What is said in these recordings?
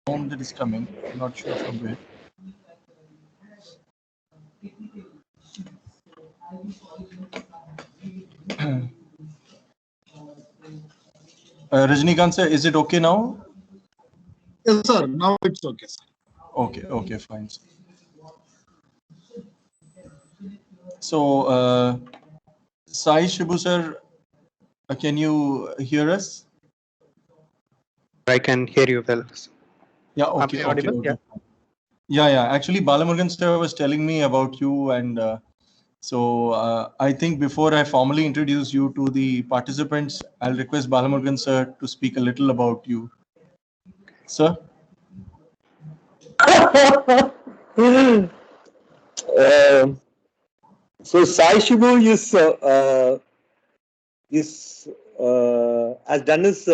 sound that is coming. I'm not sure from where. Rajnikant sir, is it okay now? Yes, sir. Now it's okay, sir. Okay, fine. So, Sai Shibu sir, can you hear us? I can hear you well. Yeah, Am okay. I audible? Yeah. Actually, Balamurugan sir was telling me about you, and so I think before I formally introduce you to the participants, I'll request Balamurugan sir to speak a little about you. Sir? So Sai Shibu has done his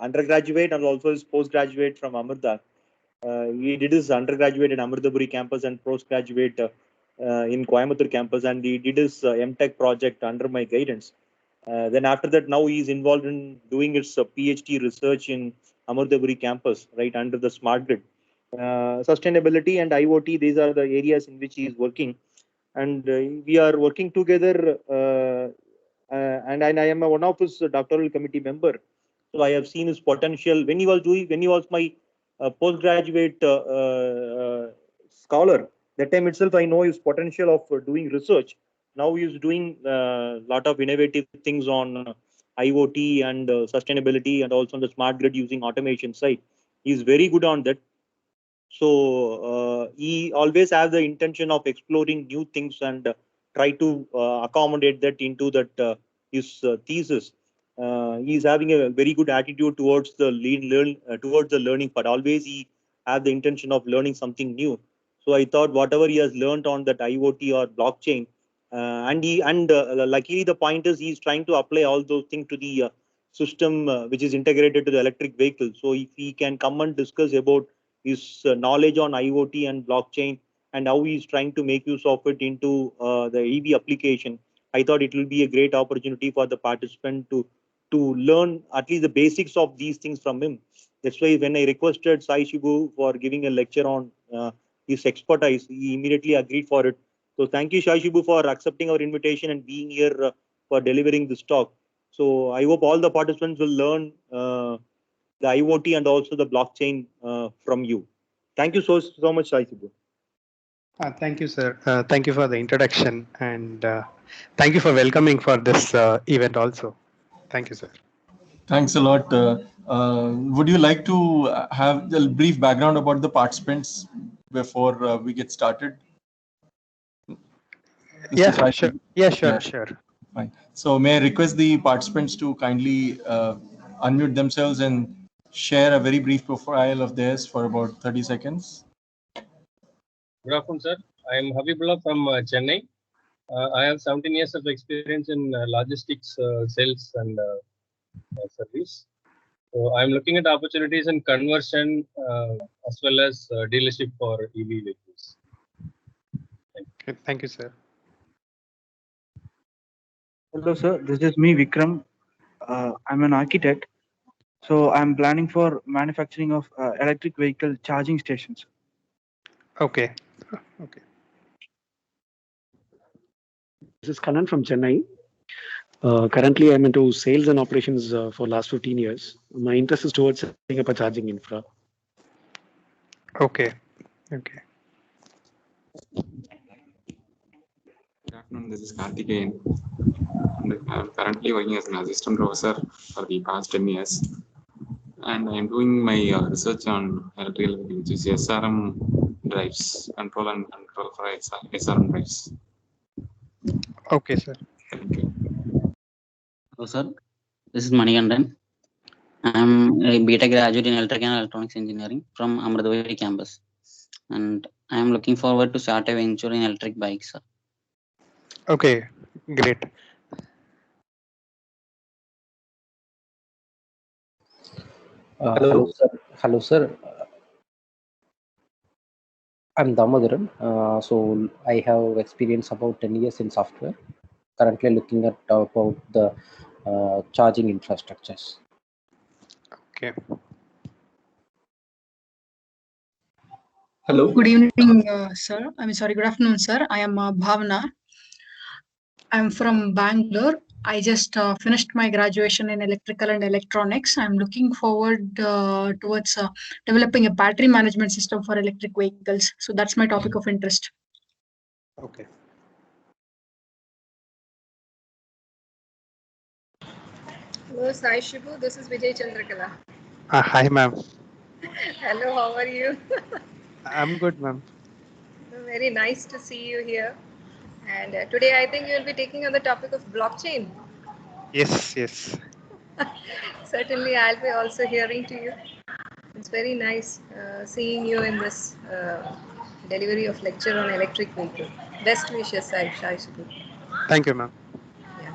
undergraduate and also his postgraduate from Amrita. He did his undergraduate at Amritapuri campus and postgraduate in Coimbatore campus, and he did his MTech project under my guidance. Then after that, now he is involved in doing his PhD research in Amritapuri campus, right under the smart grid. Sustainability and IoT, these are the areas in which he is working, and we are working together. And I am one of his doctoral committee member, so I have seen his potential when he was my postgraduate scholar. That time itself, I know his potential of doing research. Now he is doing a lot of innovative things on IoT and sustainability, and also on the smart grid using automation side. He is very good on that. So he always has the intention of exploring new things and try to accommodate that into that his thesis. He's having a very good attitude towards the towards the learning part. Always he has the intention of learning something new. So I thought whatever he has learned on that IoT or blockchain, and luckily the point is he's trying to apply all those things to the system which is integrated to the electric vehicle. So if he can come and discuss about his knowledge on IoT and blockchain and how he's trying to make use of it into the EV application, I thought it will be a great opportunity for the participant to learn at least the basics of these things from him. That's why when I requested Sai Shibu for giving a lecture on his expertise, he immediately agreed for it. So thank you, Sai Shibu, for accepting our invitation and being here for delivering this talk. So I hope all the participants will learn the IoT and also the blockchain from you. Thank you so much, Sai Shibu. Thank you, sir. Thank you for the introduction, and thank you for welcoming for this event also. Thank you, sir. Thanks a lot. Would you like to have a brief background about the participants before we get started? Yeah, sure. Yeah, sure. Fine. So may I request the participants to kindly unmute themselves and share a very brief profile of theirs for about 30 seconds. Good afternoon, sir. I am Habibullah from Chennai. I have 17 years of experience in logistics, sales, and service. So I'm looking at opportunities in conversion as well as dealership for EV vehicles. Thank you, sir. Hello, sir. This is me, Vikram. I'm an architect. So I'm planning for manufacturing of electric vehicle charging stations. Okay. This is Kanan from Chennai. Currently, I'm into sales and operations for last 15 years. My interest is towards setting up a charging infra. Okay. Good afternoon, this is Karthikeyan. I'm currently working as an assistant professor for the past 10 years. And I'm doing my research on electrical vehicles, which is SRM drives, control for SRM drives. Okay, sir. Thank you. Hello, sir. This is Manigandan. I'm a BTech graduate in Electrical and Electronics Engineering from Amritapuri campus. And I'm looking forward to start a venture in electric bikes, sir. Okay, great. Hello, sir. I'm Damodaran. So I have experience about 10 years in software. Currently looking at about the charging infrastructures. Okay. Hello. Good evening, sir. Good afternoon, sir. I am Bhavna. I'm from Bangalore. I just finished my graduation in electrical and electronics. I'm looking forward towards developing a battery management system for electric vehicles. So that's my topic of interest. Okay. Hello, Sai Shibu. This is Vijay Chandrakala. Hi, ma'am. Hello, how are you? I'm good, ma'am. Very nice to see you here. And today I think you will be taking on the topic of blockchain. Yes, yes. Certainly, I'll be also hearing to you. It's very nice seeing you in this delivery of lecture on electric vehicle. Best wishes, Sai Shibu. Thank you, ma'am. Yeah.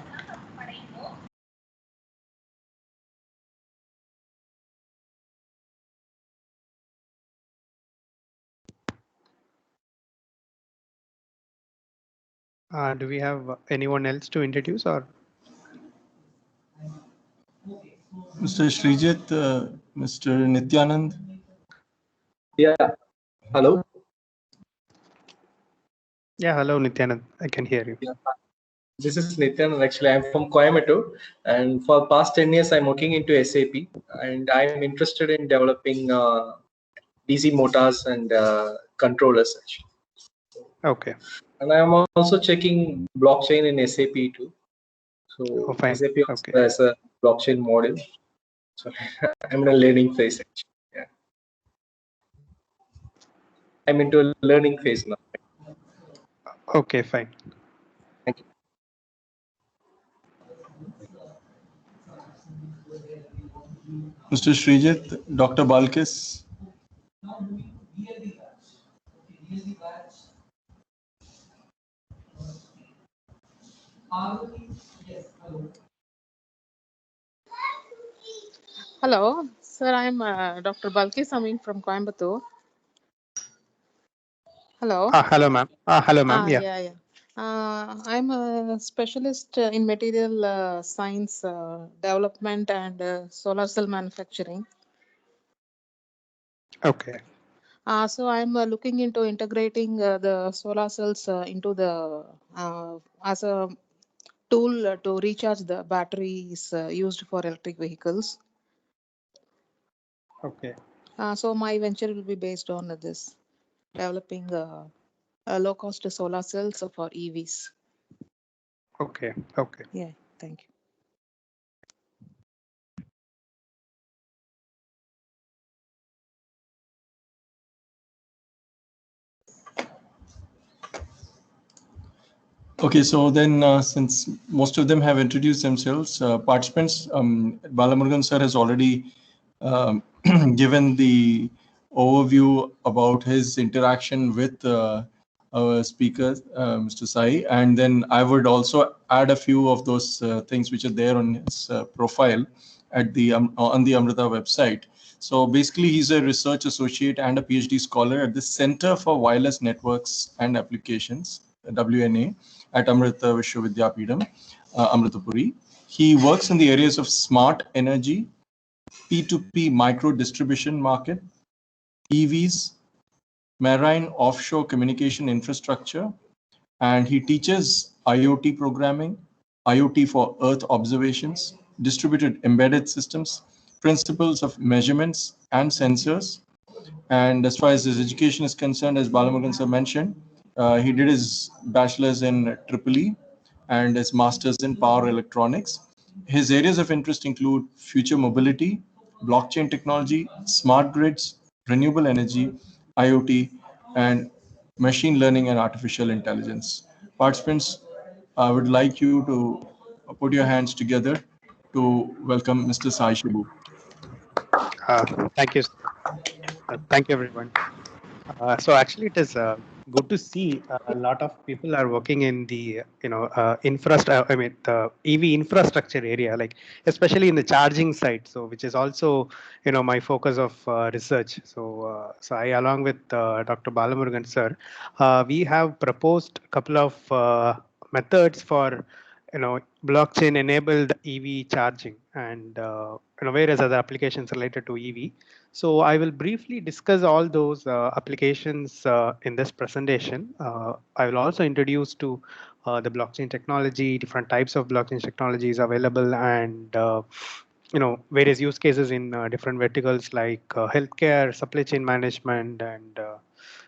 Do we have anyone else to introduce or? Mr. Srijit, Mr. Nityanand. Yeah. Hello. Yeah, hello, Nityanand. I can hear you. Yeah. This is Nityanand. Actually, I'm from Coimbatore, and for past 10 years, I'm working into SAP, and I'm interested in developing DC motors and controllers. Actually. Okay. And I'm also checking blockchain in SAP too. So SAP also has a blockchain module. So I'm in a learning phase. Actually. Yeah. I'm into a learning phase now. Okay, fine. Thank you. Mr. Srijit, Dr. Balkis. Hello, sir. I'm Dr. Balkis Amin from Coimbatore. Hello. Hello, ma'am. Hello, ma'am. Yeah. Yeah. I'm a specialist in material science development and solar cell manufacturing. Okay. So I'm looking into integrating the solar cells into the as a tool to recharge the batteries used for electric vehicles. Okay. So my venture will be based on this, developing low-cost solar cells for EVs. Okay. Okay. Yeah. Thank you. Okay, so then since most of them have introduced themselves, participants, Balamurugan sir has already given the overview about his interaction with our speaker, Mr. Sai, and then I would also add a few of those things which are there on his profile at the on the Amrita website. So basically, he's a research associate and a PhD scholar at the Center for Wireless Networks and Applications, WNA, at Amrita Vishwavidyapidam, Amritapuri. He works in the areas of smart energy, P2P micro distribution market, EVs, marine offshore communication infrastructure, and he teaches IoT programming, IoT for Earth observations, distributed embedded systems, principles of measurements and sensors. And as far as his education is concerned, as Balamurugan sir mentioned, he did his bachelor's in EEE and his master's in power electronics. His areas of interest include future mobility, blockchain technology, smart grids, renewable energy, IoT, and machine learning and artificial intelligence. Participants, I would like you to put your hands together to welcome Mr. Sai Shibu. Thank you. Thank you, everyone. So actually, it is good to see a lot of people are working in the infrastructure. I mean, the EV infrastructure area, like especially in the charging side. So which is also my focus of research. So I, along with Dr. Balamurugan sir, we have proposed a couple of methods for blockchain enabled EV charging and various other applications related to EV. So I will briefly discuss all those applications in this presentation. I will also introduce to the blockchain technology, different types of blockchain technologies available, and various use cases in different verticals like healthcare, supply chain management, and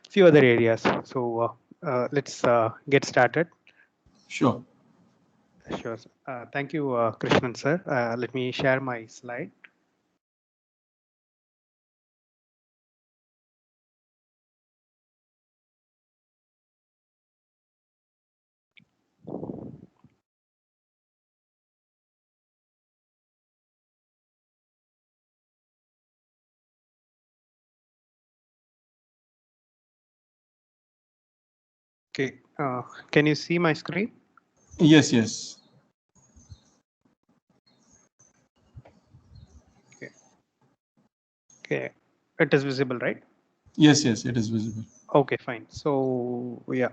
few other areas. So let's get started. Sure. Sure. Thank you, Krishnan sir. Let me share my slide. Okay. Can you see my screen? Yes, yes. Okay. Okay. It is visible, right? Yes, yes, it is visible. Okay, fine. So yeah.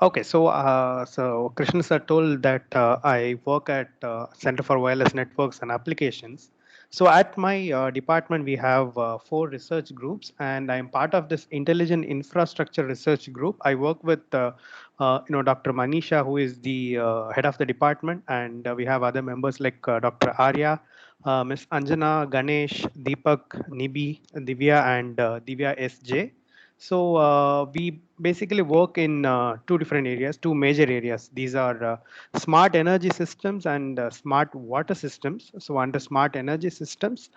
Okay, so Krishna sir told that I work at Center for Wireless Networks and Applications. So at my department, we have 4 research groups, and I'm part of this Intelligent Infrastructure Research Group. I work with Dr. Manisha, who is the head of the department, and we have other members like Dr. Arya, Ms. Anjana, Ganesh, Deepak, Nibi, Divya, and Divya SJ. So we basically work in 2 different areas, 2 major areas. These are smart energy systems and smart water systems. So under smart energy systems,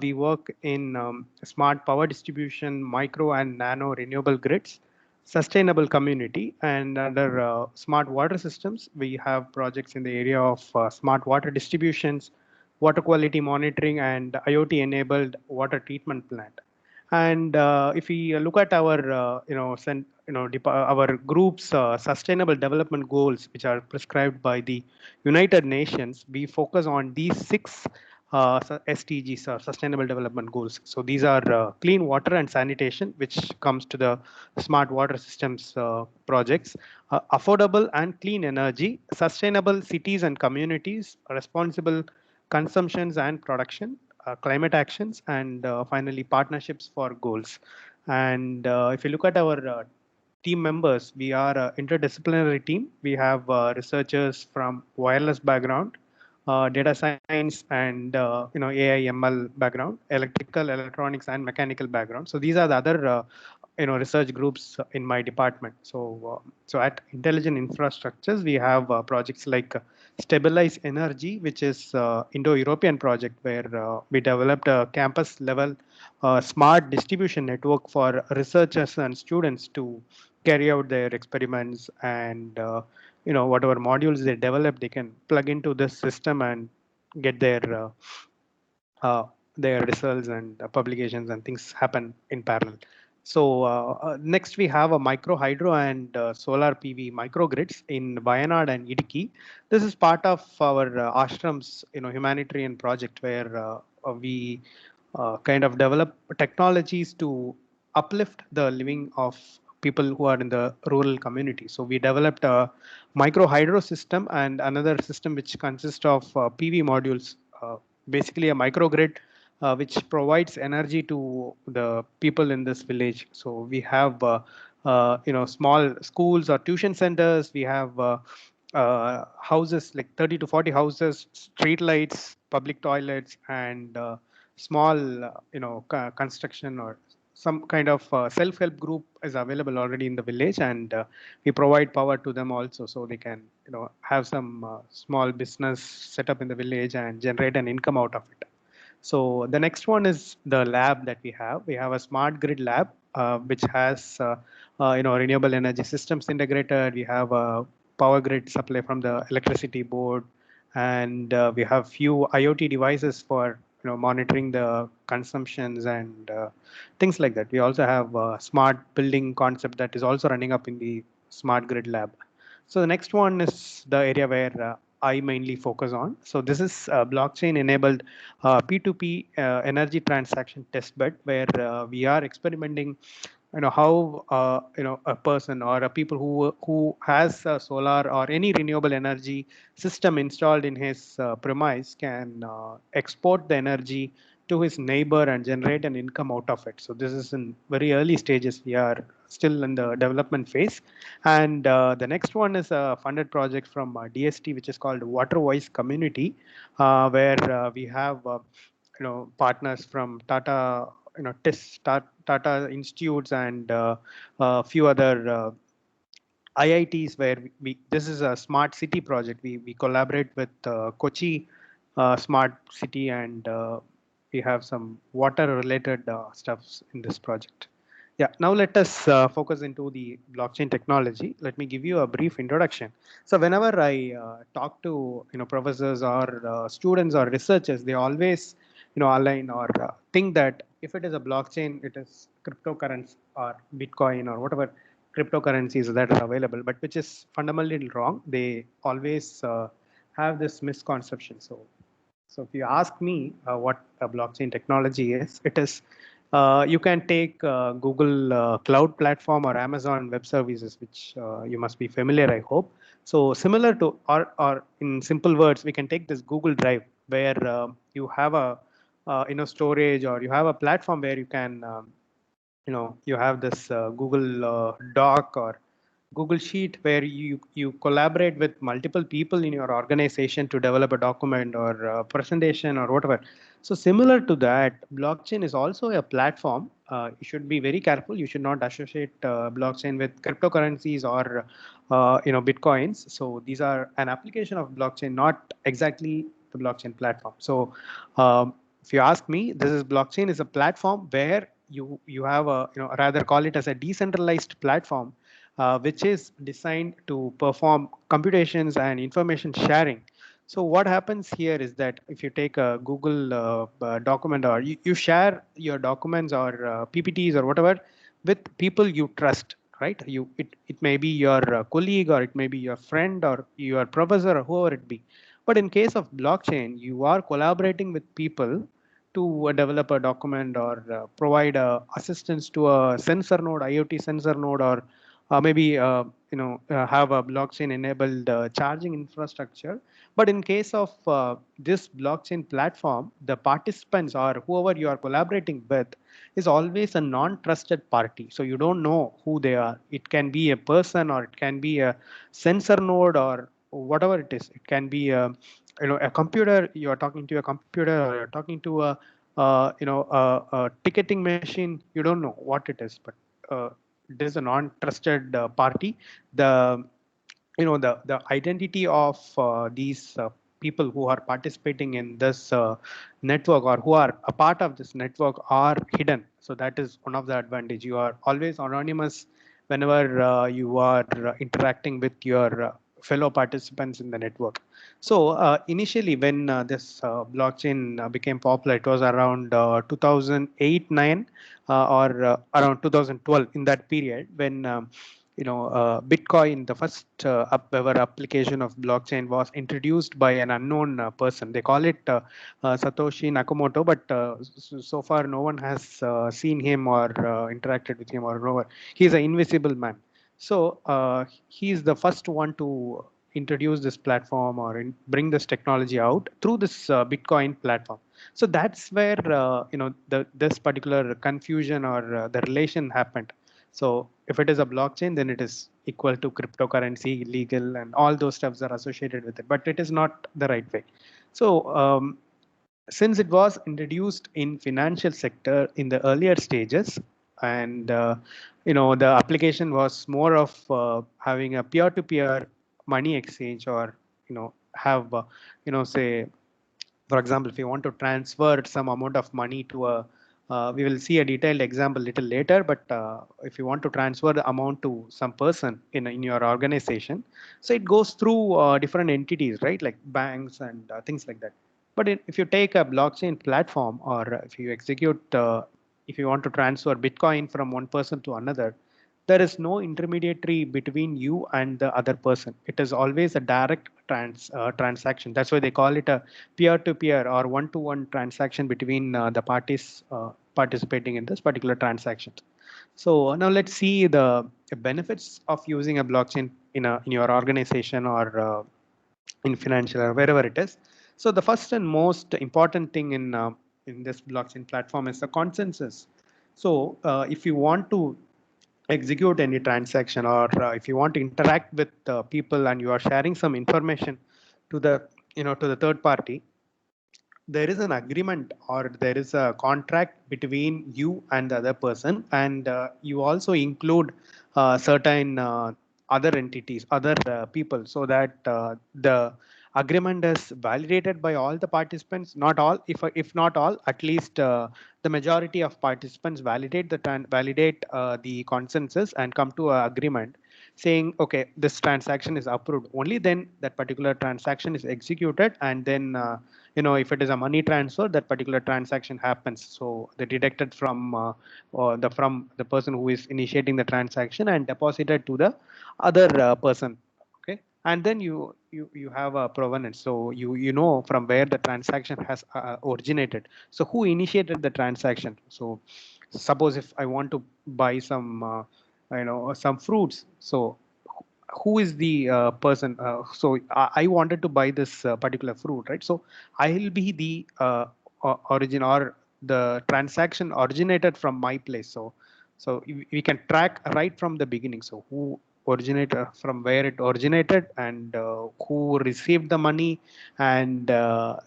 we work in smart power distribution, micro and nano renewable grids, sustainable community, and under smart water systems, we have projects in the area of smart water distributions, water quality monitoring, and IoT enabled water treatment plant. And if we look at our our group's sustainable development goals, which are prescribed by the United Nations, we focus on these 6 SDGs, or Sustainable Development Goals. So these are clean water and sanitation, which comes to the smart water systems projects, affordable and clean energy, sustainable cities and communities, responsible consumptions and production, climate actions, and finally partnerships for goals. And if you look at our team members, we are an interdisciplinary team. We have researchers from wireless background, data science, and AI ML background, electrical, electronics, and mechanical background. So these are the other research groups in my department. So at Intelligent Infrastructures, we have projects like Stabilize Energy, which is Indo-European project where we developed a campus level smart distribution network for researchers and students to carry out their experiments, and whatever modules they develop, they can plug into this system and get uh, their results and publications and things happen in parallel. So next we have a micro hydro and solar PV microgrids in Wayanad and Idiki. This is part of our ashram's humanitarian project where we kind of develop technologies to uplift the living of people who are in the rural community. So we developed a micro hydro system and another system which consists of PV modules, basically a microgrid which provides energy to the people in this village. So we have small schools or tuition centers. We have houses like 30 to 40 houses, street lights, public toilets, and small construction or some kind of self-help group is available already in the village, and we provide power to them also, so they can have some small business set up in the village and generate an income out of it. So the next one is the lab that we have. We have a smart grid lab, which has renewable energy systems integrated. We have a power grid supply from the electricity board, and we have few IoT devices for monitoring the consumptions and things like that. We also have a smart building concept that is also running up in the smart grid lab. So the next one is the area where I mainly focus on. So this is blockchain enabled P2P energy transaction testbed, where we are experimenting how a person or a people who has solar or any renewable energy system installed in his premise can export the energy to his neighbor and generate an income out of it. So this is in very early stages. We are still in the development phase. And the next one is a funded project from DST, which is called Water Voice Community, where we have partners from Tata, Tata institutes and a few other IITs, where this is a smart city project. We collaborate with Kochi smart city, and we have some water related stuffs in this project. Yeah, now let us focus into the blockchain technology. Let me give you a brief introduction. So whenever I talk to professors or students or researchers, they always align or think that if it is a blockchain, it is cryptocurrency or Bitcoin or whatever cryptocurrencies that are available, but which is fundamentally wrong. They always have this misconception. So if you ask me what a blockchain technology is, it is you can take Google Cloud Platform or Amazon Web Services, which you must be familiar, I hope. So similar to, or in simple words, we can take this Google Drive, where you have a storage, or you have a platform where you can you have this Google Doc or Google Sheet, where you collaborate with multiple people in your organization to develop a document or a presentation or whatever. So similar to that, blockchain is also a platform. You should be very careful. You should not associate blockchain with cryptocurrencies or bitcoins. So these are an application of blockchain, not exactly the blockchain platform. So if you ask me, this is blockchain is a platform where you have a rather call it as a decentralized platform, which is designed to perform computations and information sharing. So what happens here is that if you take a Google document, or you share your documents or PPTs or whatever with people you trust, right? It may be your colleague, or it may be your friend, or your professor, or whoever it be. But in case of blockchain, you are collaborating with people to develop a document, or provide assistance to a sensor node, IoT sensor node, or maybe have a blockchain enabled charging infrastructure. But in case of this blockchain platform, the participants or whoever you are collaborating with is always a non-trusted party. So you don't know who they are. It can be a person, or it can be a sensor node, or whatever it is. It can be a computer. You are talking to a computer, or you're talking to a ticketing machine. You don't know what it is, but it is a non-trusted party. The the identity of these people who are participating in this network, or who are a part of this network, are hidden. So that is one of the advantage. You are always anonymous whenever you are interacting with your fellow participants in the network. So initially, when this blockchain became popular, it was around 2008-9 or around 2012, in that period, when Bitcoin, the first ever application of blockchain, was introduced by an unknown person. They call it Satoshi Nakamoto, but so far no one has seen him or interacted with him, or no, he's an invisible man. So he's the first one to introduce this platform, or bring this technology out through this Bitcoin platform. So that's where this particular confusion, or the relation happened. So if it is a blockchain, then it is equal to cryptocurrency, legal, and all those stuffs are associated with it. But it is not the right way. So since it was introduced in financial sector in the earlier stages, and the application was more of having a peer-to-peer money exchange, or have say, for example, if you want to transfer some amount of money to a we will see a detailed example little later, but if you want to transfer the amount to some person in your organization, so it goes through different entities, right, like banks and things like that. But if you take a blockchain platform, or if you execute if you want to transfer Bitcoin from one person to another, there is no intermediary between you and the other person. It is always a direct transaction. That's why they call it a peer-to-peer or one-to-one transaction between the parties participating in this particular transaction. So now let's see the benefits of using a blockchain in your organization or in financial or wherever it is. So the first and most important thing in this blockchain platform is the consensus. So if you want to execute any transaction, or if you want to interact with people and you are sharing some information to the to the third party, there is an agreement or there is a contract between you and the other person, and you also include certain other entities, other people, so that the agreement is validated by all the participants. Not all, if not all, at least the majority of participants validate the consensus and come to an agreement saying, okay, this transaction is approved. Only then that particular transaction is executed, and then if it is a money transfer, that particular transaction happens. So they deducted from the person who is initiating the transaction and deposited to the other person. Okay, and then you have a provenance. So you know from where the transaction has originated. So who initiated the transaction? So suppose if I want to buy some some fruits, so who is the person? So I wanted to buy this particular fruit, right? So I'll be the origin, or the transaction originated from my place. So we can track right from the beginning. So who originated, from where it originated, and who received the money, and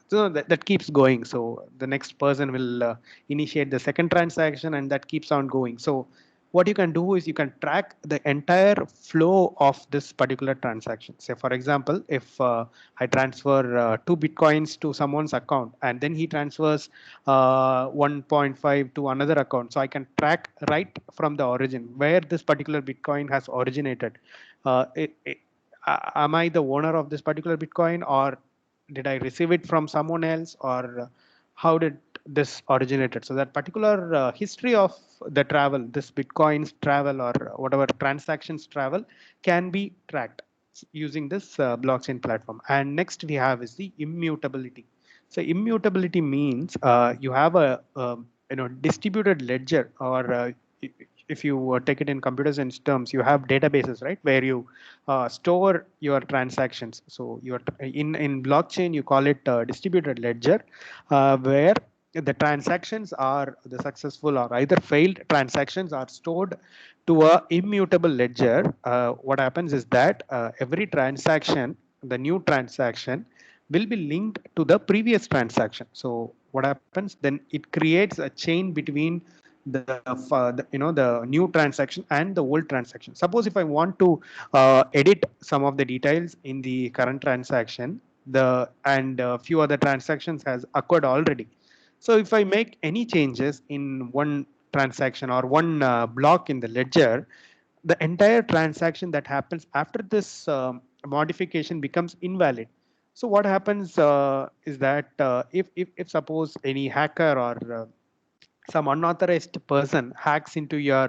so that keeps going. So the next person will initiate the second transaction, and that keeps on going. So what you can do is you can track the entire flow of this particular transaction. Say, for example, if I transfer 2 bitcoins to someone's account, and then he transfers 1.5 to another account, so I can track right from the origin where this particular bitcoin has originated. Am I the owner of this particular bitcoin, or did I receive it from someone else, or how did this originated? So that particular history of the travel, this bitcoins travel, or whatever transactions travel, can be tracked using this blockchain platform. And next we have is the immutability. So immutability means you have a distributed ledger, or if you take it in computer science terms, you have databases, right, where you store your transactions. So in blockchain, you call it distributed ledger, where the transactions are the successful or either failed transactions are stored to a immutable ledger. What happens is that every transaction, the new transaction, will be linked to the previous transaction. So what happens then? It creates a chain between the new transaction and the old transaction. Suppose if I want to edit some of the details in the current transaction, and a few other transactions has occurred already. So if I make any changes in one transaction or one block in the ledger, the entire transaction that happens after this modification becomes invalid. So what happens is that if suppose any hacker or some unauthorized person hacks into your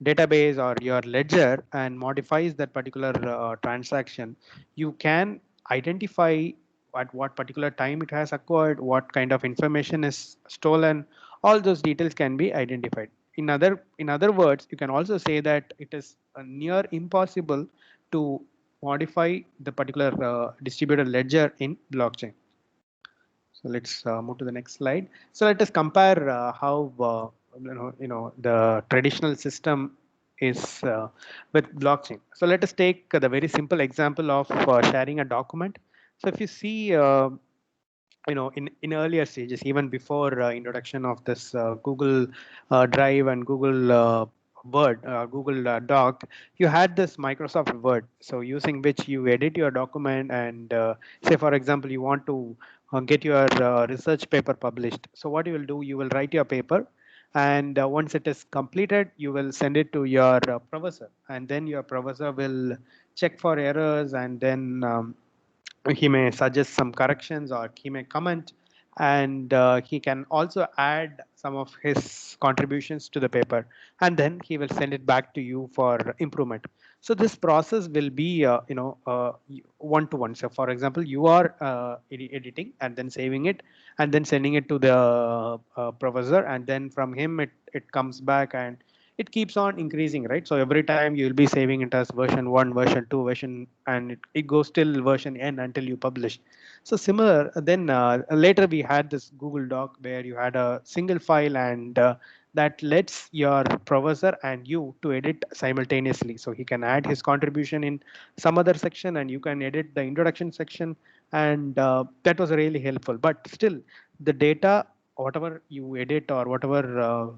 database or your ledger and modifies that particular transaction, you can identify at what particular time it has occurred, what kind of information is stolen. All those details can be identified. In other words, you can also say that it is near impossible to modify the particular distributed ledger in blockchain. So let's move to the next slide. So let us compare how the traditional system is with blockchain. So let us take the very simple example of sharing a document. So if you see, in earlier stages, even before introduction of this Google Drive and Google Word, Google Doc, you had this Microsoft Word. So using which you edit your document, and say, for example, you want to get your research paper published. So what you will do, you will write your paper, and once it is completed, you will send it to your professor, and then your professor will check for errors, and then he may suggest some corrections, or he may comment, and he can also add some of his contributions to the paper, and then he will send it back to you for improvement. So this process will be one to one. So for example, you are editing and then saving it and then sending it to the professor, and then from him it comes back, and it keeps on increasing, right? So every time you will be saving it as version 1, version 2, version, and it goes till version n until you publish. So similar, then later we had this Google Doc where you had a single file, and that lets your professor and you to edit simultaneously. So he can add his contribution in some other section, and you can edit the introduction section, and that was really helpful. But still, the data, whatever you edit or whatever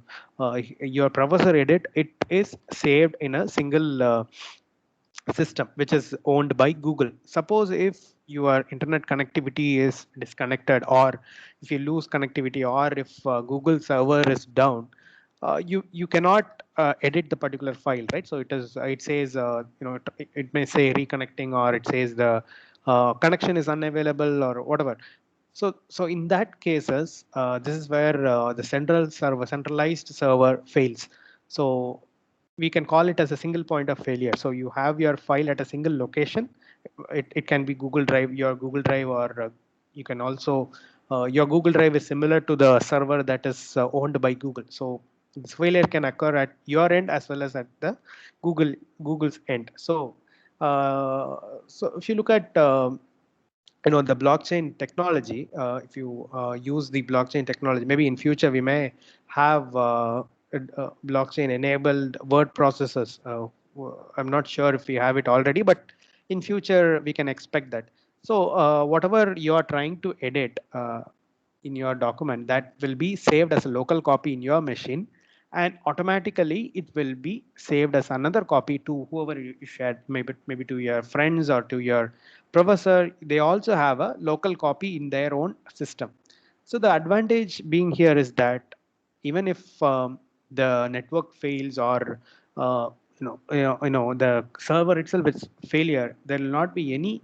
your professor edit, it is saved in a single system which is owned by Google. Suppose if your internet connectivity is disconnected, or if you lose connectivity, or if Google server is down, you cannot edit the particular file, right? So it says it may say reconnecting, or it says the connection is unavailable or whatever. So in that cases, this is where the centralized server fails. So we can call it as a single point of failure. So you have your file at a single location. It can be Google Drive, your Google Drive, or you can also your Google Drive is similar to the server that is owned by Google. So this failure can occur at your end as well as at the Google's end. So if you look at the blockchain technology, if you use the blockchain technology, maybe in future we may have blockchain enabled word processors. I'm not sure if we have it already, but in future we can expect that. So whatever you are trying to edit in your document, that will be saved as a local copy in your machine, and automatically it will be saved as another copy to whoever you shared, maybe to your friends or to your professor. They also have a local copy in their own system. So the advantage being here is that even if the network fails, or the server itself is failure, there will not be any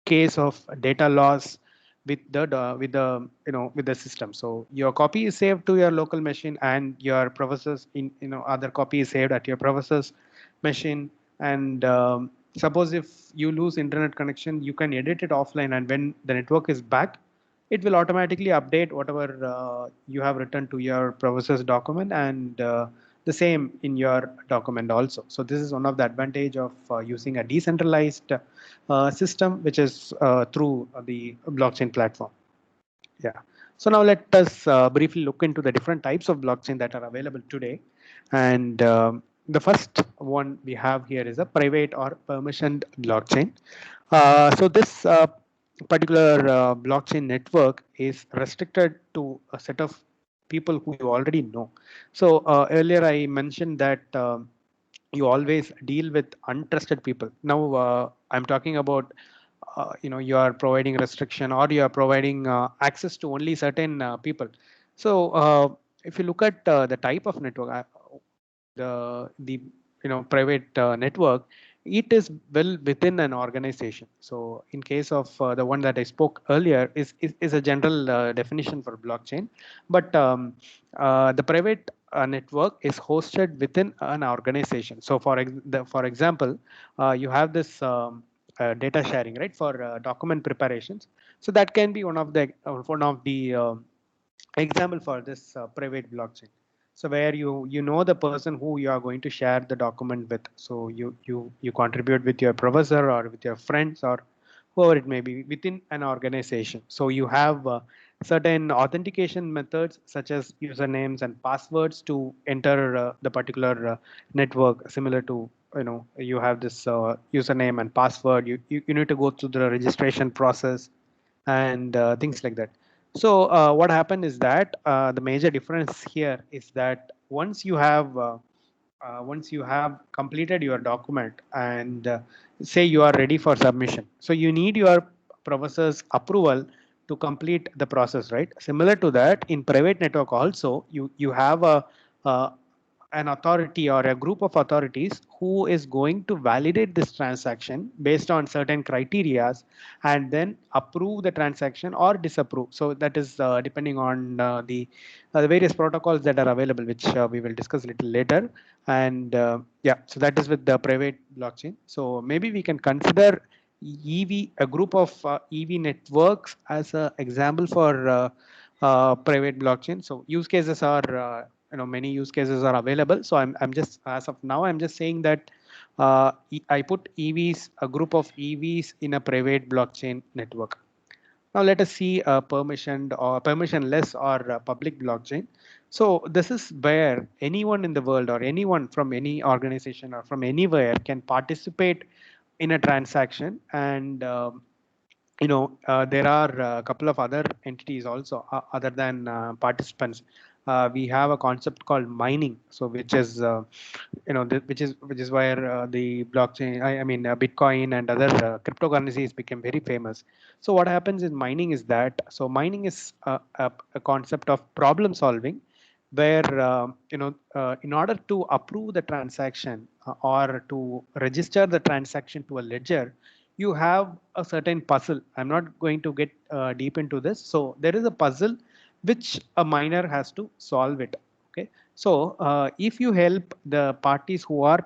case of data loss with the system. So your copy is saved to your local machine, and your professor's other copy is saved at your professor's machine. And suppose if you lose internet connection, you can edit it offline, and when the network is back, it will automatically update whatever you have written to your professor's document, and the same in your document also. So this is one of the advantage of using a decentralized system, which is through the blockchain platform. Yeah. So now let us briefly look into the different types of blockchain that are available today. And the first one we have here is a private or permissioned blockchain. So this particular blockchain network is restricted to a set of people who you already know. So earlier I mentioned that you always deal with untrusted people. Now I'm talking about you are providing restriction, or you are providing access to only certain people. So if you look at the type of network, the private network, it is well within an organization. So in case of the one that I spoke earlier is a general definition for blockchain, but the private network is hosted within an organization. So for example, you have this data sharing, right, for document preparations. So that can be one of the example for this private blockchain. So where you know the person who you are going to share the document with. So you contribute with your professor or with your friends or whoever it may be within an organization. So you have certain authentication methods such as usernames and passwords to enter the particular network. Similar to you have this username and password. You need to go through the registration process and things like that. So what happened is that the major difference here is that once you have completed your document, and say you are ready for submission, so you need your professor's approval to complete the process, right? Similar to that, in private network also, you have a an authority or a group of authorities who is going to validate this transaction based on certain criterias and then approve the transaction or disapprove. So that is depending on the various protocols that are available, which we will discuss a little later. And yeah, so that is with the private blockchain. So maybe we can consider a group of EV networks as an example for private blockchain. So use cases are many use cases are available. So I'm just, as of now, I'm just saying that I put EVs, a group of EVs in a private blockchain network. Now let us see a permissioned or permissionless or public blockchain. So this is where anyone in the world or anyone from any organization or from anywhere can participate in a transaction. And there are a couple of other entities also other than participants. We have a concept called mining, so which is which is where the blockchain, I mean Bitcoin and other cryptocurrencies became very famous. So what happens in mining is that, so mining is a concept of problem solving, where in order to approve the transaction or to register the transaction to a ledger, you have a certain puzzle. I'm not going to get deep into this. So there is a puzzle which a miner has to solve it. Okay. So if you help the parties who are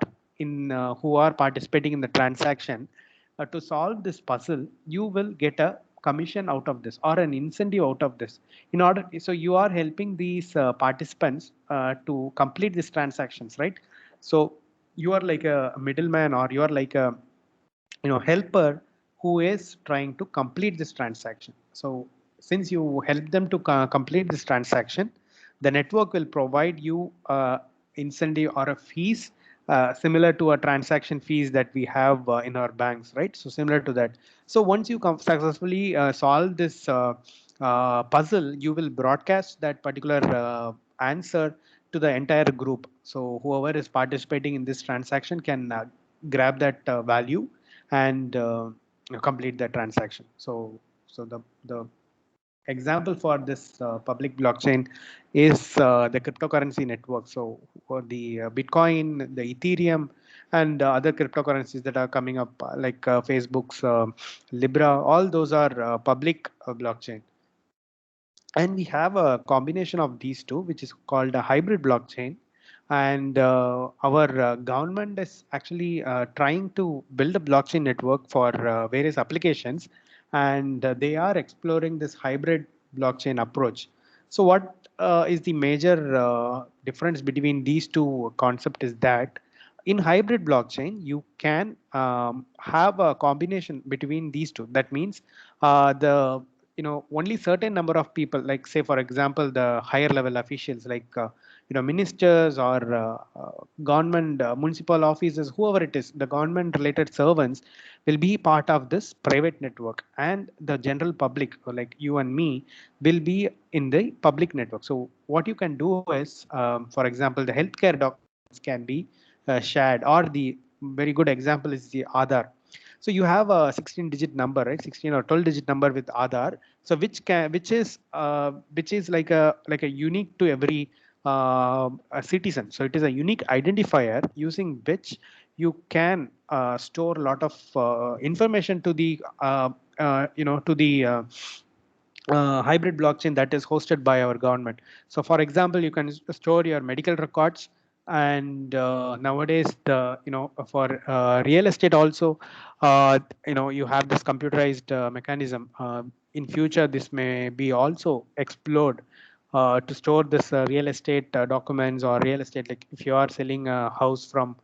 participating in the transaction to solve this puzzle, you will get a commission out of this or an incentive out of this. In order, so you are helping these participants to complete these transactions, right? So you are like a middleman, or you are like a helper who is trying to complete this transaction. So since you help them to complete this transaction, the network will provide you incentive or a fees similar to a transaction fees that we have in our banks, right? So similar to that. So once you successfully solve this puzzle, you will broadcast that particular answer to the entire group. So whoever is participating in this transaction can grab that value and complete the transaction. So the example for this public blockchain is the cryptocurrency network. So for the Bitcoin, the Ethereum, and other cryptocurrencies that are coming up, like Facebook's Libra, all those are public blockchain. And we have a combination of these two, which is called a hybrid blockchain. And our government is actually trying to build a blockchain network for various applications, and they are exploring this hybrid blockchain approach. So what is the major difference between these two concepts is that in hybrid blockchain, you can have a combination between these two. That means the only certain number of people, like say for example the higher level officials, like ministers or government municipal officers, whoever it is, the government related servants will be part of this private network, and the general public, like you and me, will be in the public network. So what you can do is, for example, the healthcare documents can be shared, or the very good example is the Aadhaar. So you have a 16-digit number, right? 16 or 12-digit number with Aadhaar. So which is like a unique to every a citizen. So it is a unique identifier using which you can store a lot of information to the hybrid blockchain that is hosted by our government. So for example, you can store your medical records, and nowadays the for real estate also, you have this computerized mechanism. In future, this may be also explored to store this real estate documents, or real estate, like if you are selling a house from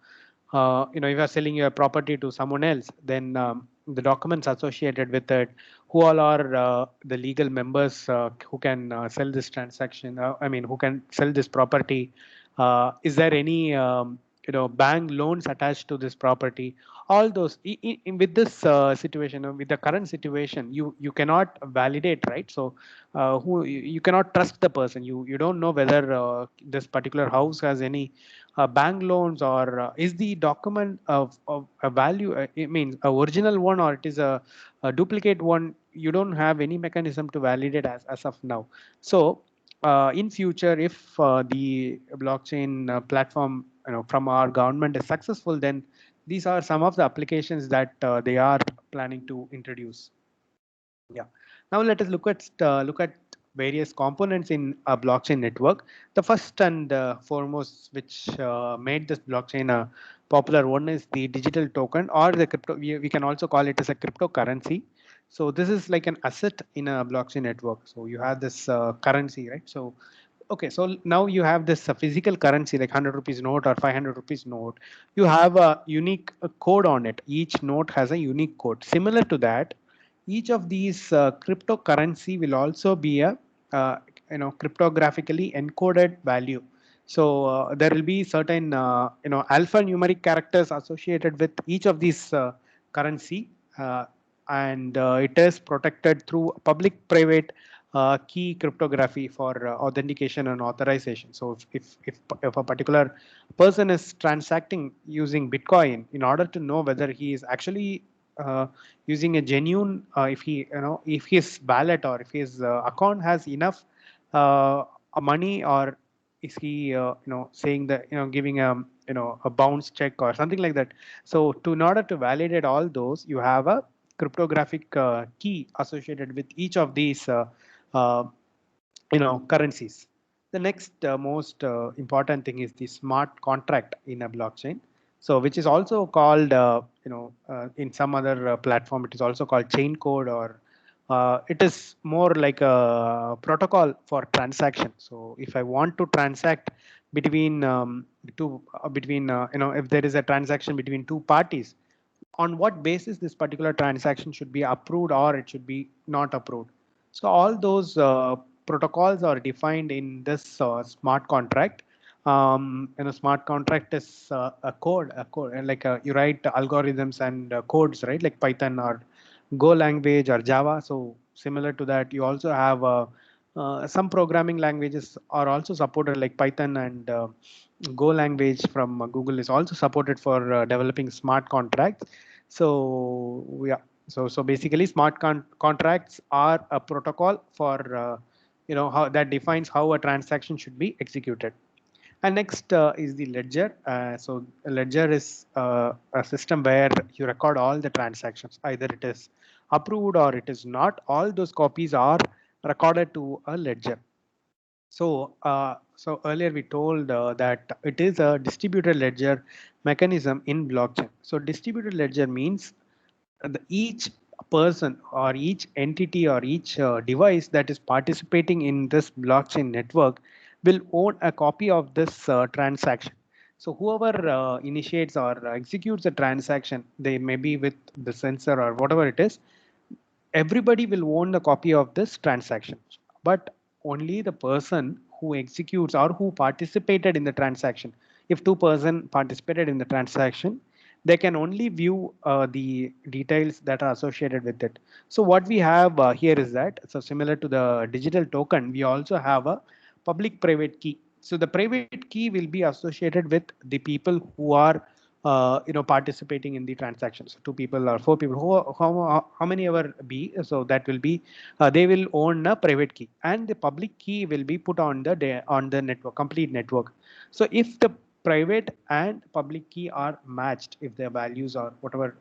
if you are selling your property to someone else, then the documents associated with it, who all are the legal members who can sell this transaction, who can sell this property, is there any bank loans attached to this property, all those with this situation, with the current situation, you cannot validate, right? So who you cannot trust the person, you don't know whether this particular house has any bank loans, or is the document of a value, it means a original one, or it is a duplicate one. You don't have any mechanism to validate as of now. So in future, if the blockchain platform, from our government is successful, then these are some of the applications that they are planning to introduce. Yeah. Now let us look at various components in a blockchain network. The first and foremost, which made this blockchain a popular one, is the digital token, or the crypto. We can also call it as a cryptocurrency. So this is like an asset in a blockchain network. So you have this currency, right? So okay, so now you have this physical currency like 100 rupees note or 500 rupees note. You have a unique code on it. Each note has a unique code. Similar to that, each of these cryptocurrency will also be a uh, cryptographically encoded value. So there will be certain alphanumeric characters associated with each of these currency, and it is protected through public-private key cryptography for authentication and authorization. So if a particular person is transacting using Bitcoin, in order to know whether he is actually using a genuine, if he if his wallet or if his account has enough money, or is he saying that giving a bounce check or something like that. So in order to validate all those, you have a cryptographic key associated with each of these uh, currencies. The next most important thing is the smart contract in a blockchain. So which is also called in some other platform, it is also called chain code, or it is more like a protocol for transaction. So if I want to transact between if there is a transaction between two parties, on what basis this particular transaction should be approved or it should be not approved. So all those protocols are defined in this smart contract. Smart contract is a code, and like you write algorithms and codes, right? Like Python or Go language or Java. So similar to that, you also have some programming languages are also supported, like Python and Go language from Google is also supported for developing smart contracts. So yeah, so basically, smart contracts are a protocol for how that defines how a transaction should be executed. And next is the ledger. So a ledger is a system where you record all the transactions, either it is approved or it is not. All those copies are recorded to a ledger. So earlier we told that it is a distributed ledger mechanism in blockchain. So distributed ledger means each person or each entity or each device that is participating in this blockchain network will own a copy of this transaction. So whoever initiates or executes a transaction, they may be with the sensor or whatever it is, everybody will own the copy of this transaction, but only the person who executes or who participated in the transaction. If two-person participated in the transaction, they can only view the details that are associated with it. So what we have here is that, so similar to the digital token, we also have a public private key. So the private key will be associated with the people who are participating in the transactions. Two people or four people, how many ever be, so that will be they will own a private key, and the public key will be put on the network, complete network. So if the private and public key are matched, if their values are whatever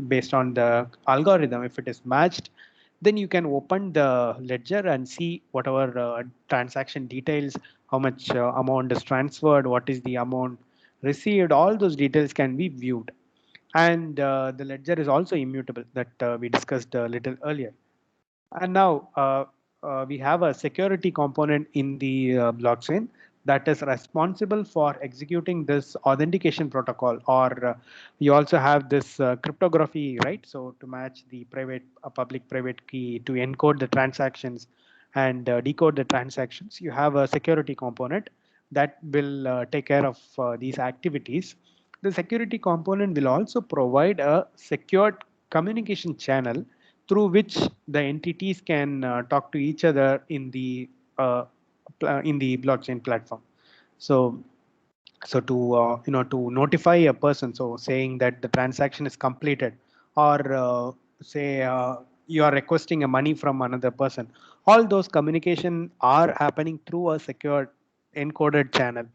based on the algorithm, if it is matched, then you can open the ledger and see whatever transaction details, how much amount is transferred, what is the amount received, all those details can be viewed. And the ledger is also immutable, that we discussed a little earlier. And now we have a security component in the blockchain that is responsible for executing this authentication protocol, or you also have this cryptography, right? So to match the private public private key to encode the transactions and decode the transactions, you have a security component that will take care of these activities. The security component will also provide a secured communication channel through which the entities can talk to each other uh, in the blockchain platform. So to notify a person, so saying that the transaction is completed, or say you are requesting a money from another person. All those communication are happening through a secure encoded channel.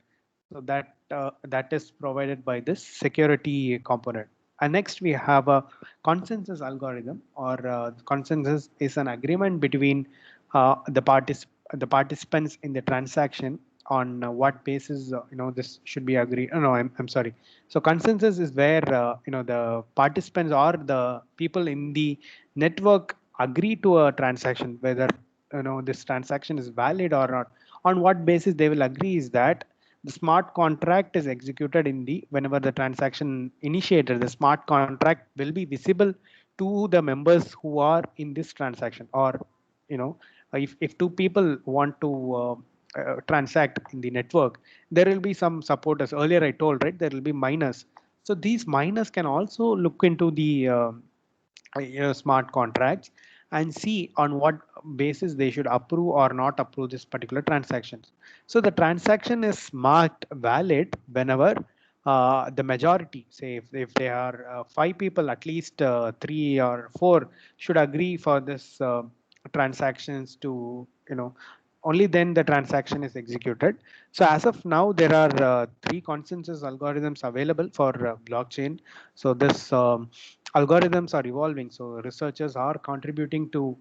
So that is provided by this security component. And next we have a consensus algorithm, or consensus is an agreement between the participants in the transaction on what basis this should be agreed. No, I'm sorry. So consensus is where the participants or the people in the network agree to a transaction, whether this transaction is valid or not. On what basis they will agree is that the smart contract is executed in the whenever the transaction initiated, the smart contract will be visible to the members who are in this transaction. Or if two people want to transact in the network, there will be some supporters. Earlier I told, right, there will be miners. So these miners can also look into the smart contracts and see on what basis they should approve or not approve this particular transactions. So the transaction is marked valid whenever the majority, say if there are five people, at least three or four should agree for this transactions to, only then the transaction is executed. So as of now, there are three consensus algorithms available for blockchain. So this algorithms are evolving. So researchers are contributing to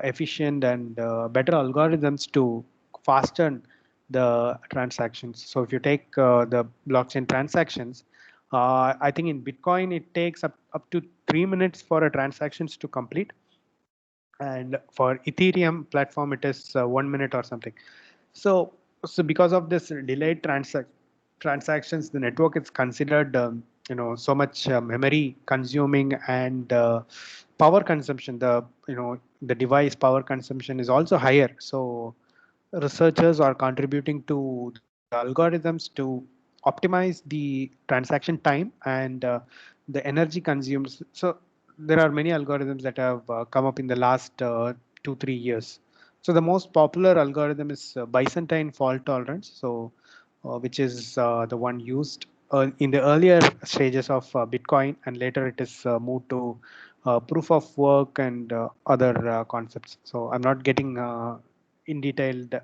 efficient and better algorithms to fasten the transactions. So if you take the blockchain transactions, I think in Bitcoin it takes up to 3 minutes for a transactions to complete, and for Ethereum platform it is 1 minute or something. So because of this delayed transactions, the network is considered so much memory consuming and power consumption. The device power consumption is also higher. So researchers are contributing to the algorithms to optimize the transaction time and the energy consumes. So there are many algorithms that have come up in the last 2-3 years. So the most popular algorithm is Byzantine fault tolerance. So which is the one used in the earlier stages of Bitcoin, and later it is moved to proof of work and other concepts. So I'm not getting in detailed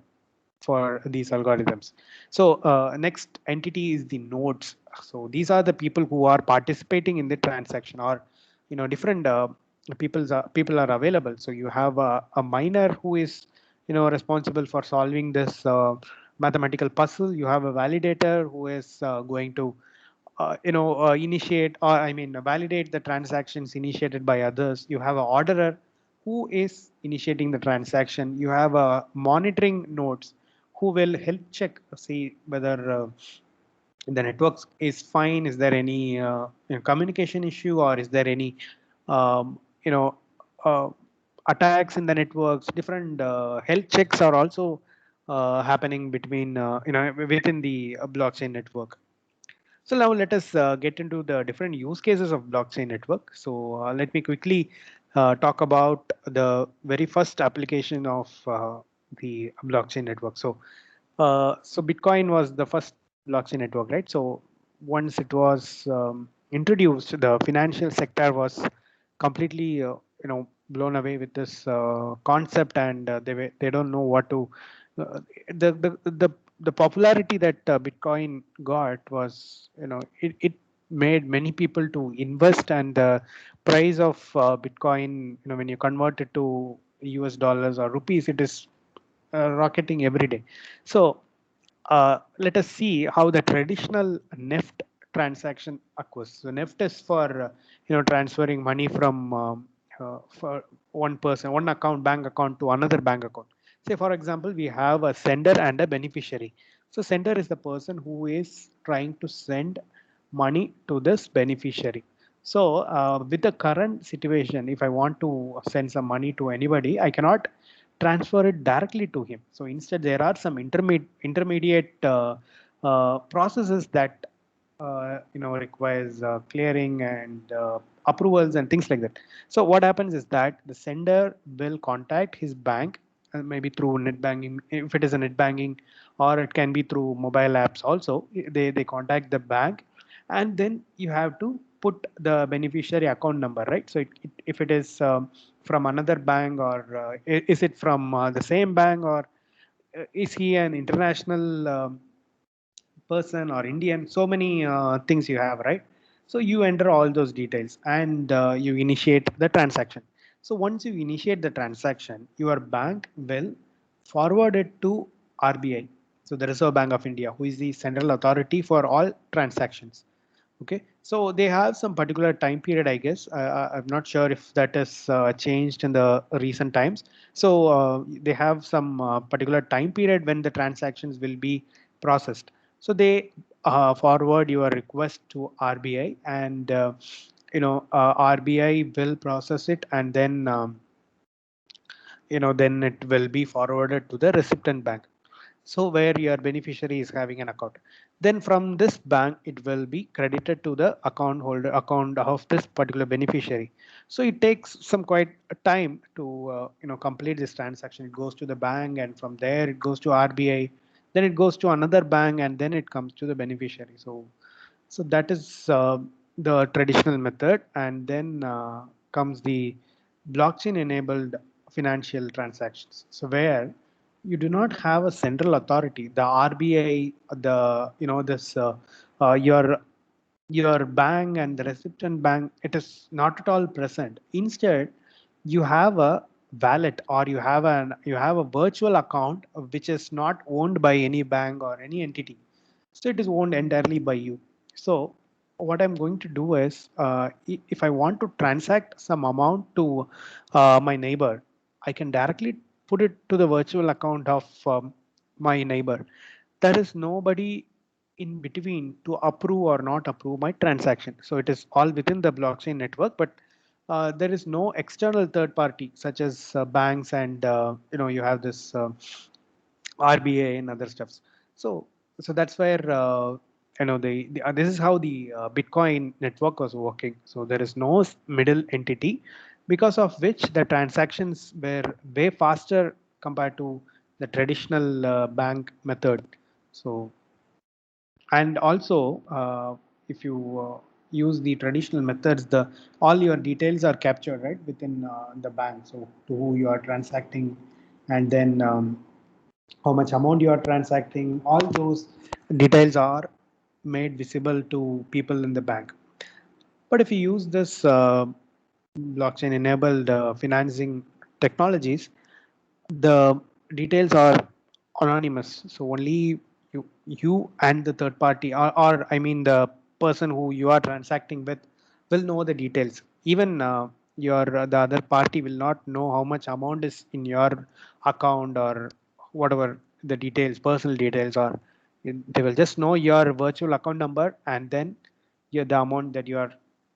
for these algorithms. So next entity is the nodes. So these are the people who are participating in the transaction, or different people are available. So you have a miner who is responsible for solving this mathematical puzzle. You have a validator who is going to initiate, or I mean validate the transactions initiated by others. You have an orderer who is initiating the transaction. You have a monitoring nodes who will help check, see whether the network is fine. Is there any communication issue, or is there any um, you know uh, attacks in the networks? Different health checks are also happening between within the blockchain network. So now let us get into the different use cases of blockchain network. So let me quickly talk about the very first application of the blockchain network. So Bitcoin was the first blockchain network, right? So once it was introduced, the financial sector was completely blown away with this concept, and they don't know what to the the the the popularity that Bitcoin got was, it made many people to invest, and the price of Bitcoin, when you convert it to US dollars or rupees, it is rocketing every day. So let us see how the traditional NEFT transaction occurs. So NEFT is for transferring money from for one person, one account, bank account to another bank account. Say for example, we have a sender and a beneficiary. So sender is the person who is trying to send money to this beneficiary. So with the current situation, if I want to send some money to anybody, I cannot transfer it directly to him. So instead, there are some intermediate processes that requires clearing and approvals and things like that. So what happens is that the sender will contact his bank, maybe through net banking, if it is a net banking, or it can be through mobile apps also. They contact the bank, and then you have to put the beneficiary account number, right? So if it is from another bank, or is it from the same bank, or is he an international person or Indian? So many things you have, right? So you enter all those details and you initiate the transaction. So once you initiate the transaction, your bank will forward it to RBI, so the Reserve Bank of India, who is the central authority for all transactions. Okay, so they have some particular time period, I guess. I'm not sure if that is changed in the recent times. So they have some particular time period when the transactions will be processed. So they forward your request to RBI, and RBI will process it, and then then it will be forwarded to the recipient bank, so where your beneficiary is having an account. Then from this bank, it will be credited to the account holder account of this particular beneficiary. So it takes some quite a time to complete this transaction. It goes to the bank, and from there it goes to RBI, then it goes to another bank, and then it comes to the beneficiary. So that is the traditional method, and then comes the blockchain enabled financial transactions. So where you do not have a central authority, the RBI, the this your bank and the recipient bank, it is not at all present. Instead, you have a wallet, or you have a virtual account which is not owned by any bank or any entity. So it is owned entirely by you. So what I'm going to do is, if I want to transact some amount to my neighbor, I can directly put it to the virtual account of my neighbor. There is nobody in between to approve or not approve my transaction. So it is all within the blockchain network, but there is no external third party such as banks, and you have this RBA and other stuffs. So that's where this is how the Bitcoin network was working. So there is no middle entity, because of which the transactions were way faster compared to the traditional bank method. So, and also if you use the traditional methods, the all your details are captured right within the bank. So to who you are transacting, and then how much amount you are transacting, all those details are made visible to people in the bank. But if you use this blockchain enabled financing technologies, the details are anonymous. So only you and the third party, or I mean the person who you are transacting with, will know the details. Even your the other party will not know how much amount is in your account, or whatever the details, personal details are. They will just know your virtual account number, and then the amount that you are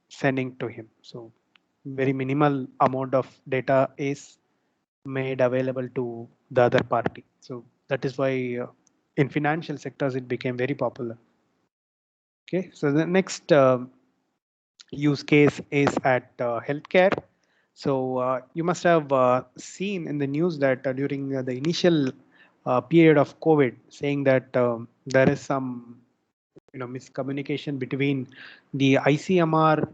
sending to him. So very minimal amount of data is made available to the other party. So that is why in financial sectors it became very popular. Okay, so the next use case is at healthcare. So you must have seen in the news that during the initial period of COVID, saying that there is some miscommunication between the ICMR.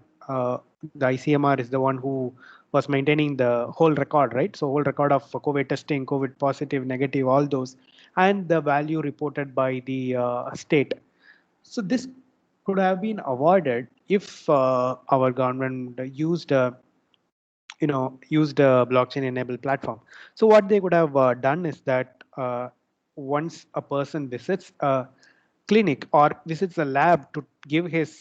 The ICMR is the one who was maintaining the whole record, right? So whole record of COVID testing, COVID positive, negative, all those, and the value reported by the state. So this could have been avoided if our government used a blockchain enabled platform. So what they could have done is that once a person visits a clinic or visits a lab to give his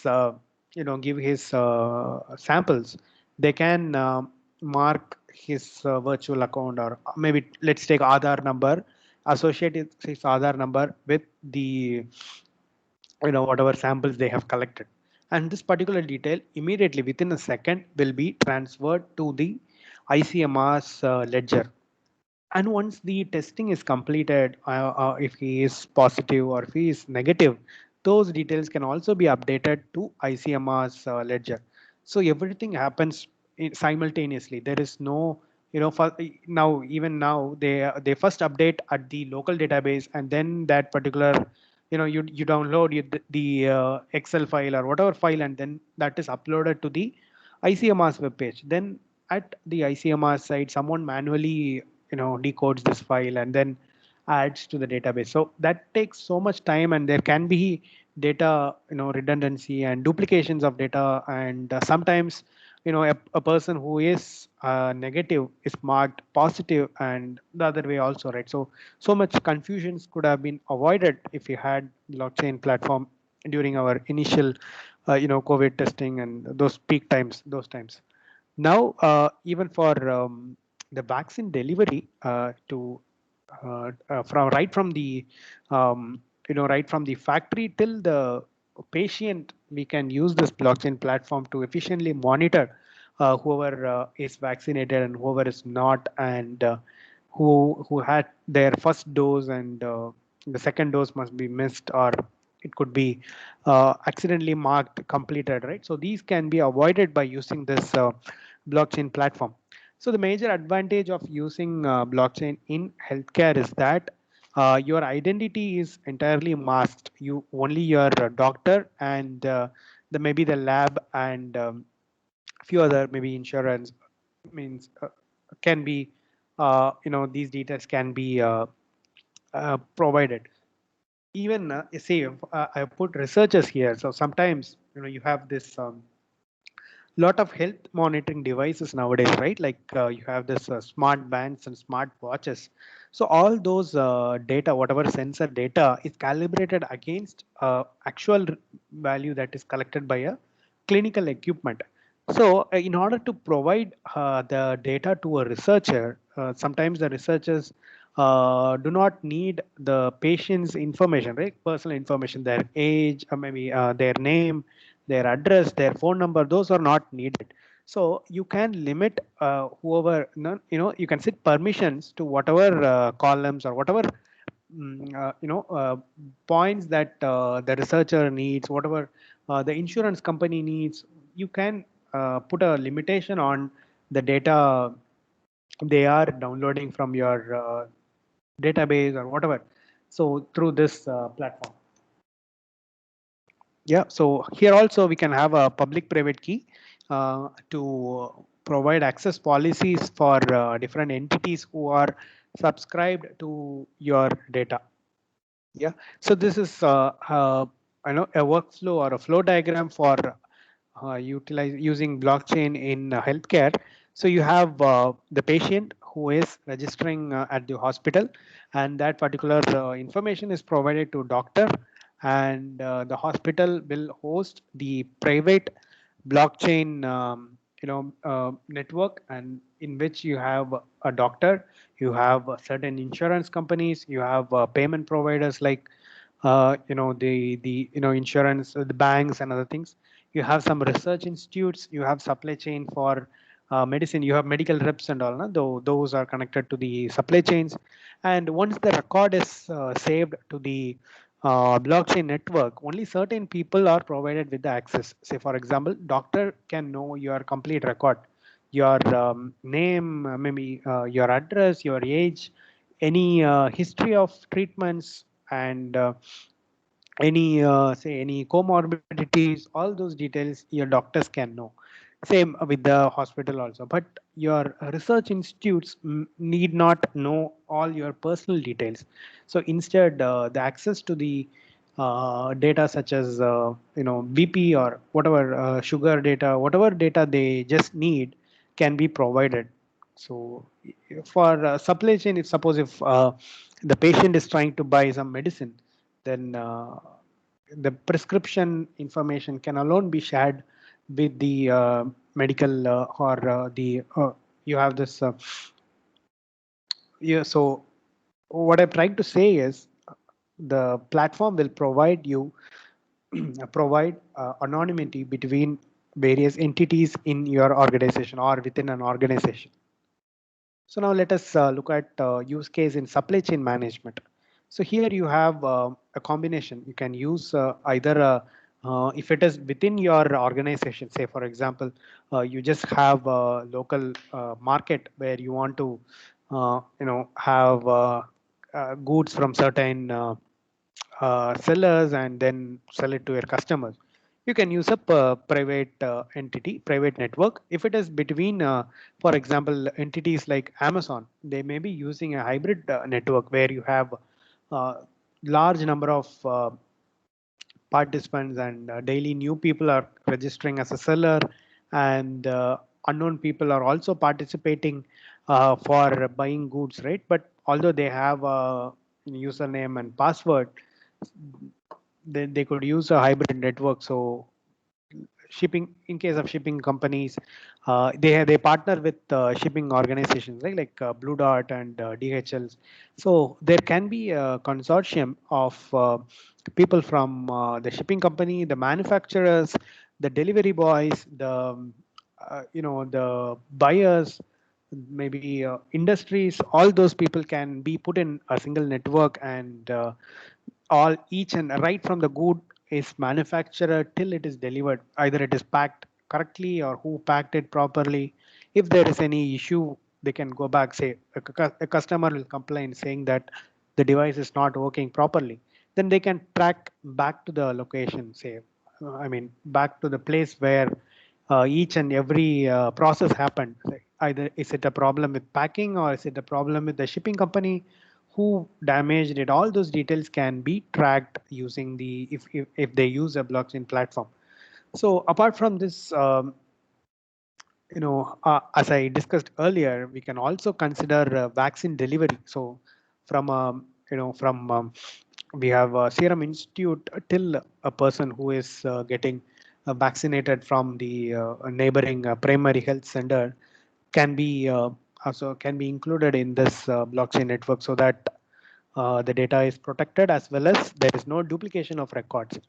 samples, they can mark his virtual account, or maybe let's take Aadhaar number, associate his Aadhaar number with the whatever samples they have collected, and this particular detail immediately within a second will be transferred to the ICMR's ledger. And once the testing is completed, if he is positive or if he is negative, those details can also be updated to ICMR's ledger. So everything happens simultaneously. There is no, now even now they first update at the local database, and then that particular, you download the Excel file or whatever file, and then that is uploaded to the ICMR's web page. Then at the ICMR side, someone manually decodes this file and then adds to the database. So that takes so much time, and there can be data redundancy and duplications of data, and sometimes a person who is negative is marked positive, and the other way also, right? So much confusions could have been avoided if we had blockchain platform during our initial COVID testing and those peak times, those times. Now, even for the vaccine delivery from from the right from the factory till the patient, we can use this blockchain platform to efficiently monitor whoever is vaccinated and whoever is not, and who had their first dose and the second dose must be missed, or it could be accidentally marked completed, right? So these can be avoided by using this blockchain platform. So the major advantage of using blockchain in healthcare is that your identity is entirely masked. You only your doctor and the maybe the lab and few other maybe insurance means can be these details can be provided. Even say I put researchers here, so sometimes you have this lot of health monitoring devices nowadays, right? Like you have this smart bands and smart watches. So all those data, whatever sensor data, is calibrated against actual value that is collected by a clinical equipment. So in order to provide the data to a researcher, sometimes the researchers do not need the patient's information, right? Personal information, their age, or maybe their name, their address, their phone number, those are not needed. So you can limit whoever, you can set permissions to whatever columns or whatever points that the researcher needs, whatever the insurance company needs. You can put a limitation on the data they are downloading from your database or whatever. So through this platform. Yeah, so here also we can have a public private key to provide access policies for different entities who are subscribed to your data. Yeah, so this is I know a workflow or a flow diagram for using blockchain in healthcare. So you have the patient who is registering at the hospital, and that particular information is provided to doctor, and the hospital will host the private blockchain network, and in which you have a doctor, you have certain insurance companies, you have payment providers like the insurance, the banks and other things. You have some research institutes, you have supply chain for medicine, you have medical reps and all, no? Though those are connected to the supply chains. And once the record is saved to the blockchain network, only certain people are provided with the access. Say for example, doctor can know your complete record, your name, maybe your address, your age, any history of treatments, and any say any comorbidities, all those details your doctors can know. Same with the hospital also, but your research institutes need not know all your personal details. So instead the access to the data such as BP or whatever sugar data, whatever data they just need can be provided. So for supply chain, if suppose if the patient is trying to buy some medicine, then the prescription information can alone be shared with the medical or the you have this yeah. So what I'm trying to say is the platform will provide you provide anonymity between various entities in your organization or within an organization. So now let us look at use case in supply chain management. So here you have a combination. You can use either if it is within your organization, say for example, you just have a local market where you want to, have goods from certain sellers and then sell it to your customers. you can use a private entity, private network. If it is between, for example, entities like Amazon, they may be using a hybrid network where you have large number of participants, and daily new people are registering as a seller, and unknown people are also participating for buying goods, right? But although they have a username and password, they could use a hybrid network. So shipping, in case of shipping companies, they partner with shipping organizations, right? Like Blue Dart and DHLs. So there can be a consortium of people from the shipping company, the manufacturers, the delivery boys, the the buyers, maybe industries. All those people can be put in a single network, and all each and right from the good is manufacturer till it is delivered, either it is packed correctly or who packed it properly. If there is any issue, they can go back, say a customer will complain saying that the device is not working properly, then they can track back to the location, say back to the place where each and every process happened. Like, either is it a problem with packing, or is it a problem with the shipping company, who damaged it. All those details can be tracked using the, if they use a blockchain platform. So apart from this, as I discussed earlier, we can also consider vaccine delivery. So from from we have a Serum Institute till a person who is getting vaccinated from the neighboring primary health center can be also can be included in this blockchain network, so that the data is protected, as well as there is no duplication of records.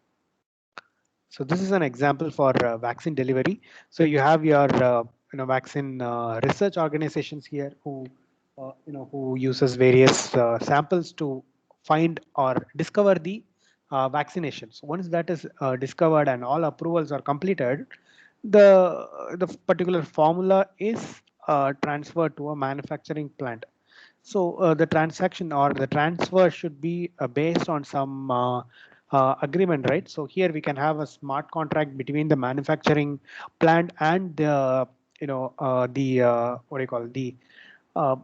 So this is an example for vaccine delivery. So you have your vaccine research organizations here who who uses various samples to find or discover the vaccinations. Once that is discovered and all approvals are completed, the particular formula is transferred to a manufacturing plant. So the transaction or the transfer should be based on some agreement, right? So here we can have a smart contract between the manufacturing plant and the the what do you call uh,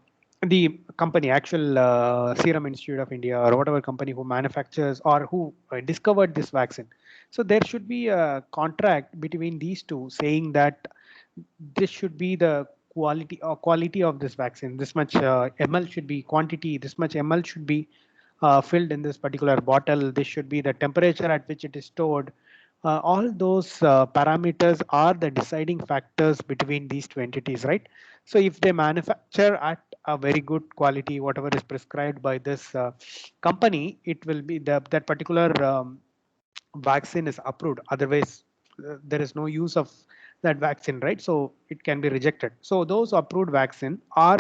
the company, actual Serum Institute of India, or whatever company who manufactures or who discovered this vaccine. So there should be a contract between these two saying that this should be the quality of this vaccine. This much ml should be quantity. This much ml should be filled in this particular bottle. This should be the temperature at which it is stored. All those parameters are the deciding factors between these two entities, right? So if they manufacture at a very good quality, whatever is prescribed by this company, it will be that particular vaccine is approved. Otherwise, there is no use of that vaccine, right? So it can be rejected. So those approved vaccine are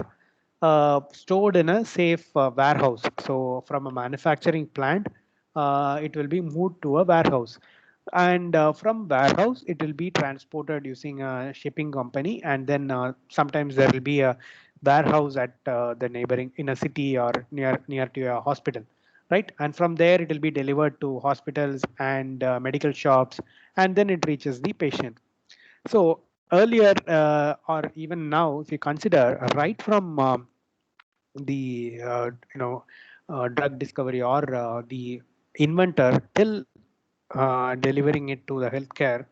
stored in a safe warehouse. So from a manufacturing plant, it will be moved to a warehouse, and from warehouse it will be transported using a shipping company, and then sometimes there will be a warehouse at the neighboring, in a city or near to a hospital, right? And from there it will be delivered to hospitals and medical shops, and then it reaches the patient. So earlier or even now, if you consider right from the drug discovery or the inventor till delivering it to the healthcare,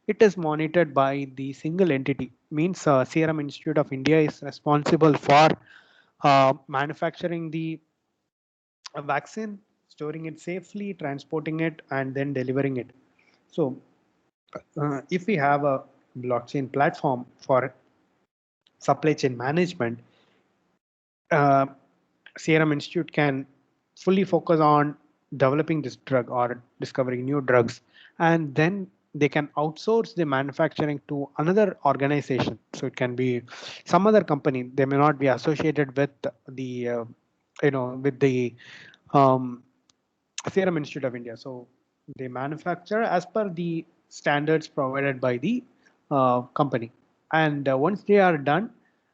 it is monitored by the single entity. Means Serum Institute of India is responsible for manufacturing the vaccine, storing it safely, transporting it, and then delivering it. So if we have a blockchain platform for supply chain management, uh, Serum Institute can fully focus on developing this drug or discovering new drugs, and then they can outsource the manufacturing to another organization. So it can be some other company. They may not be associated with the with the um, Serum Institute of India. So they manufacture as per the standards provided by the company, and once they are done,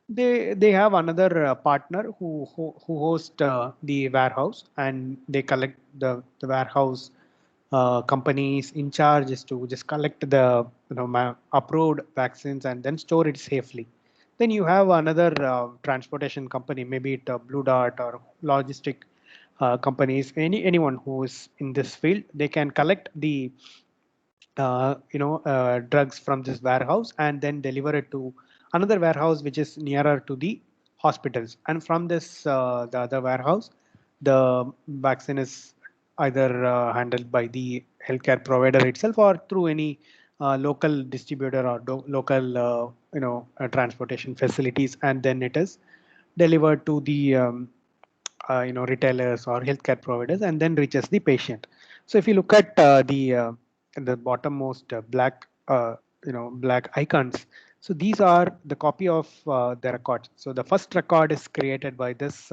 they have another partner who host the warehouse, and they collect the warehouse companies in charge is to just collect the approved vaccines and then store it safely. Then you have another transportation company, maybe it Blue Dart or logistic companies, anyone who is in this field, they can collect the drugs from this warehouse and then deliver it to another warehouse which is nearer to the hospitals. And from this the other warehouse, the vaccine is either handled by the healthcare provider itself or through any local distributor or local transportation facilities, and then it is delivered to the retailers or healthcare providers and then reaches the patient. So if you look at the bottommost black icons, so these are the copy of the records. So the first record is created by this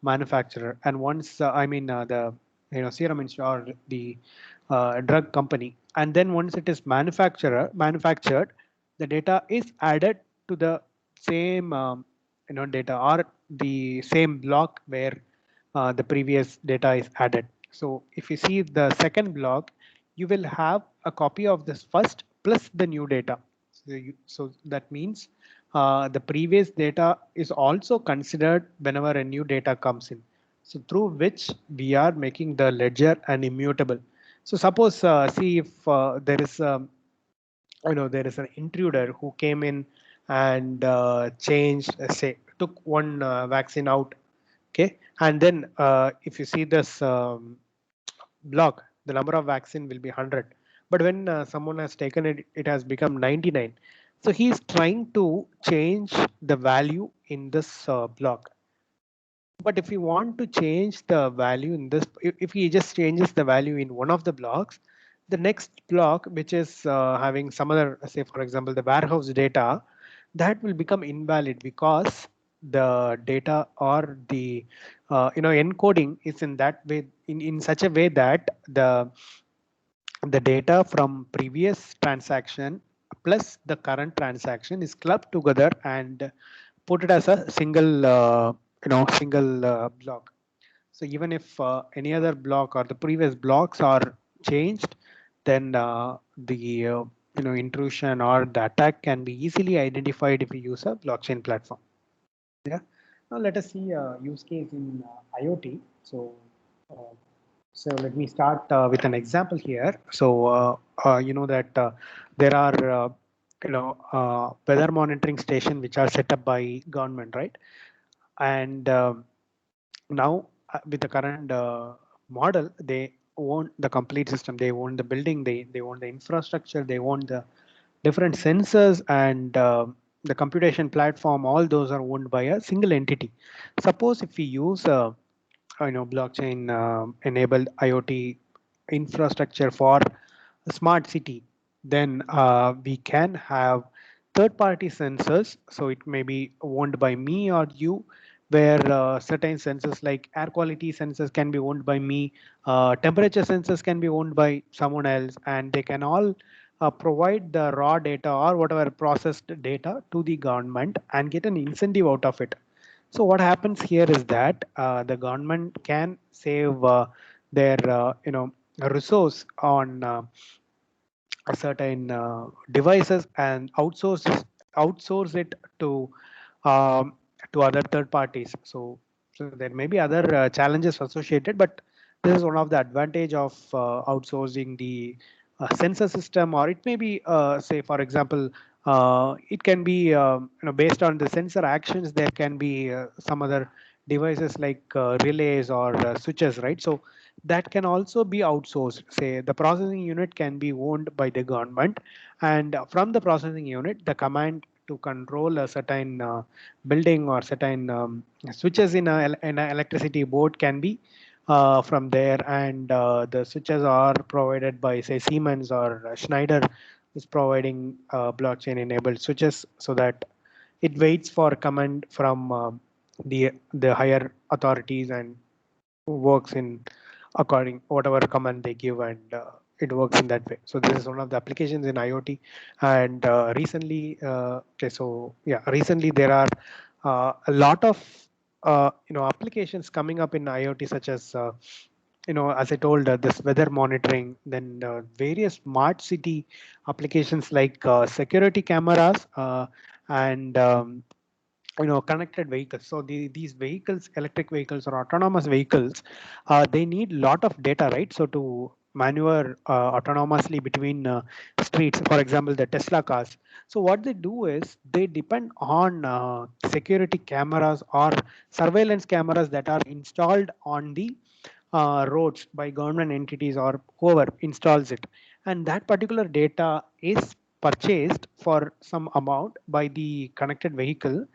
manufacturer, and once the serum institute or the drug company, and then once it is manufactured, the data is added to the same data or the same block where the previous data is added. So if you see the second block, you will have a copy of this first plus the new data. So that means the previous data is also considered whenever a new data comes in. So through which we are making the ledger and immutable. So suppose see if there is there is an intruder who came in and changed, say, took one vaccine out. Okay, and then if you see this block, the number of vaccine will be 100. But when someone has taken it, it has become 99. So he is trying to change the value in this block. But if you want to change the value in this, if he just changes the value in one of the blocks, the next block, which is having some other, say for example, the warehouse data, that will become invalid because the data or the encoding is in that way, in such a way that the data from previous transaction plus the current transaction is clubbed together and put it as a single block. So even if any other block or the previous blocks are changed, then the intrusion or the attack can be easily identified if we use a blockchain platform. Yeah. Now let us see a use case in IoT. So let me start with an example here. So you know that there are weather monitoring station which are set up by government, right? And now with the current model, they own the complete system. They own the building. They own the infrastructure. They own the different sensors and the computation platform. All those are owned by a single entity. Suppose if we use blockchain enabled IoT infrastructure for a smart city, then we can have third-party sensors. So it may be owned by me or you, where certain sensors like air quality sensors can be owned by me, temperature sensors can be owned by someone else, and they can all provide the raw data or whatever processed data to the government and get an incentive out of it. So what happens here is that the government can save their resource on a certain devices and outsource it um, to other third parties. So there may be other challenges associated, but this is one of the advantage of outsourcing the sensor system, or it may be say for example it can be based on the sensor actions. There can be some other devices like relays or switches, right? So that can also be outsourced. Say the processing unit can be owned by the government, and from the processing unit, the command to control a certain building or certain switches in in a electricity board can be from there, and the switches are provided by say Siemens or Schneider is providing blockchain enabled switches, so that it waits for command from the higher authorities and works in according whatever command they give, and it works in that way. So this is one of the applications in IoT. And recently okay, so yeah, recently there are a lot of applications coming up in IoT, such as as I told, this weather monitoring, then various smart city applications like security cameras and connected vehicles. So these vehicles, electric vehicles or autonomous vehicles, they need lot of data, right? So to maneuver autonomously between streets, for example, the Tesla cars. So what they do is they depend on security cameras or surveillance cameras that are installed on the roads by government entities or whoever installs it, and that particular data is purchased for some amount by the connected vehicle,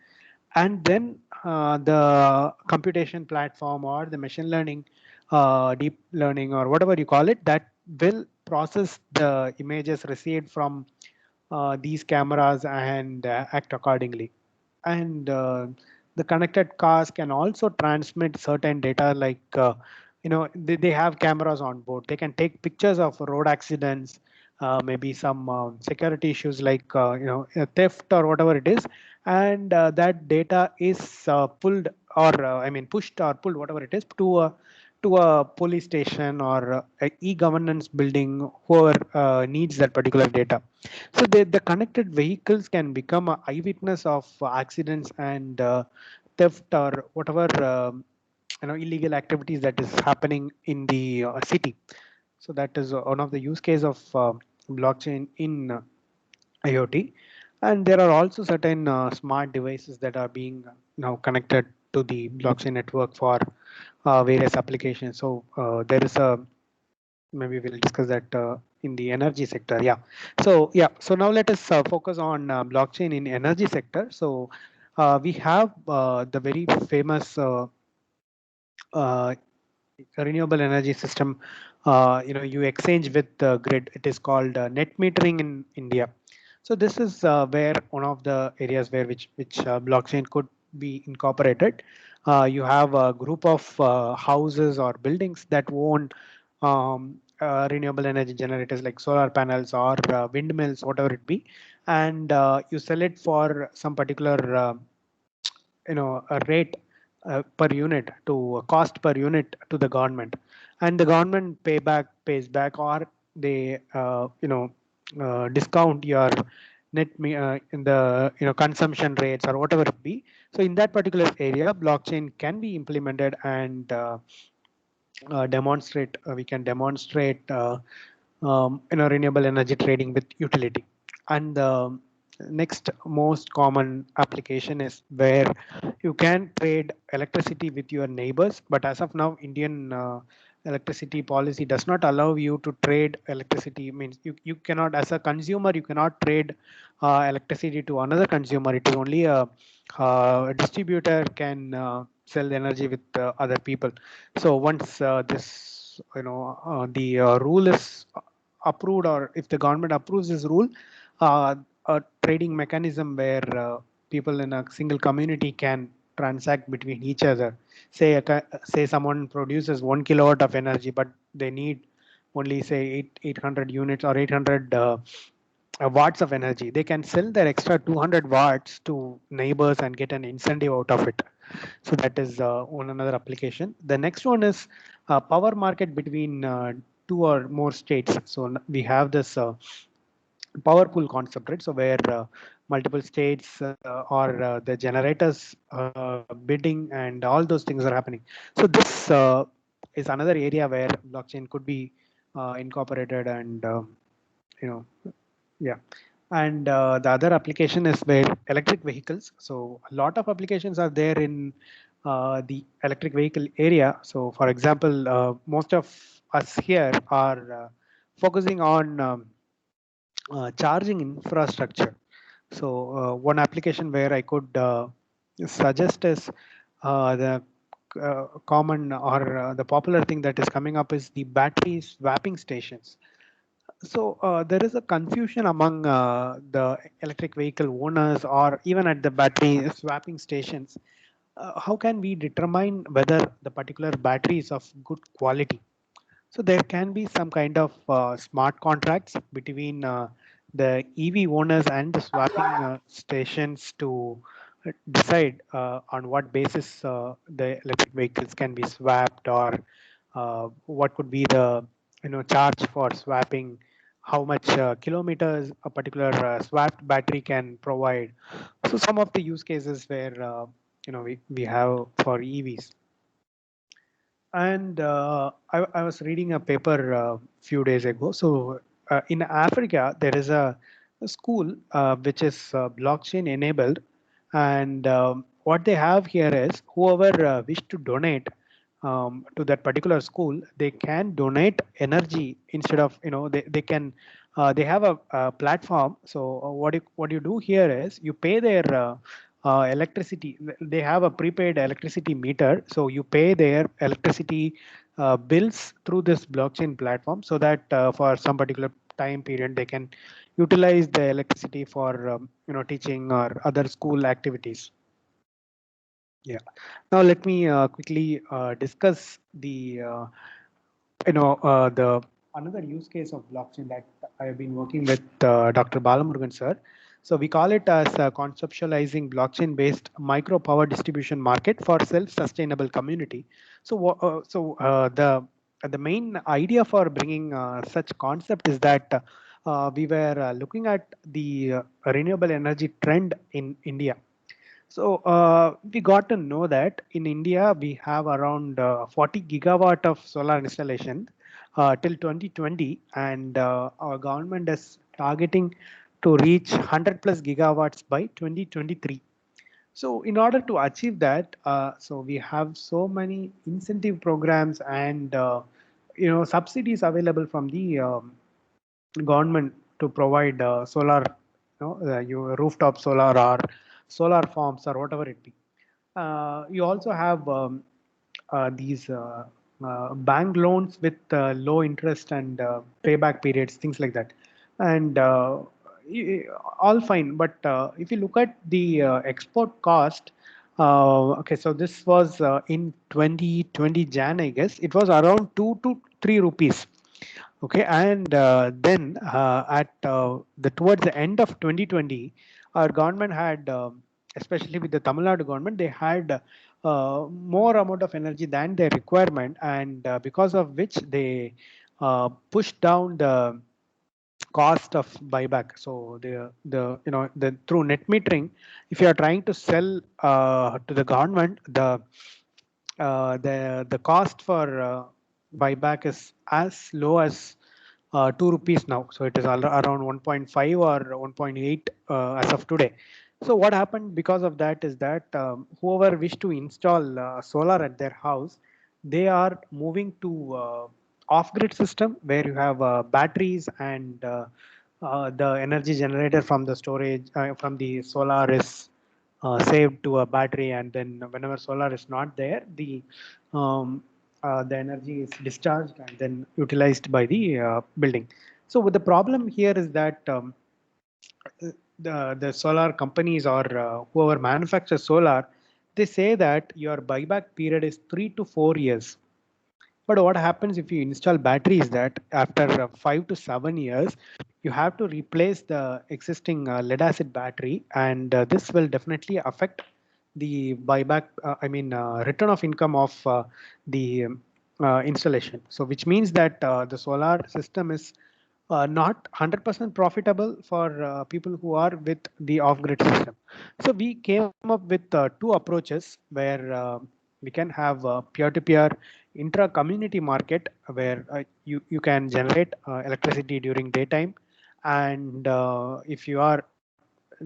and then the computation platform or the machine learning, deep learning or whatever you call it, that will process the images received from these cameras and act accordingly. And the connected cars can also transmit certain data like they have cameras on board. They can take pictures of road accidents, maybe some security issues like theft or whatever it is, and that data is pulled or pushed or pulled, whatever it is, to a police station or a e-governance building, whoever needs that particular data. So the connected vehicles can become an eyewitness of accidents and theft or whatever illegal activities that is happening in the city. So that is one of the use case of blockchain in IoT. And there are also certain smart devices that are being now connected to the blockchain network for various applications. So there is a, maybe we'll discuss that in the energy sector. So now let us focus on blockchain in energy sector. So we have the very famous uh, renewable energy system. You exchange with the grid. It is called net metering in India. So this is where one of the areas where which blockchain could be incorporated. You have a group of houses or buildings that own renewable energy generators like solar panels or windmills, whatever it be, and you sell it for some particular a rate per unit to cost per unit to the government, and the government pays back, or they discount your in the consumption rates or whatever it be. So in that particular area, blockchain can be implemented and demonstrate. We can demonstrate renewable energy trading with utility. And the next most common application is where you can trade electricity with your neighbors. But as of now, Indian electricity policy does not allow you to trade electricity. Means you cannot, as a consumer, you cannot trade electricity to another consumer. It is only a distributor can sell the energy with other people. So once this, the rule is approved, or if the government approves this rule, a trading mechanism where people in a single community can transact between each other. Say someone produces 1 kilowatt of energy, but they need only say 800 units or 800 watts of energy. They can sell their extra 200 watts to neighbors and get an incentive out of it. So that is one another application. The next one is power market between two or more states. So we have this power pool concept, right? So where multiple states or the generators bidding and all those things are happening. So this is another area where blockchain could be incorporated, and you know yeah. And the other application is where electric vehicles. So a lot of applications are there in the electric vehicle area. So for example, most of us here are focusing on charging infrastructure. So one application where I could suggest is the common or the popular thing that is coming up is the battery swapping stations. So there is a confusion among the electric vehicle owners or even at the battery swapping stations. How can we determine whether the particular battery is of good quality? So there can be some kind of smart contracts between the EV owners and the swapping stations to decide on what basis the electric vehicles can be swapped, or what could be the charge for swapping, how much kilometers a particular swapped battery can provide. So some of the use cases where we have for EVs. And I was reading a paper a few days ago. So in Africa, there is a school which is blockchain enabled. And what they have here is whoever wish to donate to that particular school, they can donate energy instead of, they can, they have a platform. So what you do here is you pay their electricity. They have a prepaid electricity meter. So you pay their electricity bills through this blockchain platform, so that for some particular time period they can utilize the electricity for teaching or other school activities. Yeah. Now let me quickly discuss the the another use case of blockchain that I have been working with Dr. Balamurugan sir. So we call it as conceptualizing blockchain-based micro power distribution market for self-sustainable community. So the main idea for bringing such concept is that we were looking at the renewable energy trend in India. So we got to know that in India we have around 40 gigawatt of solar installation till 2020, and our government is targeting to reach 100 plus gigawatts by 2023. So in order to achieve that, so we have so many incentive programs and subsidies available from the government to provide solar, rooftop solar or solar farms or whatever it be. You also have these bank loans with low interest and payback periods, things like that. And all fine. But if you look at the export cost, okay, so this was in 2020 Jan, I guess. It was around 2 to 3 rupees. Okay, and then at the towards the end of 2020, our government had, especially with the Tamil Nadu government, they had more amount of energy than their requirement, and because of which they pushed down the cost of buyback. So the through net metering, if you are trying to sell to the government, the cost for buyback is as low as 2 rupees now. So it is around 1.5 or 1.8 as of today. So what happened because of that is that whoever wish to install solar at their house, they are moving to off-grid system where you have batteries and the energy generated from the storage from the solar is saved to a battery, and then whenever solar is not there, the energy is discharged and then utilized by the building. So with the problem here is that the solar companies or whoever manufactures solar, they say that your buyback period is 3 to 4 years. But what happens if you install batteries that after 5 to 7 years, you have to replace the existing lead acid battery, and this will definitely affect the buyback, return of income of the installation. So which means that the solar system is not 100% profitable for people who are with the off-grid system. So we came up with two approaches where we can have peer-to-peer intra-community market where you can generate electricity during daytime, and if you are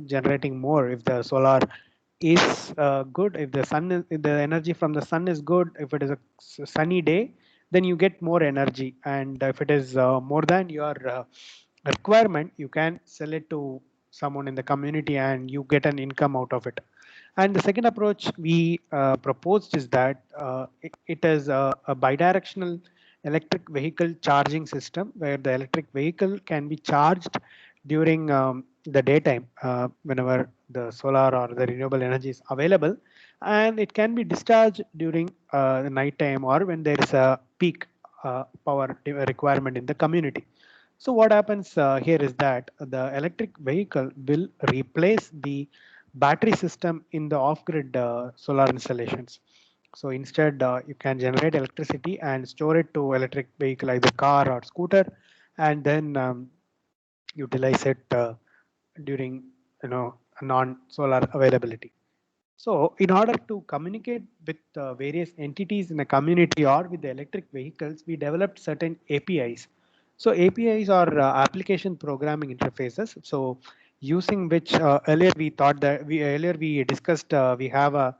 generating more, if the solar is good, if the if the energy from the sun is good, if it is a sunny day, then you get more energy, and if it is more than your requirement, you can sell it to someone in the community and you get an income out of it. And the second approach we proposed is that it is a bidirectional electric vehicle charging system where the electric vehicle can be charged during the daytime whenever the solar or the renewable energy is available, and it can be discharged during the night time or when there is a peak power requirement in the community. So what happens here is that the electric vehicle will replace the battery system in the off-grid solar installations. So instead, you can generate electricity and store it to electric vehicle, either car or scooter, and then utilize it during non-solar availability. So in order to communicate with various entities in a community or with the electric vehicles, we developed certain APIs. So APIs are application programming interfaces. So using which earlier we discussed we have a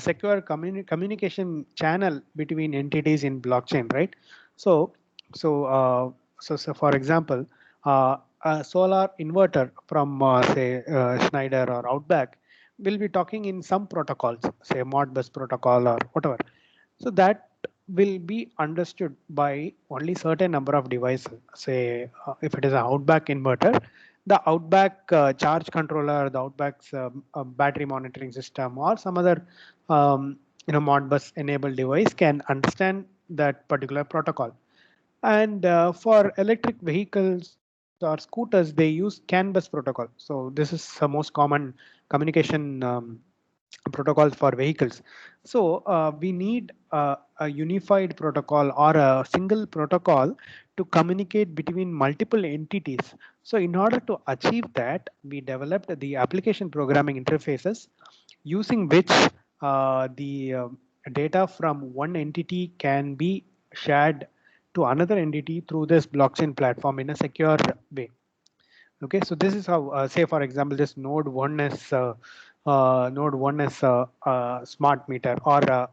secure communication channel between entities in blockchain, right? So so so for example, a solar inverter from say Schneider or Outback will be talking in some protocols, say Modbus protocol or whatever. So that will be understood by only certain number of devices. Say if it is an Outback inverter, the Outback charge controller, the Outback's battery monitoring system, or some other Modbus enabled device can understand that particular protocol. And for electric vehicles or scooters, they use CAN bus protocol. So this is the most common communication protocols for vehicles. So we need a unified protocol or a single protocol to communicate between multiple entities. So in order to achieve that, we developed the application programming interfaces using which the data from one entity can be shared to another entity through this blockchain platform in a secure way. Okay, so this is how, say for example, this node one is smart meter, or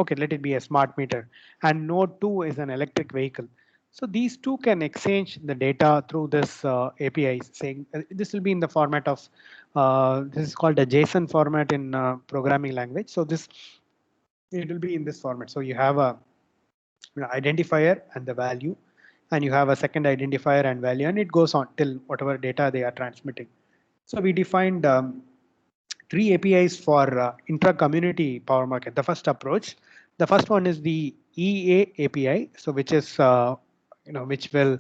okay, let it be a smart meter, and node two is an electric vehicle. So these two can exchange the data through this APIs. Saying this will be in the format of this is called a JSON format in programming language. So this it will be in this format. So you have a identifier and the value, and you have a second identifier and value, and it goes on till whatever data they are transmitting. So we defined three APIs for intra-community power market. The first approach, the first one is the EA API, so which is which will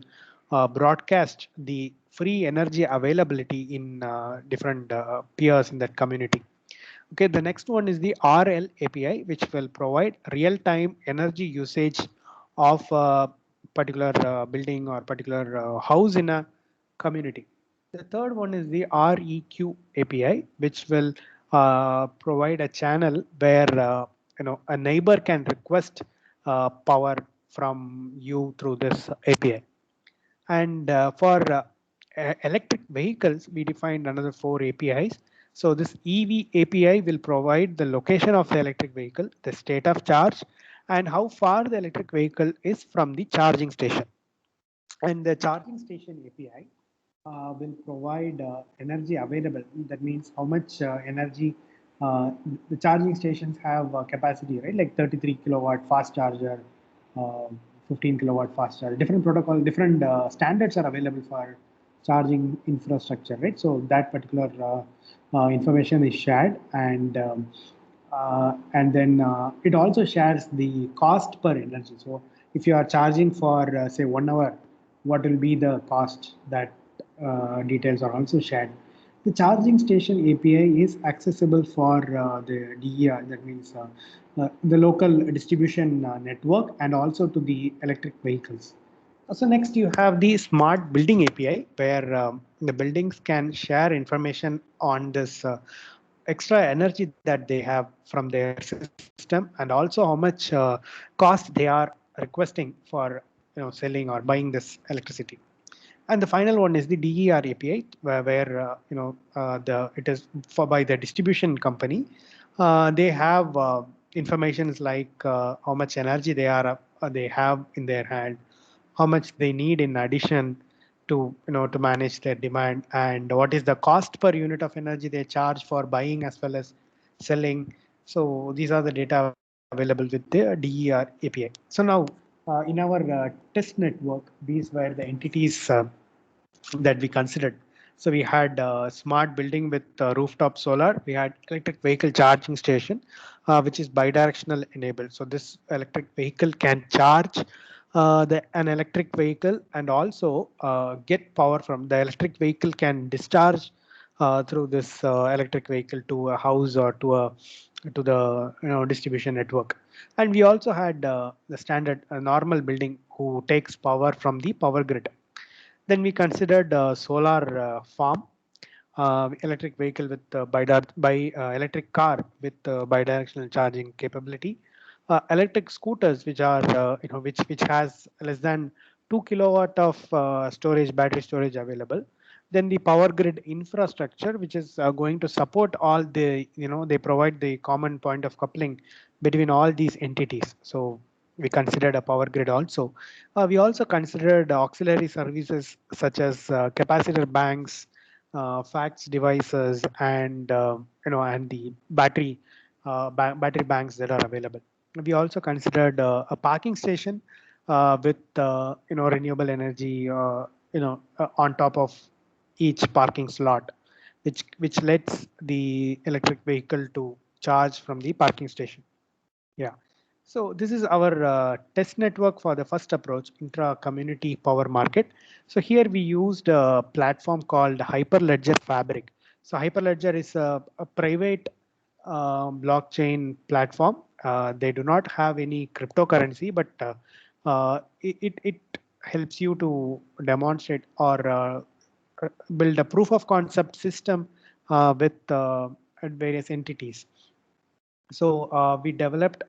broadcast the free energy availability in different peers in that community. Okay, the next one is the RL API, which will provide real-time energy usage of a particular building or particular house in a community. The third one is the REQ API, which will provide a channel where a neighbor can request power from you through this API. And for electric vehicles, we defined another 4 APIs. So this EV API will provide the location of the electric vehicle, the state of charge, and how far the electric vehicle is from the charging station. And the charging station API will provide energy available. That means how much energy the charging stations have capacity, right? Like 33 kilowatt fast charger, uh, 15 kilowatt fast charger. Different protocol, different standards are available for charging infrastructure, right? So that particular information is shared, and then it also shares the cost per energy. So if you are charging for say 1 hour, what will be the cost? That details are also shared. The charging station API is accessible for the DER, that means the local distribution network, and also to the electric vehicles. So next you have the smart building API, where the buildings can share information on this extra energy that they have from their system, and also how much cost they are requesting for selling or buying this electricity. And the final one is the DER API, where it is for by the distribution company. They have informations like how much energy they have in their hand, how much they need in addition to to manage their demand, and what is the cost per unit of energy they charge for buying as well as selling. So these are the data available with the DER API. So now in our test network, these were the entities that we considered. So we had smart building with rooftop solar. We had electric vehicle charging station, which is bidirectional enabled. So this electric vehicle can charge an electric vehicle, and also get power from the electric vehicle can discharge through this electric vehicle to a house or to a to the distribution network. And we also had the standard normal building who takes power from the power grid. Then we considered solar farm, electric vehicle with electric car with bidirectional charging capability, electric scooters which are which has less than 2 kilowatt of battery storage available. Then the power grid infrastructure, which is going to support all the, they provide the common point of coupling between all these entities. So we considered a power grid also. We also considered auxiliary services such as capacitor banks, fax devices, and and the battery banks that are available. We also considered a parking station with renewable energy on top of each parking slot, which lets the electric vehicle to charge from the parking station. Yeah. So this is our test network for the first approach, intra-community power market. So here we used a platform called Hyperledger Fabric. So Hyperledger is a private blockchain platform. They do not have any cryptocurrency, but it helps you to demonstrate or build a proof of concept system with various entities. So we developed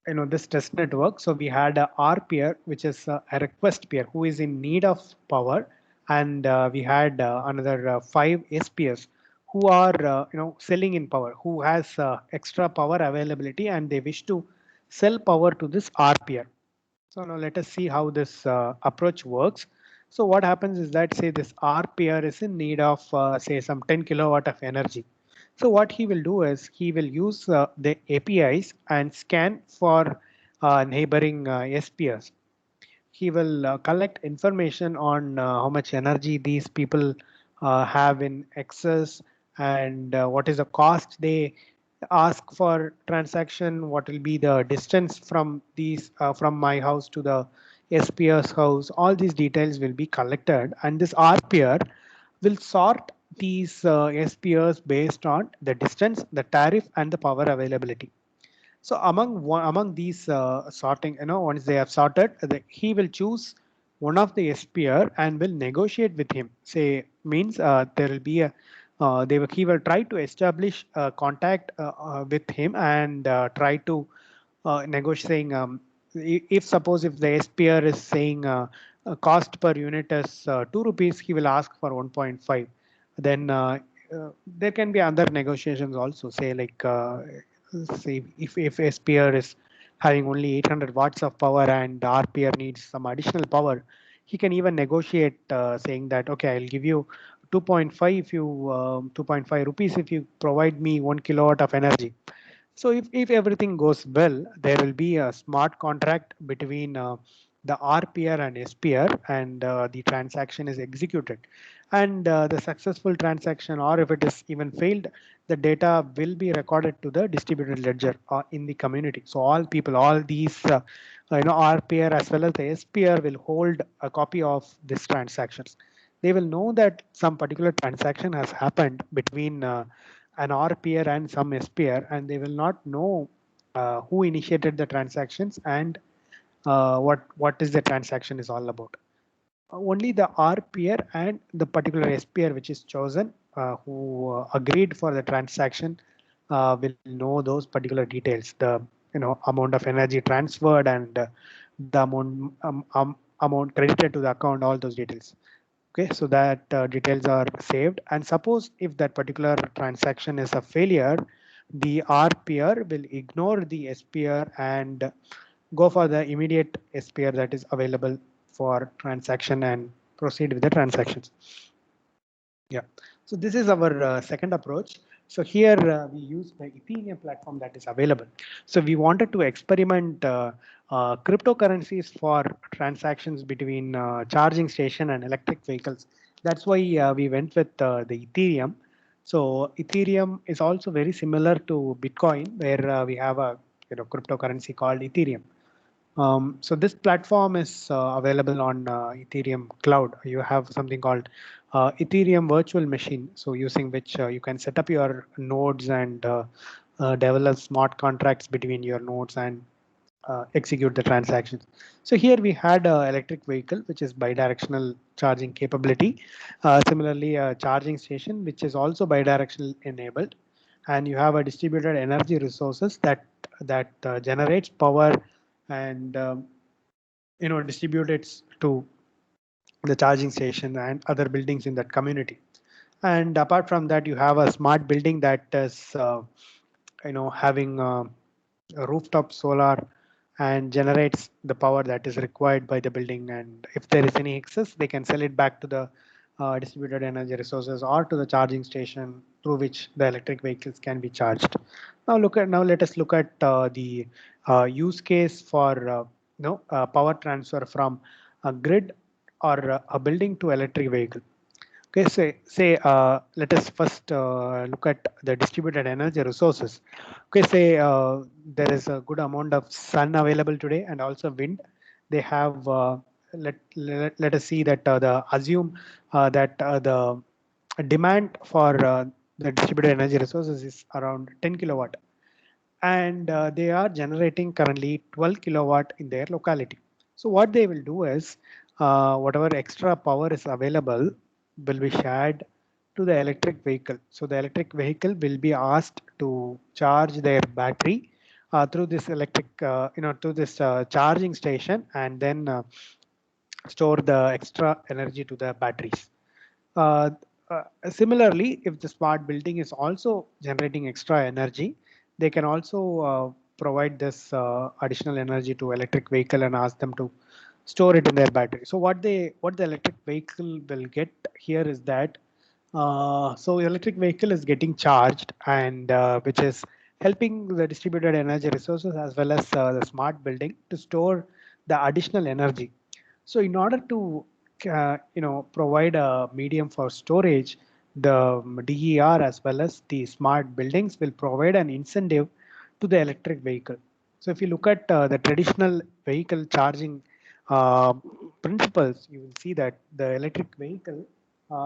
this test network. So we had a R peer, which is a request peer who is in need of power, and we had another 5 S peers who are selling in power, who has extra power availability, and they wish to sell power to this R peer. So now let us see how this approach works. So what happens is that, say this R peer is in need of say some 10 kilowatt of energy. So what he will do is he will use the APIs and scan for neighboring SPs. He will collect information on how much energy these people have in excess, and what is the cost they ask for transaction, what will be the distance from these from my house to the SP's house. All these details will be collected, and this RPR will sort these SPs based on the distance, the tariff, and the power availability. So among these sorting, once they have sorted, he will choose one of the SPR and will negotiate with him. Say means there will be a he will try to establish contact with him and try to negotiating. If suppose if the SPR is saying cost per unit is 2 rupees, he will ask for 1.5. Then there can be other negotiations also. Say like say if SPR is having only 800 watts of power and RPR needs some additional power, he can even negotiate saying that, okay, I'll give you 2.5 if you 2.5 rupees if you provide me 1 kilowatt of energy. So if everything goes well, there will be a smart contract between the RPR and SPR, and the transaction is executed. And the successful transaction, or if it is even failed, the data will be recorded to the distributed ledger in the community. So all people, all these RPR as well as the SPR will hold a copy of these transactions. They will know that some particular transaction has happened between an RPR and some SPR, and they will not know who initiated the transactions and what is the transaction is all about. Only the RPR and the particular SPR which is chosen, who agreed for the transaction, will know those particular details, the amount of energy transferred and the amount credited to the account, all those details. Okay, so that details are saved, and suppose if that particular transaction is a failure, the RPR will ignore the SPR and go for the immediate SPR that is available for transaction and proceed with the transactions. Yeah, so this is our second approach. So here we use the Ethereum platform that is available. So we wanted to experiment cryptocurrencies for transactions between charging station and electric vehicles. That's why we went with the Ethereum. So Ethereum is also very similar to Bitcoin, where we have a cryptocurrency called Ethereum. So this platform is available on Ethereum Cloud. You have something called Ethereum Virtual Machine, so using which you can set up your nodes and develop smart contracts between your nodes and execute the transactions. So here we had an electric vehicle, which is bidirectional charging capability. Similarly, a charging station, which is also bidirectional enabled. And you have a distributed energy resources that generates power and distribute it to the charging station and other buildings in that community. And apart from that, you have a smart building that is having a rooftop solar and generates the power that is required by the building. And if there is any excess, they can sell it back to the distributed energy resources or to the charging station through which the electric vehicles can be charged. Now let us look at the use case for power transfer from a grid or a building to electric vehicle. Okay, let us first look at the distributed energy resources. Okay, there is a good amount of sun available today and also wind. They have let us see that assume that the demand for the distributed energy resources is around 10 kilowatt, and they are generating currently 12 kilowatt in their locality. So what they will do is whatever extra power is available will be shared to the electric vehicle. So the electric vehicle will be asked to charge their battery through this to this charging station, and then store the extra energy to the batteries. Uh, Similarly, if the smart building is also generating extra energy, they can also provide this additional energy to electric vehicle and ask them to store it in their battery. So what the electric vehicle will get here is that so electric vehicle is getting charged, and which is helping the distributed energy resources as well as the smart building to store the additional energy. So in order to provide a medium for storage, the DER as well as the smart buildings will provide an incentive to the electric vehicle. So if you look at the traditional vehicle charging uh, principles, you will see that the electric vehicle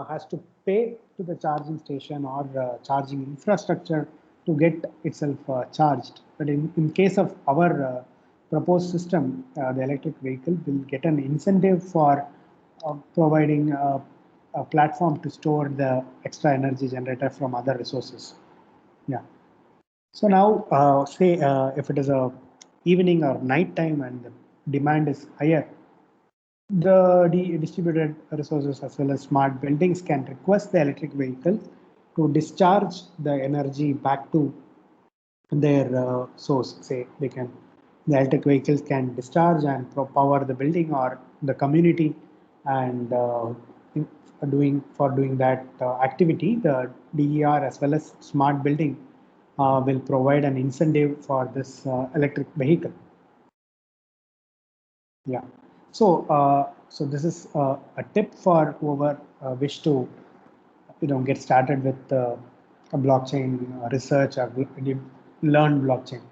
has to pay to the charging station or charging infrastructure to get itself charged. But in case of our proposed system, the electric vehicle will get an incentive for providing a platform to store the extra energy generated from other resources. Yeah. So now, if it is a evening or night time and the demand is higher, the distributed resources as well as smart buildings can request the electric vehicle to discharge the energy back to their source. Say the electric vehicles can discharge and power the building or the community, and doing that activity, the DER as well as smart building will provide an incentive for this electric vehicle. Yeah. So this is a tip for whoever wish to get started with a blockchain research or learn blockchain.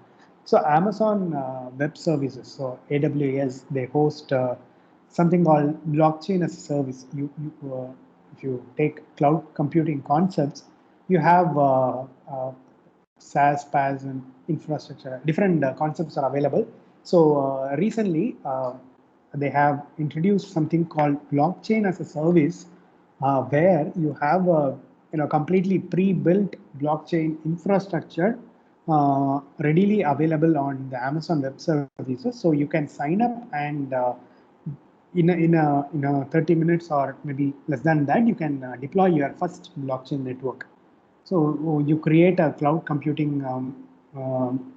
So Amazon Web Services, so AWS, they host something called blockchain as a service. If you take cloud computing concepts, you have SaaS, PaaS, and infrastructure. Different concepts are available. So recently, they have introduced something called blockchain as a service, where you have a completely pre-built blockchain infrastructure readily available on the Amazon Web Services. So you can sign up, and in a 30 minutes or maybe less than that, you can deploy your first blockchain network. So you create a cloud computing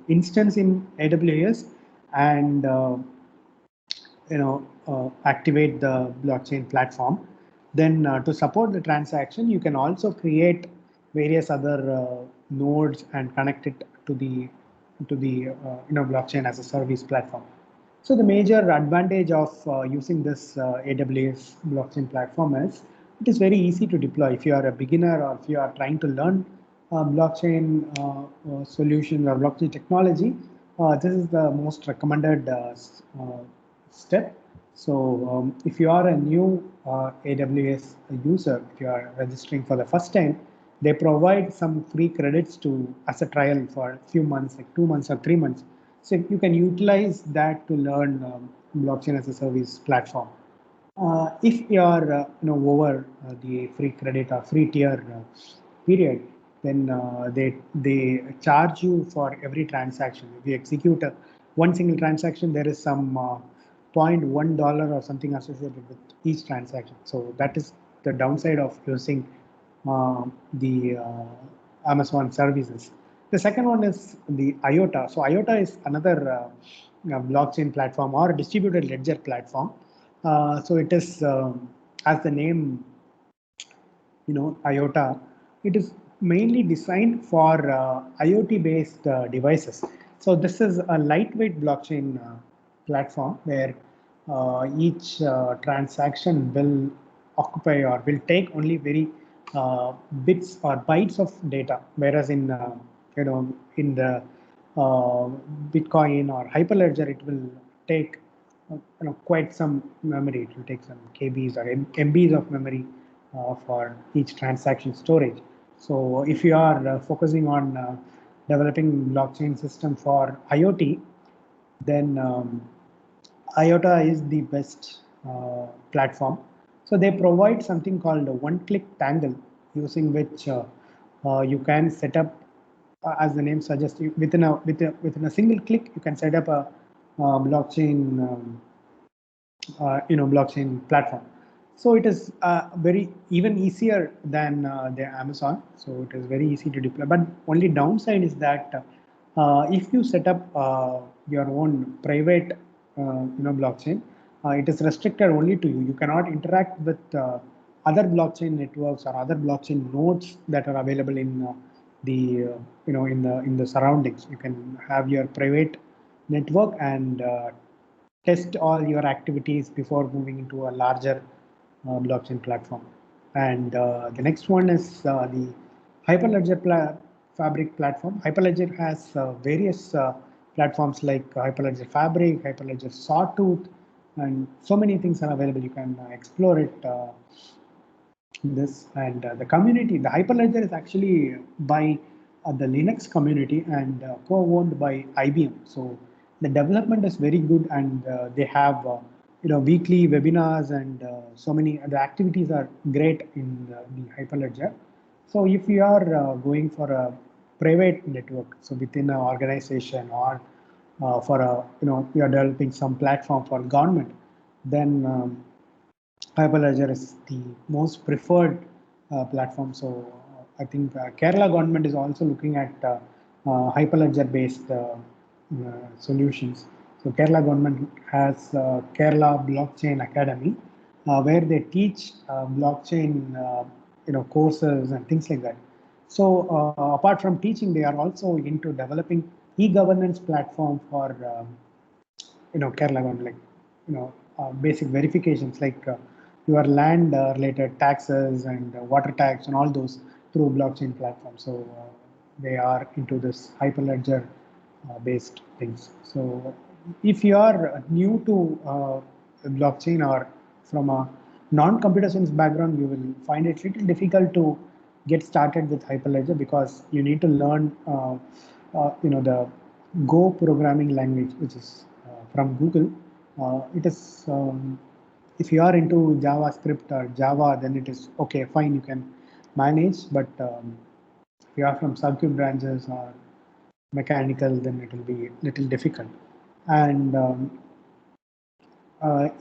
instance in AWS, and activate the blockchain platform. Then to support the transaction, you can also create various other nodes and connect it to the blockchain as a service platform. So the major advantage of using this AWS blockchain platform is it is very easy to deploy. If you are a beginner or if you are trying to learn blockchain solution or blockchain technology, this is the most recommended step. So if you are a new AWS user, if you are registering for the first time, they provide some free credits to as a trial for a few months, like 2 months or 3 months. So you can utilize that to learn blockchain as a service platform. If you are over the free credit or free tier period, then they charge you for every transaction. If you execute one single transaction, there is some $0.1 or something associated with each transaction. So that is the downside of using the Amazon services. The second one is the IOTA. So IOTA is another blockchain platform or distributed ledger platform. So it is, as the name, IOTA, it is mainly designed for IoT-based devices. So this is a lightweight blockchain platform where each transaction will occupy or will take only very bits or bytes of data, whereas in the Bitcoin or Hyperledger, it will take quite some memory. It will take some KBs or MBs of memory for each transaction storage. So if you are focusing on developing blockchain system for IoT, then IOTA is the best platform. So they provide something called a one-click tangle, using which you can set up, as the name suggests, within a single click, you can set up a blockchain blockchain platform. So it is very even easier than the Amazon. So it is very easy to deploy. But only downside is that if you set up your own private blockchain, it is restricted only to you. You cannot interact with other blockchain networks or other blockchain nodes that are available in the in the surroundings. You can have your private network and test all your activities before moving into a larger blockchain platform. And the next one is the Hyperledger Fabric platform. Hyperledger has various platforms like Hyperledger Fabric, Hyperledger Sawtooth, and so many things are available. You can explore it. This and the community, the Hyperledger is actually by the Linux community and co-owned by IBM. So the development is very good, and they have weekly webinars, and so many the activities are great in the Hyperledger. So if you are going for a private network, so within an organization, or for a you are developing some platform for government, then Hyperledger is the most preferred platform. So I think Kerala government is also looking at Hyperledger based solutions. So Kerala government has Kerala Blockchain Academy, where they teach blockchain courses and things like that. So apart from teaching, they are also into developing e-governance platform for Kerala government, like basic verifications like your land related taxes and water tax and all those through blockchain platforms. So they are into this Hyperledger based things. So if you are new to blockchain or from a non-computer science background, you will find it little difficult to get started with Hyperledger, because you need to learn the Go programming language, which is from Google. It is if you are into JavaScript or Java, then it is okay, fine, you can manage. But if you are from circuit branches or mechanical, then it will be little difficult. And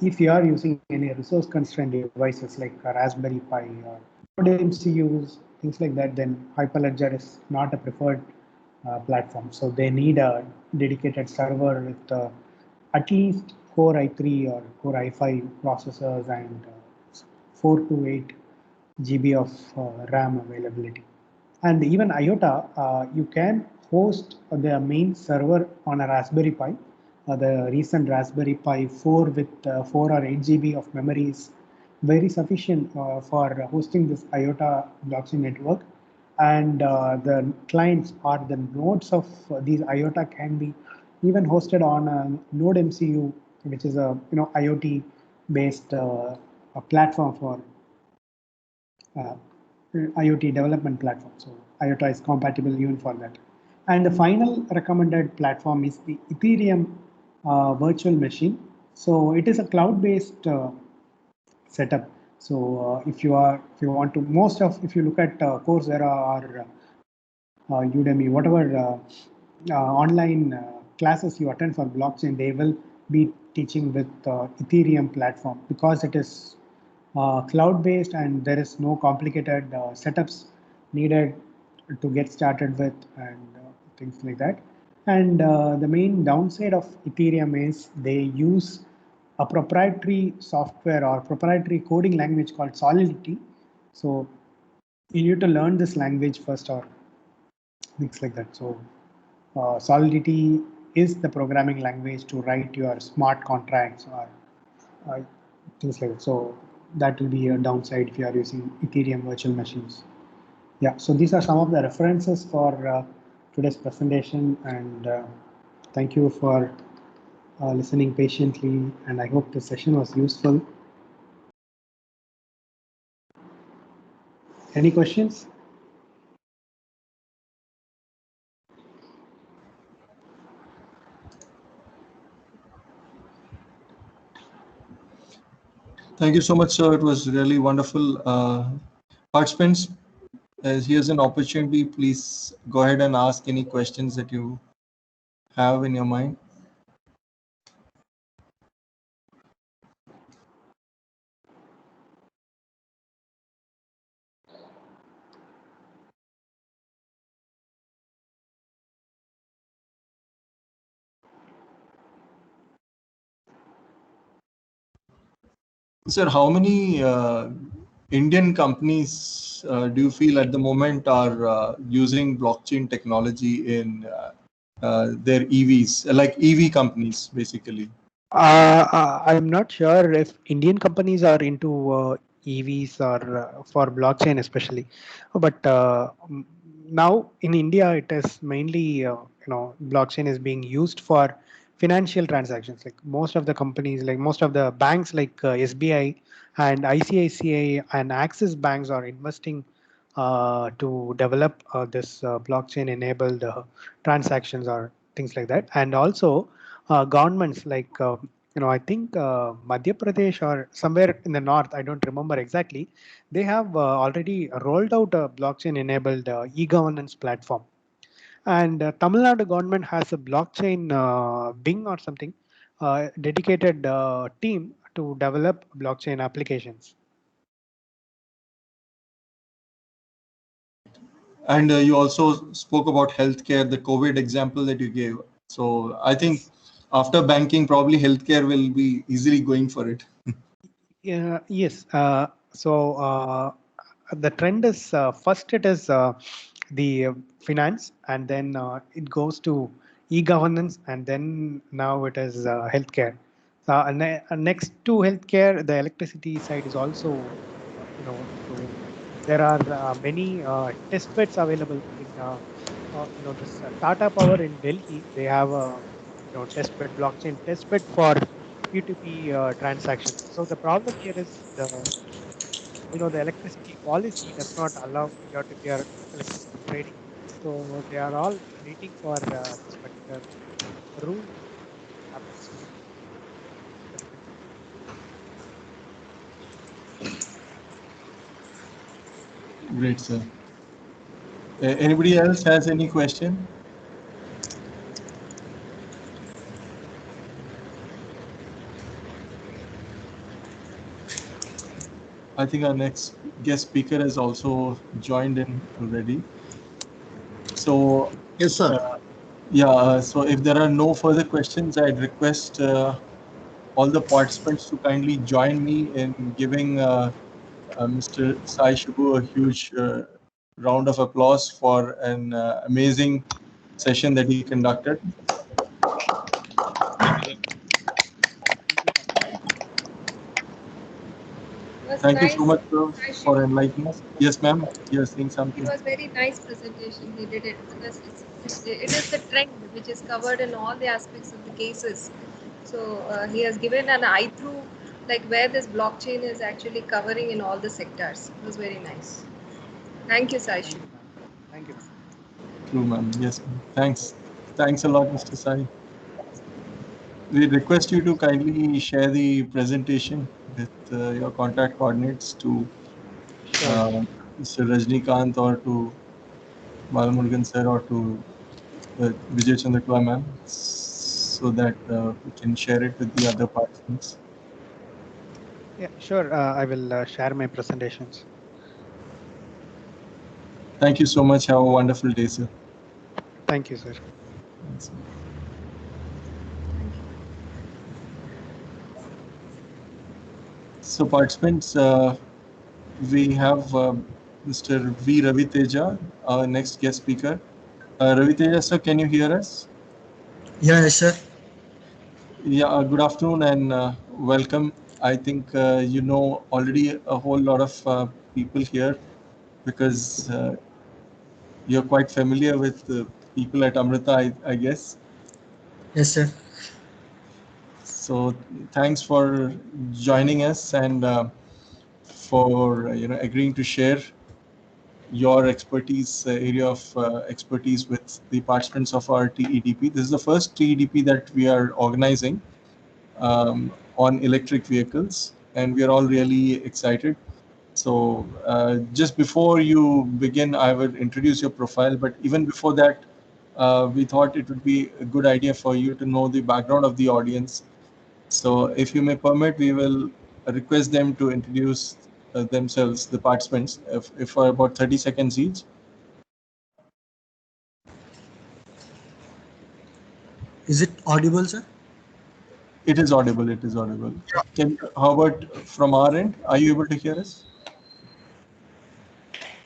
if you are using any resource constrained devices like a Raspberry Pi or Node MCUs, things like that, then Hyperledger is not a preferred platform. So they need a dedicated server with at least Core i3 or Core i5 processors and 4 to 8 GB of RAM availability. And even IOTA, you can host the main server on a Raspberry Pi. The recent Raspberry Pi 4 with 4 or 8 GB of memory is very sufficient for hosting this IOTA blockchain network. And the clients or the nodes of these IOTA can be even hosted on a Node MCU, which is a IoT based platform for IoT development platform. So IOTA is compatible even for that. And the final recommended platform is the Ethereum virtual machine. So it is a cloud-based setup. So if you want to, if you look at Coursera or Udemy, whatever online classes you attend for blockchain, they will be teaching with Ethereum platform because it is cloud-based and there is no complicated setups needed to get started with and things like that. And the main downside of Ethereum is they use a proprietary software or proprietary coding language called Solidity. So you need to learn this language first or things like that. So Solidity is the programming language to write your smart contracts or uh, things like that. So that will be a downside if you are using Ethereum virtual machines. Yeah, so these are some of the references for today's presentation, and thank you for listening patiently, and I hope the session was useful. Any questions? Thank you so much, sir. It was really wonderful. Participants, as here's an opportunity, please go ahead and ask any questions that you have in your mind. Sir, how many Indian companies do you feel at the moment are using blockchain technology in their EVs, like EV companies, basically? I'm not sure if Indian companies are into EVs or for blockchain especially, but now in India it is mainly blockchain is being used for financial transactions. Like most of the companies, like most of the banks, like SBI and ICICI and Axis banks are investing to develop this blockchain-enabled transactions or things like that, and also governments like I think Madhya Pradesh or somewhere in the north, I don't remember exactly, they have already rolled out a blockchain enabled e-governance platform, and Tamil Nadu government has a blockchain wing or something dedicated team to develop blockchain applications. And you also spoke about healthcare, the COVID example that you gave. So I think after banking, probably healthcare will be easily going for it. Yeah, yes. The trend is first it is the finance, and then it goes to e-governance, and then now it is healthcare. Next to healthcare, the electricity side is also, so there are many test beds available in, this Tata Power in Delhi. They have a, test bed, blockchain test bed for P2P transactions. So the problem here is the electricity policy does not allow peer-to-peer electricity trading. So they are all waiting for this particular rule happens to be implemented. Great, sir. Anybody else has any question? I think our next guest speaker has also joined in already. So yes, sir. So if there are no further questions, I'd request all the participants to kindly join me in giving Mr. Sai Shubhu a huge round of applause for an amazing session that he conducted. It was Thank you so nice. much, sir, for enlightening us. Yes, ma'am. You're saying It something. was very nice presentation. He did it because it is the trend which is covered in all the aspects of the cases. So he has given an eye through like where this blockchain is actually covering in all the sectors. It was very nice. Thank you, Saishi. Thank you. True, ma'am. Yes, ma'am. Thanks. Thanks a lot, Mr. Sai. We request you to kindly share the presentation with your contact coordinates to Mr. Rajnikant or to Balamurgan sir or to Vijay Chandrakula ma'am, so that we can share it with the other participants. Yeah, sure. I will share my presentations. Thank you so much. Have a wonderful day, sir. Thank you, sir. Thanks. So participants, we have Mr. V. Raviteja, our next guest speaker. Raviteja, sir, can you hear us? Yeah, sir. Yeah, good afternoon and welcome. I think you know already a whole lot of people here because you're quite familiar with the people at Amrita, I guess. Yes, sir. So thanks for joining us and for agreeing to share your expertise, area of expertise with the participants of our TEDP. This is the first TEDP that we are organizing on electric vehicles, and we are all really excited. So just before you begin, I will introduce your profile, but even before that, we thought it would be a good idea for you to know the background of the audience. So if you may permit, we will request them to introduce themselves, the participants, if for about 30 seconds each. Is it audible, sir? It is audible. It is audible. How about from our end? Are you able to hear us?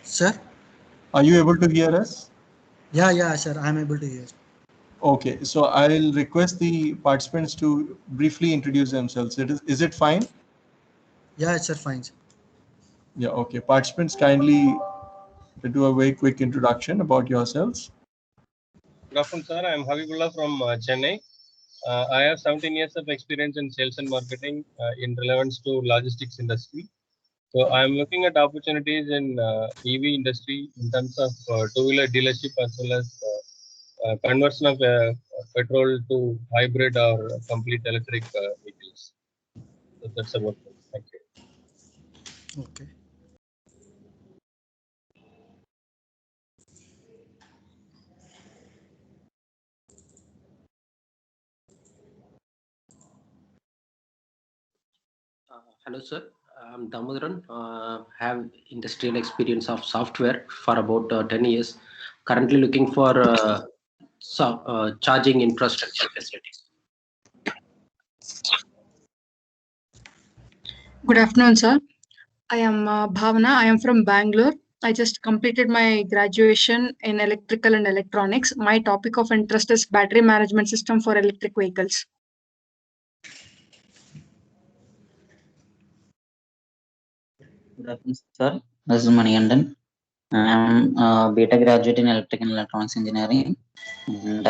Sir? Are you able to hear us? Yeah, sir. I'm able to hear. Okay, so I'll request the participants to briefly introduce themselves. Is it fine? Yeah, sir. Fine, sir. Yeah, okay. Participants, kindly do a very quick introduction about yourselves. Good afternoon, sir. I am Habibullah from Chennai. I have 17 years of experience in sales and marketing in relevance to logistics industry. So I am looking at opportunities in EV industry in terms of two-wheeler dealership as well as conversion of petrol to hybrid or complete electric vehicles. So that's about it. Thank you. Okay. Hello, sir. I'm Damodaran. Have industrial experience of software for about 10 years. Currently looking for charging infrastructure facilities. Good afternoon, sir. I am Bhavana. I am from Bangalore. I just completed my graduation in electrical and electronics. My topic of interest is battery management system for electric vehicles. Good afternoon, sir. This is Manigandan. I am a beta graduate in electrical and electronics engineering, and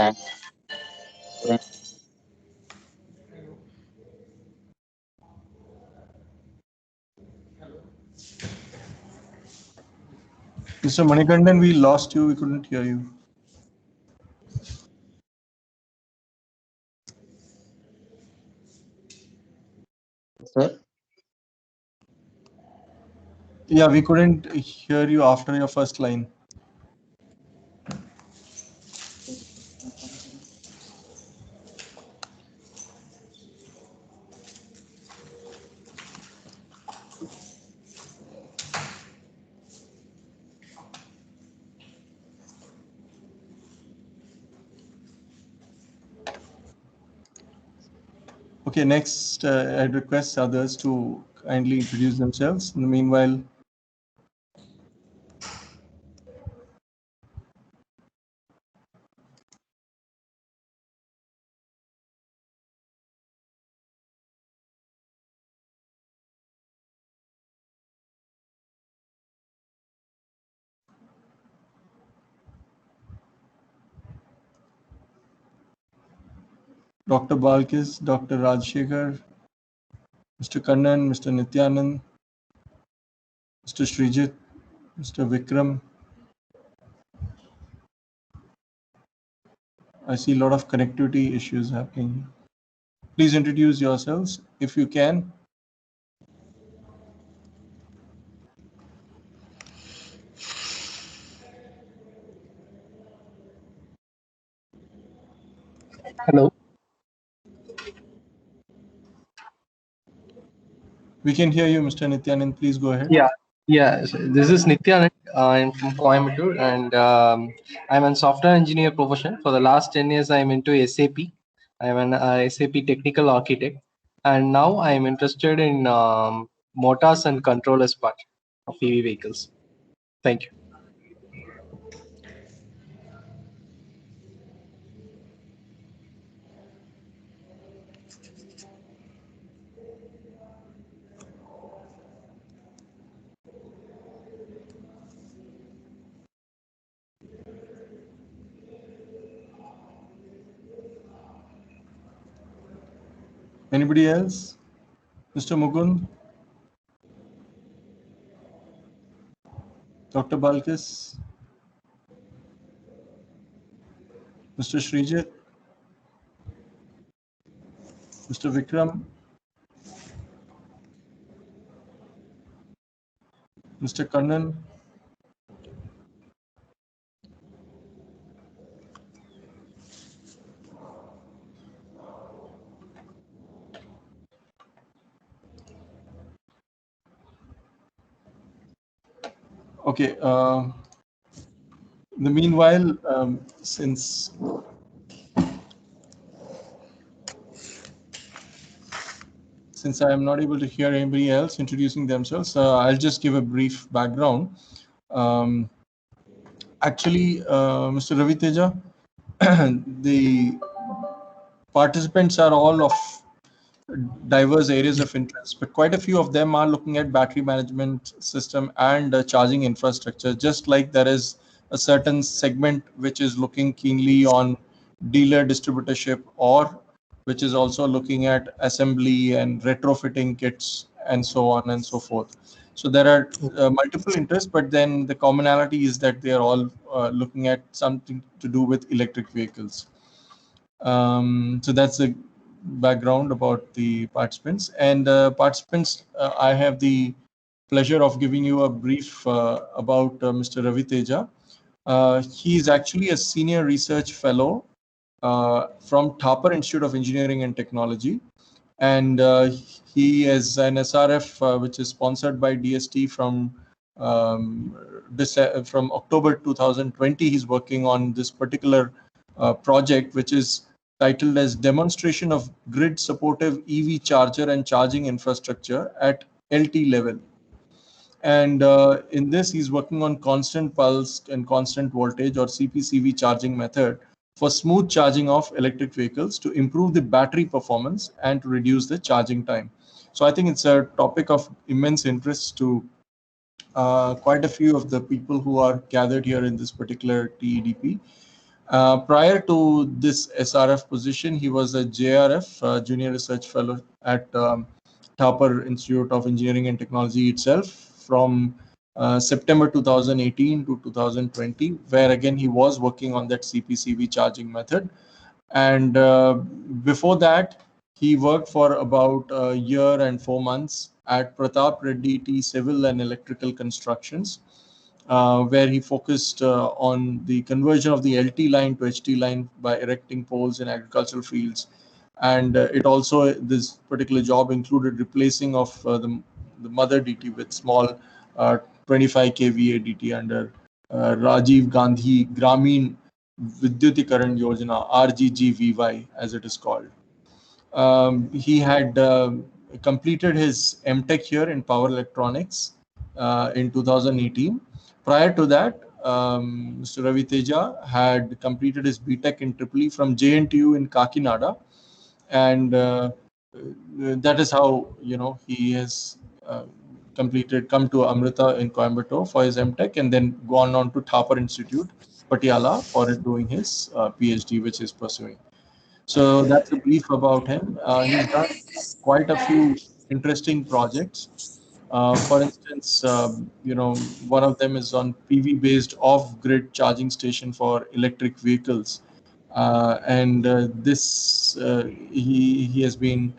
Mr. Manikandan, we lost you. We couldn't hear you. sir. Yeah, we couldn't hear you after your first line. Okay, next, I'd request others to kindly introduce themselves. In the meanwhile, Dr. Balkis, Dr. Rajshekhar, Mr. Kannan, Mr. Nityanand, Mr. Srijit, Mr. Vikram. I see a lot of connectivity issues happening. Please introduce yourselves if you can. Hello. We can hear you, Mr. Nityanand. Please go ahead. Yeah. So this is Nityanand. I'm from Coimbatore, and I'm a software engineer profession. For the last 10 years, I'm into SAP. I'm an SAP technical architect, and now I'm interested in motors and controllers part of EV vehicles. Thank you. Anybody else? Mr. Mugund? Dr. Balkis? Mr. Srijit? Mr. Vikram? Mr. Kannan? Okay. In the meanwhile, since I am not able to hear anybody else introducing themselves, I'll just give a brief background. Actually, Mr. Ravi Teja, the participants are all of diverse areas of interest, but quite a few of them are looking at battery management system and charging infrastructure, just like there is a certain segment which is looking keenly on dealer distributorship, or which is also looking at assembly and retrofitting kits and so on and so forth. So there are multiple interests, but then the commonality is that they are all looking at something to do with electric vehicles. So that's a background about the participants. And participants, I have the pleasure of giving you a brief about Mr. Ravi Teja. He is actually a senior research fellow from Thapar Institute of Engineering and Technology. And he is an SRF which is sponsored by DST from October 2020. He's working on this particular project, which is titled as Demonstration of Grid Supportive EV Charger and Charging Infrastructure at LT level. And in this, he's working on constant pulse and constant voltage, or CPCV charging method, for smooth charging of electric vehicles to improve the battery performance and to reduce the charging time. So I think it's a topic of immense interest to quite a few of the people who are gathered here in this particular TEDP. Prior to this SRF position, he was a JRF, Junior Research Fellow at Thapar Institute of Engineering and Technology itself from September 2018 to 2020, where again he was working on that CPCV charging method. And before that, he worked for about a year and 4 months at Pratap Reddy T Civil and Electrical Constructions, where he focused on the conversion of the LT line to HT line by erecting poles in agricultural fields. And it also, this particular job included replacing of the mother DT with small 25 kVA DT under Rajiv Gandhi Gramin Vidyutikaran Yojana, RGGVY as it is called. He had completed his MTech here in power electronics in 2018. Prior to that, Mr. Ravi Teja had completed his BTech in EEE from JNTU in Kakinada, and that is how he has come to Amrita in Coimbatore for his MTech, and then gone on to Thapar Institute, Patiala, for doing his PhD, which he's pursuing. So that's a brief about him. He's done quite a few interesting projects. For instance, one of them is on PV-based off-grid charging station for electric vehicles, and this he has been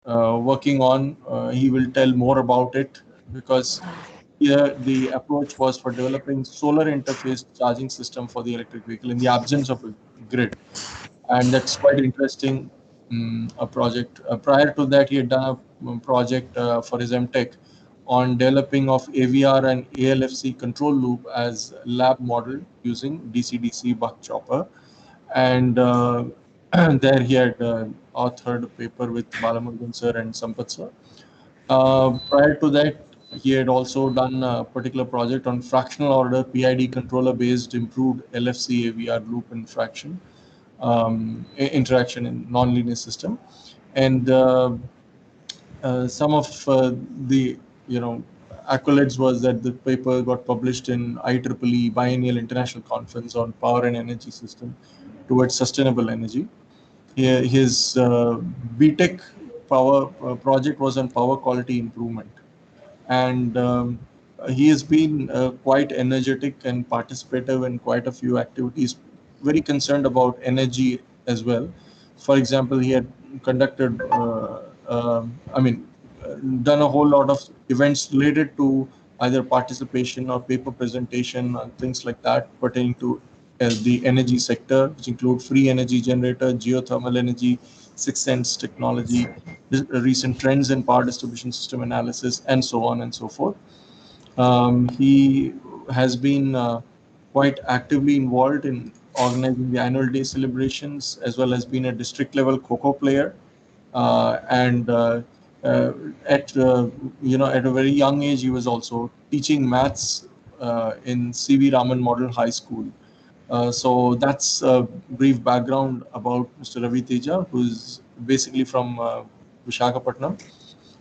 working on. He will tell more about it because here the approach was for developing solar interface charging system for the electric vehicle in the absence of a grid, and that's quite interesting. A project. Prior to that, he had done a project for his MTech on developing of AVR and ALFC control loop as lab model using DC-DC buck chopper, and there he had authored a paper with Balamurugan sir and Sampath sir. Prior to that, he had also done a particular project on fractional order PID controller based improved LFC AVR loop infraction interaction in nonlinear system, and some of the accolades was that the paper got published in IEEE Biennial International Conference on Power and Energy System towards Sustainable Energy. His BTech power project was on power quality improvement, and he has been quite energetic and participative in quite a few activities, very concerned about energy as well. For example, he had conducted, done a whole lot of events related to either participation or paper presentation and things like that pertaining to the energy sector, which include free energy generator, geothermal energy, sixth sense technology, recent trends in power distribution system analysis, and so on and so forth. He has been quite actively involved in organizing the annual day celebrations, as well as being a district level Kho player. And at at a very young age, he was also teaching maths in CV Raman Model High School. So that's a brief background about Mr. Ravi Teja, who's basically from Visakhapatnam,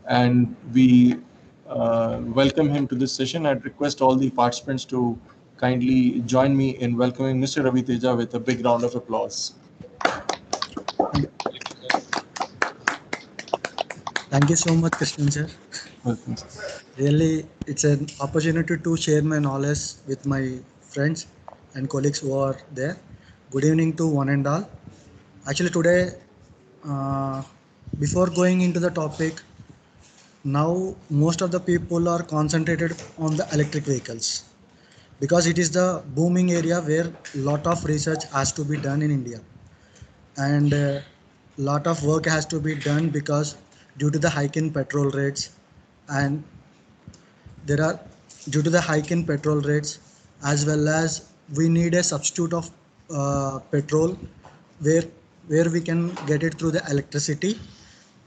and we welcome him to this session. I'd request all the participants to kindly join me in welcoming Mr. Ravi Teja with a big round of applause. Thank you so much, Krishnan sir. Welcome. Really, it's an opportunity to share my knowledge with my friends and colleagues who are there. Good evening to one and all. Actually, today, before going into the topic, now most of the people are concentrated on the electric vehicles because it is the booming area where lot of research has to be done in India, and lot of work has to be done because due to the hike in petrol rates, and there are due to the hike in petrol rates, as well as we need a substitute of petrol where we can get it through the electricity,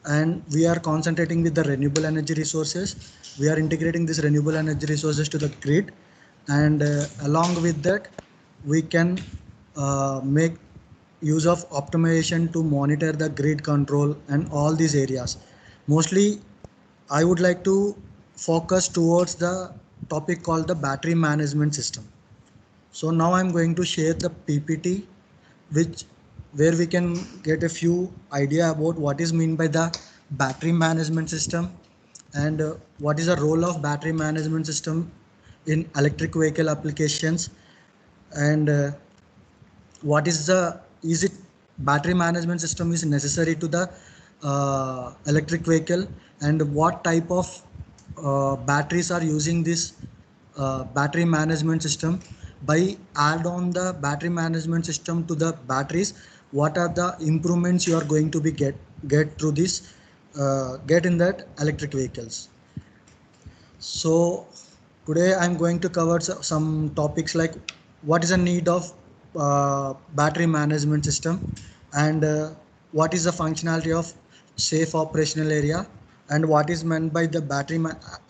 and we are concentrating with the renewable energy resources. We are integrating these renewable energy resources to the grid, and along with that we can make use of optimization to monitor the grid control and all these areas. Mostly I would like to focus towards the topic called the battery management system. So now I'm going to share the PPT which where we can get a few idea about what is mean by the battery management system, and what is the role of battery management system in electric vehicle applications, and what is the is it battery management system is necessary to the electric vehicle, and what type of batteries are using this battery management system. By add on the battery management system to the batteries, what are the improvements you are going to be get through this get in that electric vehicles. So today I'm going to cover some topics like what is the need of battery management system, and what is the functionality of safe operational area, and what is meant by the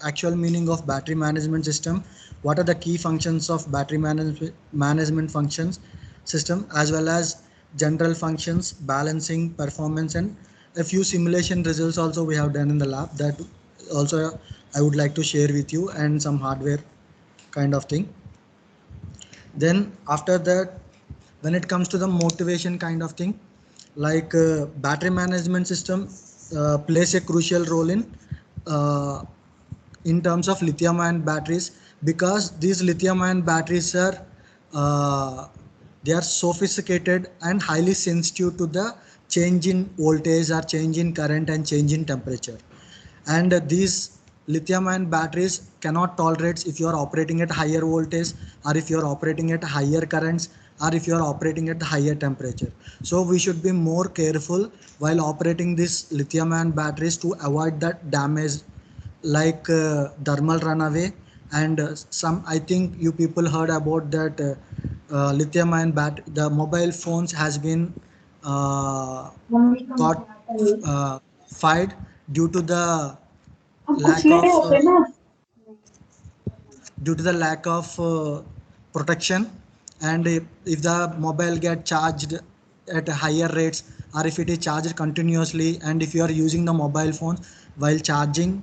actual meaning of battery management system, what are the key functions of battery management functions system, as well as general functions, balancing, performance, and a few simulation results also we have done in the lab that also I would like to share with you, and some hardware kind of thing. Then after that, when it comes to the motivation kind of thing, like battery management system plays a crucial role in in terms of lithium ion batteries, because these lithium ion batteries are they are sophisticated and highly sensitive to the change in voltage or change in current and change in temperature. And these lithium ion batteries cannot tolerate if you are operating at higher voltage, or if you are operating at higher currents, or if you are operating at higher temperature. So we should be more careful while operating these lithium ion batteries to avoid that damage, like thermal runaway. And some, I think you people heard about that lithium ion the mobile phones has been got fired due to the lack of protection. And if the mobile get charged at higher rates, or if it is charged continuously, and if you are using the mobile phone while charging,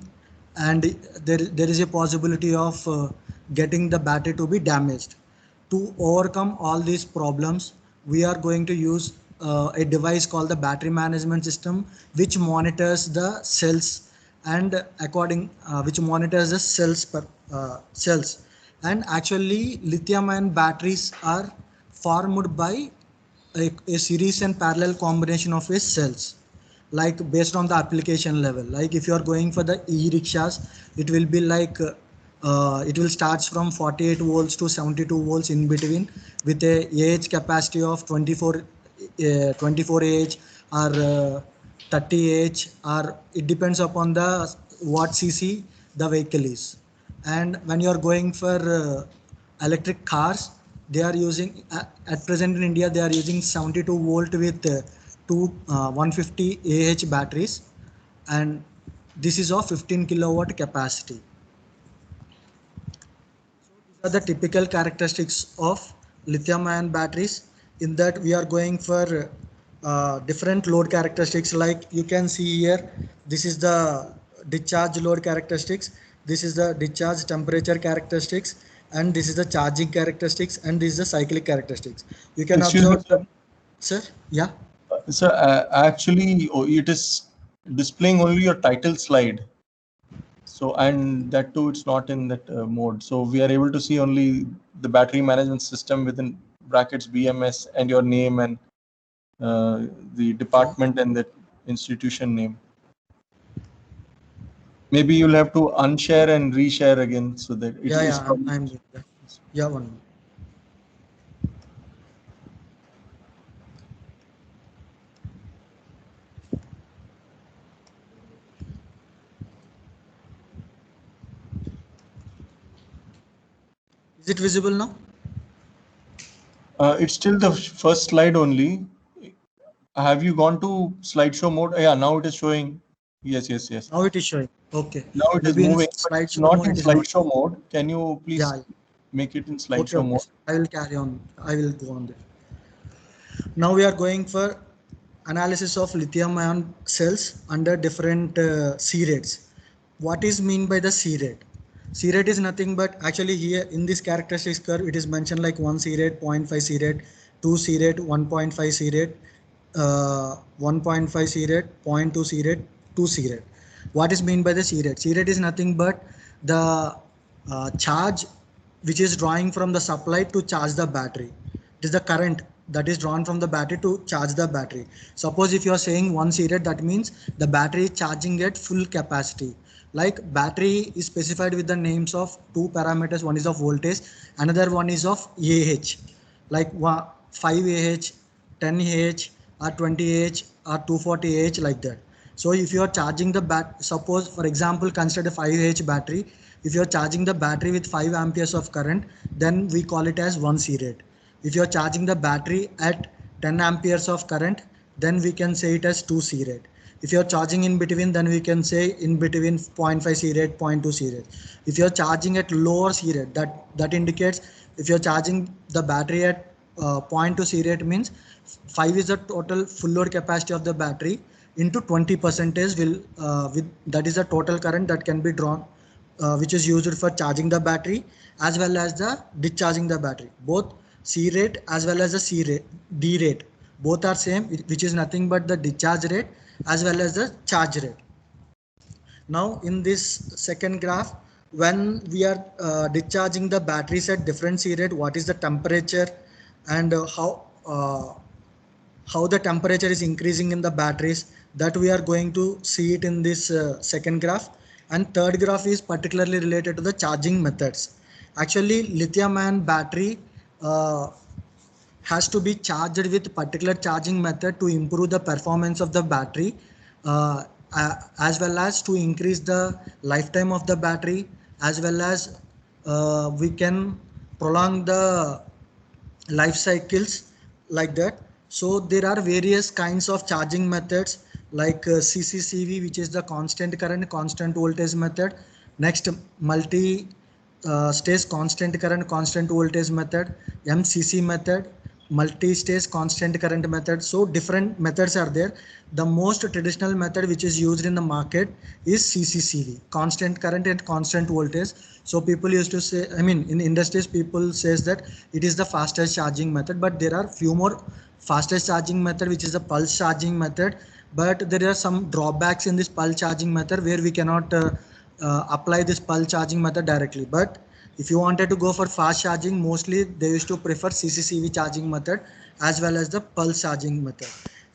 and there is a possibility of getting the battery to be damaged. To overcome all these problems, we are going to use a device called the battery management system, which monitors the cells, and which monitors the cells. And actually lithium ion batteries are formed by a series and parallel combination of its cells, like based on the application level. Like if you are going for the e-rickshaws, it will be like it will starts from 48 volts to 72 volts in between, with a AH capacity of 24 ah, or 30 ah, or it depends upon the what cc the vehicle is. And when you are going for electric cars, they are using at present in India they are using 72 volt with two 150 ah batteries, and this is of 15 kilowatt capacity. These are the typical characteristics of lithium ion batteries. In that we are going for different load characteristics, like you can see here. This is the discharge load characteristics, this is the discharge temperature characteristics, and this is the charging characteristics, and this is the cyclic characteristics. You can Excuse me, observe sir. sir. Yeah. Sir, actually, it is displaying only your title slide. So, and that too, it's not in that mode. So we are able to see only the battery management system within brackets BMS and your name and the department and the institution name. Maybe you'll have to unshare and reshare again so that it is. I'm doing that. Yeah, one minute. Is it visible now? It's still the first slide only. Have you gone to slideshow mode? Yeah, now it is showing. Yes. Now it is showing. Okay. Now it is Maybe in moving, but it's slideshow not mode in it is not. slideshow mode. Can you please Yeah. make it in Okay, slideshow mode? I will carry on. I will go on there. Now we are going for analysis of lithium ion cells under different C rates. What is mean by the C rate? C rate is nothing but, actually here in this characteristics curve it is mentioned like 1 C rate, 0.5 C rate, 2 C rate, 1.5 C rate, 1.5 C rate, 0.2 C rate, 2 C rate. What is mean by the C rate? C rate is nothing but the charge which is drawing from the supply to charge the battery. It is the current that is drawn from the battery to charge the battery. Suppose if you are saying 1 C rate, that means the battery is charging at full capacity. Like battery is specified with the names of two parameters. One is of voltage, another one is of AH, like 5 AH, 10 AH, or 20 AH, or 240 AH, like that. So if you are charging the suppose for example consider a 5 AH battery. If you are charging the battery with 5 amperes of current, then we call it as 1 C rate. If you are charging the battery at 10 amperes of current, then we can say it as 2 C rate. If you are charging in between, then we can say in between 0.5 C rate, 0.2 C rate. If you are charging at lower C rate, that indicates if you are charging the battery at 0.2 C rate, means 5 is the total full load capacity of the battery into 20% will that is the total current that can be drawn, which is used for charging the battery as well as the discharging the battery. Both C rate as well as the C rate, D rate, both are same, which is nothing but the discharge rate as well as the charge rate. Now in this second graph, when we are discharging the batteries at different C rate, what is the temperature and how the temperature is increasing in the batteries, that we are going to see it in this second graph. And third graph is particularly related to the charging methods. Actually, lithium ion battery has to be charged with particular charging method to improve the performance of the battery, uh, as well as to increase the lifetime of the battery, as well as we can prolong the life cycles like that. So there are various kinds of charging methods like CCCV, which is the constant current constant voltage method. Next, multi stage constant current constant voltage method, MCC method, multi stage constant current method. So different methods are there. The most traditional method which is used in the market is CCCV, constant current and constant voltage. So people used to say, I mean, in industries people says that it is the fastest charging method, but there are few more fastest charging method, which is the pulse charging method. But there are some drawbacks in this pulse charging method where we cannot apply this pulse charging method directly. But if you wanted to go for fast charging, mostly they used to prefer CCCV charging method as well as the pulse charging method.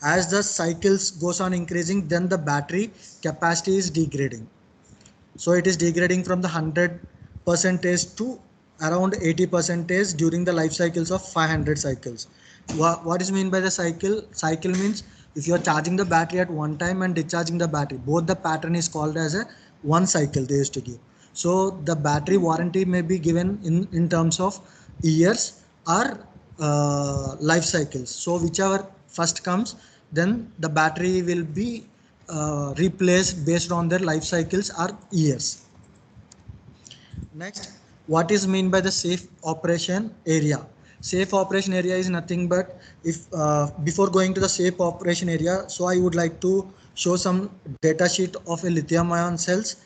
As the cycles goes on increasing, then the battery capacity is degrading. So it is degrading from the 100 percentage to around 80 percentage during the life cycles of 500 cycles. What is mean by the cycle? Cycle means if you are charging the battery at one time and discharging the battery, both the pattern is called as a one cycle they used to give. So the battery warranty may be given in terms of years or life cycles. So whichever first comes, then the battery will be replaced based on their life cycles or years. Next, what is mean by the safe operation area? Safe operation area is nothing but if before going to the safe operation area, so I would like to show some data sheet of a lithium ion cells.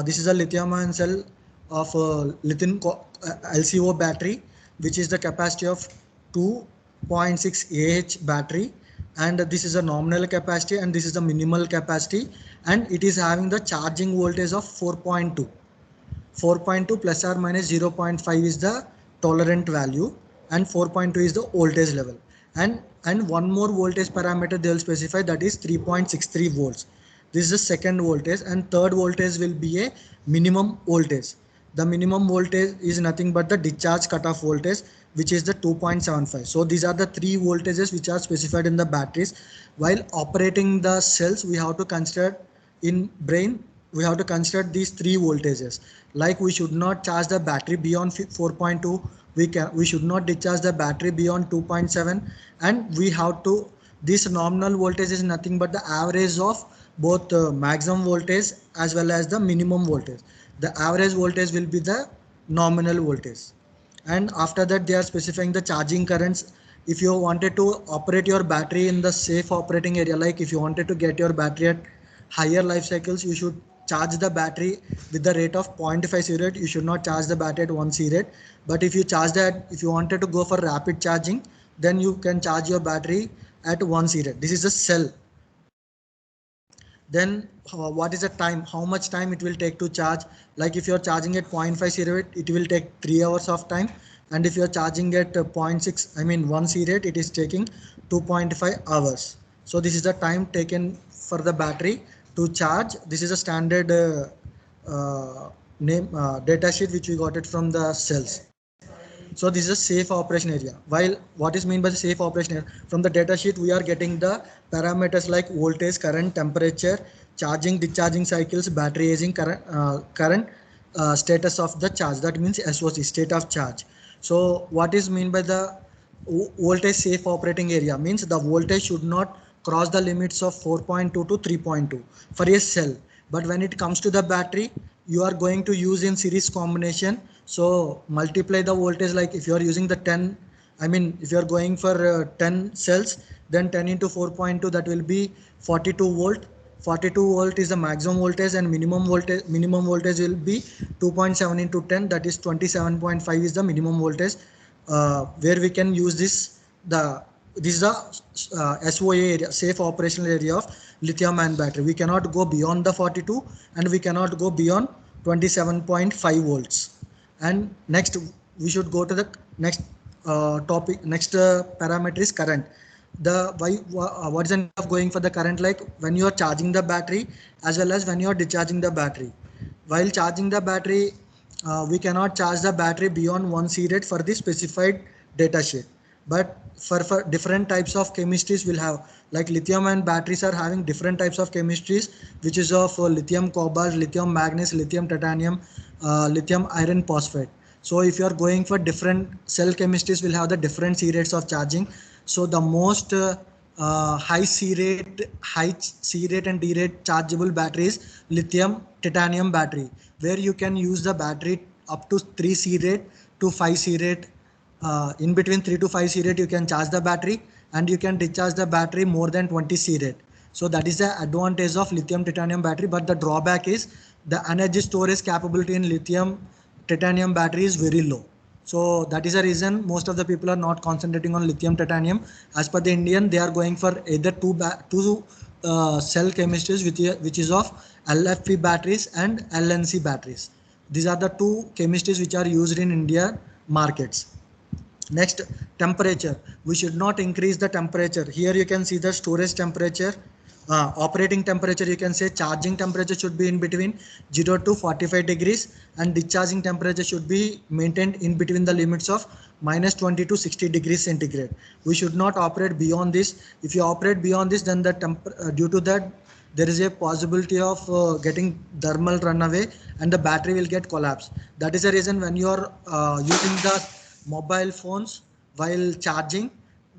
This is a lithium ion cell of lithium LCO battery, which is the capacity of 2.6 Ah battery, and this is a nominal capacity and this is the minimal capacity, and it is having the charging voltage of 4.2. 4.2 plus or minus 0.5 is the tolerant value, and 4.2 is the voltage level, and one more voltage parameter they will specify, that is 3.63 volts. This is the second voltage, and third voltage will be a minimum voltage. The minimum voltage is nothing but the discharge cutoff voltage, which is the 2.75. So these are the three voltages which are specified in the batteries. While operating the cells, we have to consider in brain, we have to consider these three voltages. Like we should not charge the battery beyond 4.2, we should not discharge the battery beyond 2.7, and we have to, this nominal voltage is nothing but the average of both maximum voltage as well as the minimum voltage. The average voltage will be the nominal voltage, and after that they are specifying the charging currents. If you wanted to operate your battery in the safe operating area, like if you wanted to get your battery at higher life cycles, you should charge the battery with the rate of 0.5 C rate. You should not charge the battery at 1 C rate. But if you charge that, if you wanted to go for rapid charging, then you can charge your battery at 1 C rate. This is a cell. Then what is the time, how much time it will take to charge? Like if you're charging at 0.5 C rate, it will take 3 hours of time, and if you're charging at 0.6, I mean 1 C rate, it is taking 2.5 hours. So this is the time taken for the battery to charge. This is a standard data sheet which we got it from the cells. So this is a safe operation area. While what is mean by the safe operation area? From the data sheet, we are getting the parameters like voltage, current, temperature, charging, discharging cycles, battery aging, current status of the charge. That means SOC, state of charge. So what is mean by the voltage safe operating area? Means the voltage should not cross the limits of 4.2 to 3.2 for a cell. But when it comes to the battery, you are going to use in series combination. So multiply the voltage, like if you are using the 10, I mean if you are going for 10 cells, then 10 into 4.2, that will be 42 volt. 42 volt is the maximum voltage, and minimum voltage will be 2.7 into 10, that is 27.5 is the minimum voltage, where we can use this. This is the SOA area, safe operational area of lithium ion battery. We cannot go beyond the 42 and we cannot go beyond 27.5 volts. And next we should go to the next topic. Next parameter is current. The what is the need of going for the current? Like when you are charging the battery as well as when you are discharging the battery. While charging the battery, we cannot charge the battery beyond 1 C rate for the specified data sheet. But for different types of chemistries will have, like lithium ion batteries are having different types of chemistries, which is of lithium cobalt, lithium manganese, lithium titanium, lithium iron phosphate. So if you are going for different cell chemistries will have the different C rates of charging. So the most high C rate and D rate chargeable battery is lithium titanium battery, where you can use the battery up to 3 C rate to 5 C rate. In between 3 to 5 C rate you can charge the battery, and you can discharge the battery more than 20 C rate. So that is the advantage of lithium titanium battery, but the drawback is the energy storage capability in lithium titanium battery is very low. So that is the reason most of the people are not concentrating on lithium titanium. As per the Indian, they are going for either two cell chemistries, which is of LFP batteries and LNC batteries. These are the two chemistries which are used in India markets. Next, temperature. We should not increase the temperature. Here you can see the storage temperature, operating temperature. You can say charging temperature should be in between 0 to 45 degrees, and discharging temperature should be maintained in between the limits of -20 to 60 degrees centigrade. We should not operate beyond this. If you operate beyond this, then the due to that there is a possibility of getting thermal runaway, and the battery will get collapsed. That is the reason when you are using the mobile phones while charging,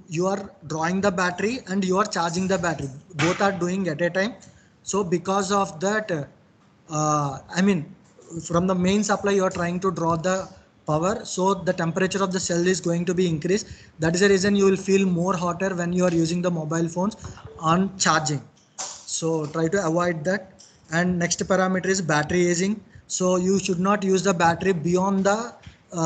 you are drawing the battery and you are charging the battery. Both are doing at a time. So because of that, I mean, from the main supply you are trying to draw the power, so the temperature of the cell is going to be increased. That is the reason you will feel more hotter when you are using the mobile phones on charging. So try to avoid that. And next parameter is battery aging. So you should not use the battery beyond the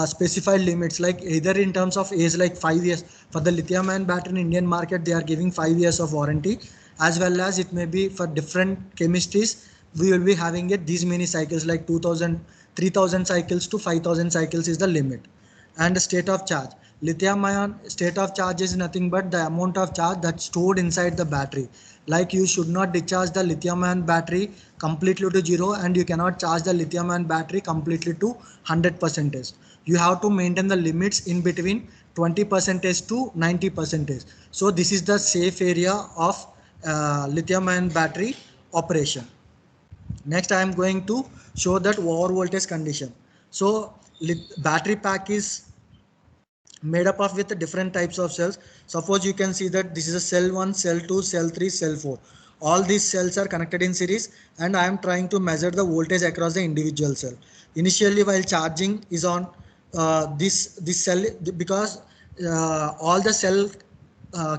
specified limits, like either in terms of age, like 5 years. For the lithium ion battery in Indian market, they are giving 5 years of warranty, as well as it may be for different chemistries. We will be having it these many cycles, like 2000, 3000 cycles to 5000 cycles is the limit. And the state of charge. Lithium ion state of charge is nothing but the amount of charge that's stored inside the battery. Like you should not discharge the lithium ion battery completely to 0, and you cannot charge the lithium ion battery completely to 100%. You have to maintain the limits in between 20% to 90%. So this is the safe area of lithium ion battery operation. Next, I am going to show that over voltage condition. So battery pack is made up of with different types of cells. Suppose you can see that this is a cell 1, cell 2, cell 3, cell 4. All these cells are connected in series, and I am trying to measure the voltage across the individual cell. Initially, while charging is on this cell, because all the cell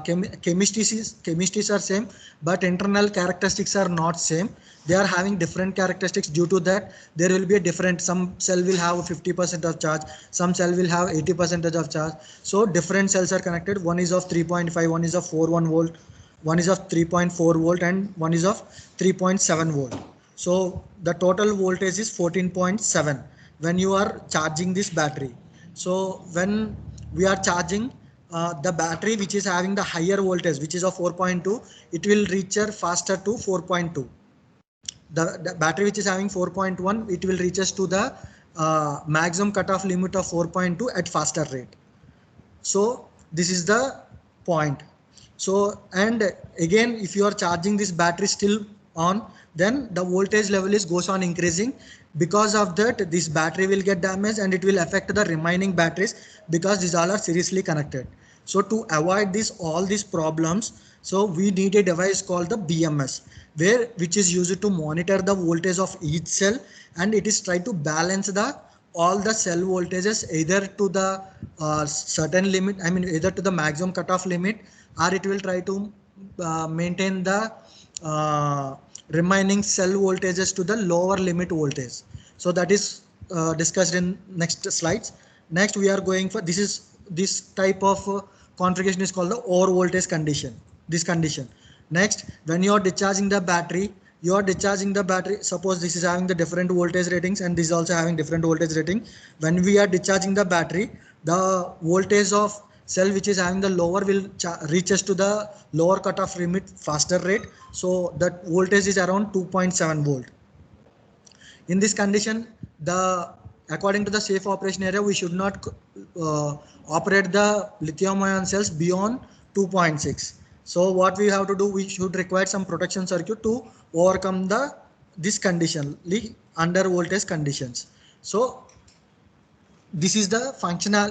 chemistries are same, but internal characteristics are not same. They are having different characteristics. Due to that, there will be a different, some cell will have 50% of charge, some cell will have 80% of charge. So different cells are connected. One is of 3.5, one is of 4.1 volt, one is of 3.4 volt, and one is of 3.7 volt. So the total voltage is 14.7 when you are charging this battery. So when we are charging the battery which is having the higher voltage, which is of 4.2, it will reach faster to 4.2. The battery which is having 4.1, it will reach us to the maximum cutoff limit of 4.2 at faster rate. So this is the point. So, and again, if you are charging this battery still on, then the voltage level is goes on increasing. Because of that, this battery will get damaged and it will affect the remaining batteries, because these all are seriously connected. So to avoid this all these problems, so we need a device called the BMS, which is used to monitor the voltage of each cell, and it is try to balance the all the cell voltages either to the certain limit, I mean either to the maximum cutoff limit, or it will try to maintain the remaining cell voltages to the lower limit voltage. So that is discussed in next slides. Next we are going for, this type of configuration is called the over voltage condition, this condition. Next, when you are discharging the battery, you are discharging the battery. Suppose this is having the different voltage ratings and this is also having different voltage rating. When we are discharging the battery, the voltage of cell which is having the lower will reaches to the lower cutoff limit faster rate. So that voltage is around 2.7 volt. In this condition, the according to the safe operation area, we should not operate the lithium ion cells beyond 2.6. So what we have to do, we should require some protection circuit to overcome this condition, under voltage conditions. So this is the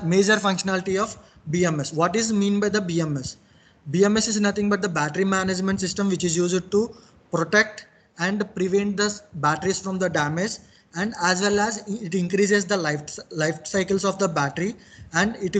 major functionality of BMS. What is mean by the BMS? BMS is nothing but the battery management system which is used to protect and prevent the batteries from the damage, and as well as it increases the life cycles of the battery, and it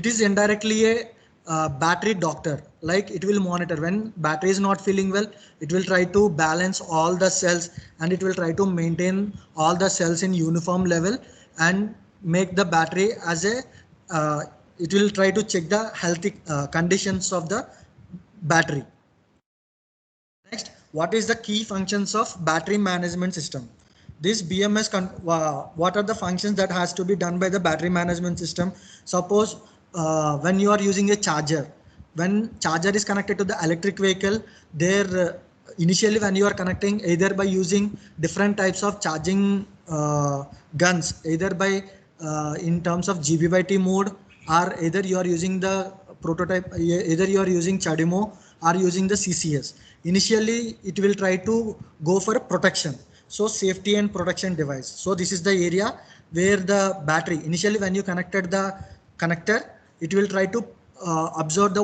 is indirectly a battery doctor. Like it will monitor when battery is not feeling well, it will try to balance all the cells and it will try to maintain all the cells in uniform level and make the battery as a it will try to check the healthy conditions of the battery. Next, what is the key functions of battery management system? This BMS, what are the functions that has to be done by the battery management system? Suppose when you are using a charger, when charger is connected to the electric vehicle, there initially when you are connecting either by using different types of charging guns, either by in terms of GB/T mode, or either you are using the prototype, either you are using CHAdeMO or using the CCS. Initially, it will try to go for protection. So safety and protection device. So this is the area where the battery, initially when you connected the connector, it will try to observe the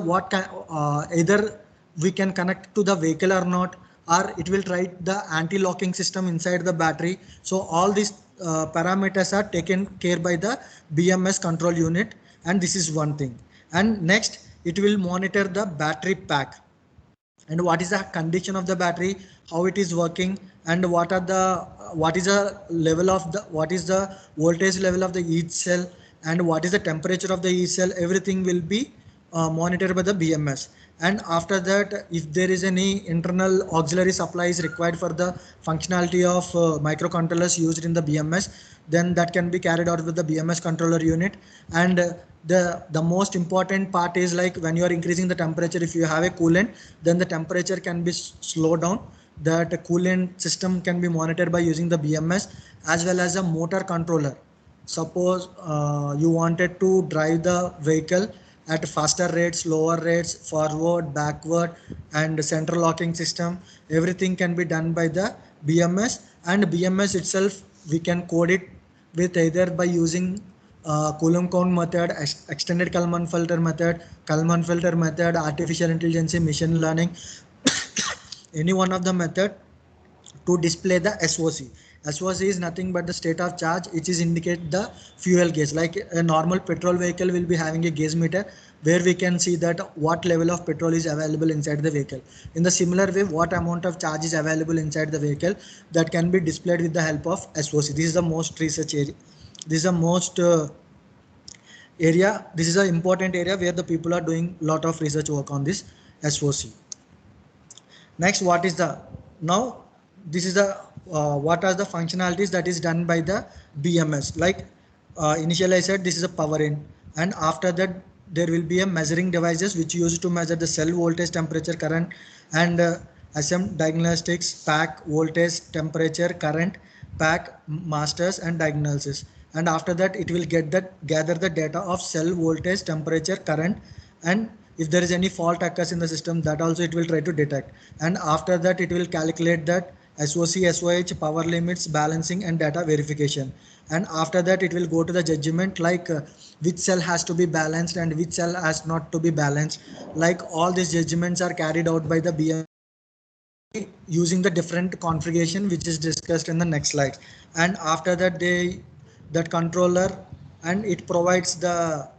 either we can connect to the vehicle or not, or it will try the anti-locking system inside the battery. So all these parameters are taken care by the BMS control unit, and this is one thing. And next, it will monitor the battery pack and what is the condition of the battery, how it is working, and what is the level of what is the voltage level of the each cell, and what is the temperature of the each cell. Everything will be monitored by the BMS. And after that, if there is any internal auxiliary supply is required for the functionality of microcontrollers used in the BMS, then that can be carried out with the BMS controller unit. And the most important part is like when you are increasing the temperature, if you have a coolant, then the temperature can be slowed down. That coolant system can be monitored by using the BMS, as well as a motor controller. Suppose you wanted to drive the vehicle at faster rates, lower rates, forward, backward, and central locking system, everything can be done by the BMS. And BMS itself, we can code it with either by using Coulomb count method, extended Kalman filter method, artificial intelligence, machine learning, any one of the method to display the SOC. SOC is nothing but the state of charge, which is indicate the fuel gauge. Like a normal petrol vehicle will be having a gauge meter where we can see that what level of petrol is available inside the vehicle. In the similar way, what amount of charge is available inside the vehicle, that can be displayed with the help of SOC. This is the most research area. This is the most area. This is an important area where the people are doing lot of research work on this SOC. Next, what is the now this is the what are the functionalities that is done by the BMS. Like initially I said this is a power in, and after that there will be a measuring devices which used to measure the cell voltage, temperature, current, and SM diagnostics, pack voltage, temperature, current, pack masters, and diagnosis. And after that it will gather the data of cell voltage, temperature, current, and if there is any fault occurs in the system, that also it will try to detect. And after that it will calculate that SOC, SOH, power limits, balancing, and data verification. And after that it will go to the judgment, like which cell has to be balanced and which cell has not to be balanced. Like all these judgments are carried out by the BM using the different configuration which is discussed in the next slide. And after that that controller, and it provides the,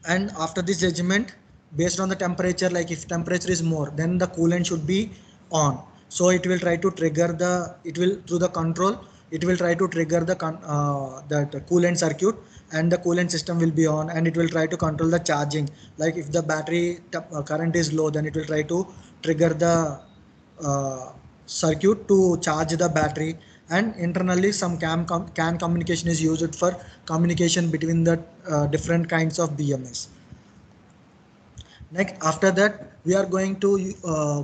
and after this judgment, based on the temperature, like if temperature is more, then the coolant should be on. So it will try to trigger it will through the control, it will try to trigger that coolant circuit, and the coolant system will be on, and it will try to control the charging. Like if the battery current is low, then it will try to trigger the circuit to charge the battery, and internally some CAN communication is used for communication between the different kinds of BMS. Next, after that, we are going to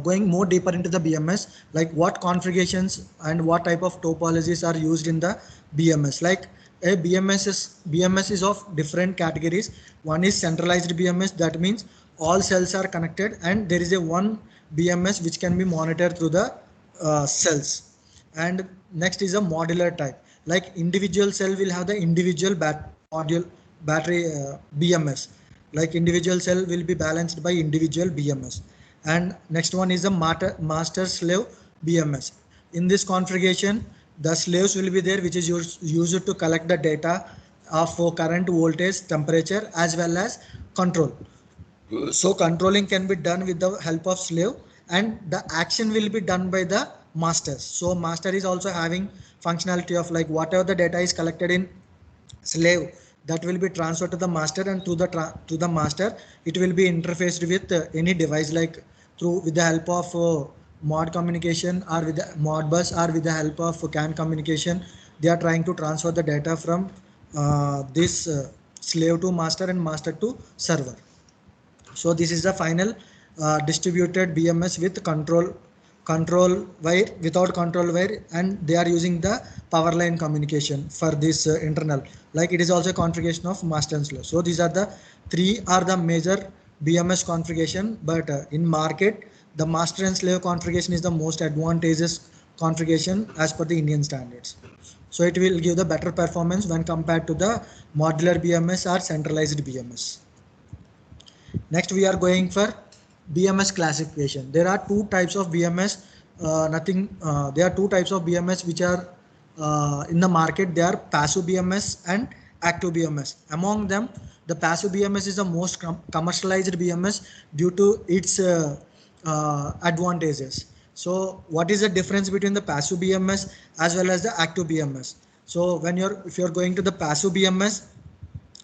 going more deeper into the BMS, like what configurations and what type of topologies are used in the BMS. Like a BMS is of different categories. One is centralized BMS, that means all cells are connected and there is a one BMS which can be monitored through the cells. And next is a modular type, like individual cell will have the individual battery BMS, like individual cell will be balanced by individual BMS. And next one is a master slave BMS. In this configuration, the slaves will be there, which is used to collect the data of current, voltage, temperature, as well as control. So controlling can be done with the help of slave, and the action will be done by the masters. So master is also having functionality of like whatever the data is collected in slave, that will be transferred to the master, and to the master it will be interfaced with any device, like through with the help of mod communication, or with the mod bus, or with the help of CAN communication. They are trying to transfer the data from this slave to master and master to server. So this is the final distributed BMS with control wire, without control wire, and they are using the power line communication for this internal, like it is also a configuration of master and slave. So these are the three are the major BMS configuration, but in market the master and slave configuration is the most advantageous configuration as per the Indian standards. So it will give the better performance when compared to the modular BMS or centralized BMS. Next, we are going for BMS classification. There are two types of BMS. There are two types of BMS which are in the market. They are passive BMS and active BMS. Among them, the passive BMS is the most commercialized BMS due to its advantages. So, what is the difference between the passive BMS as well as the active BMS? So, if you're going to the passive BMS,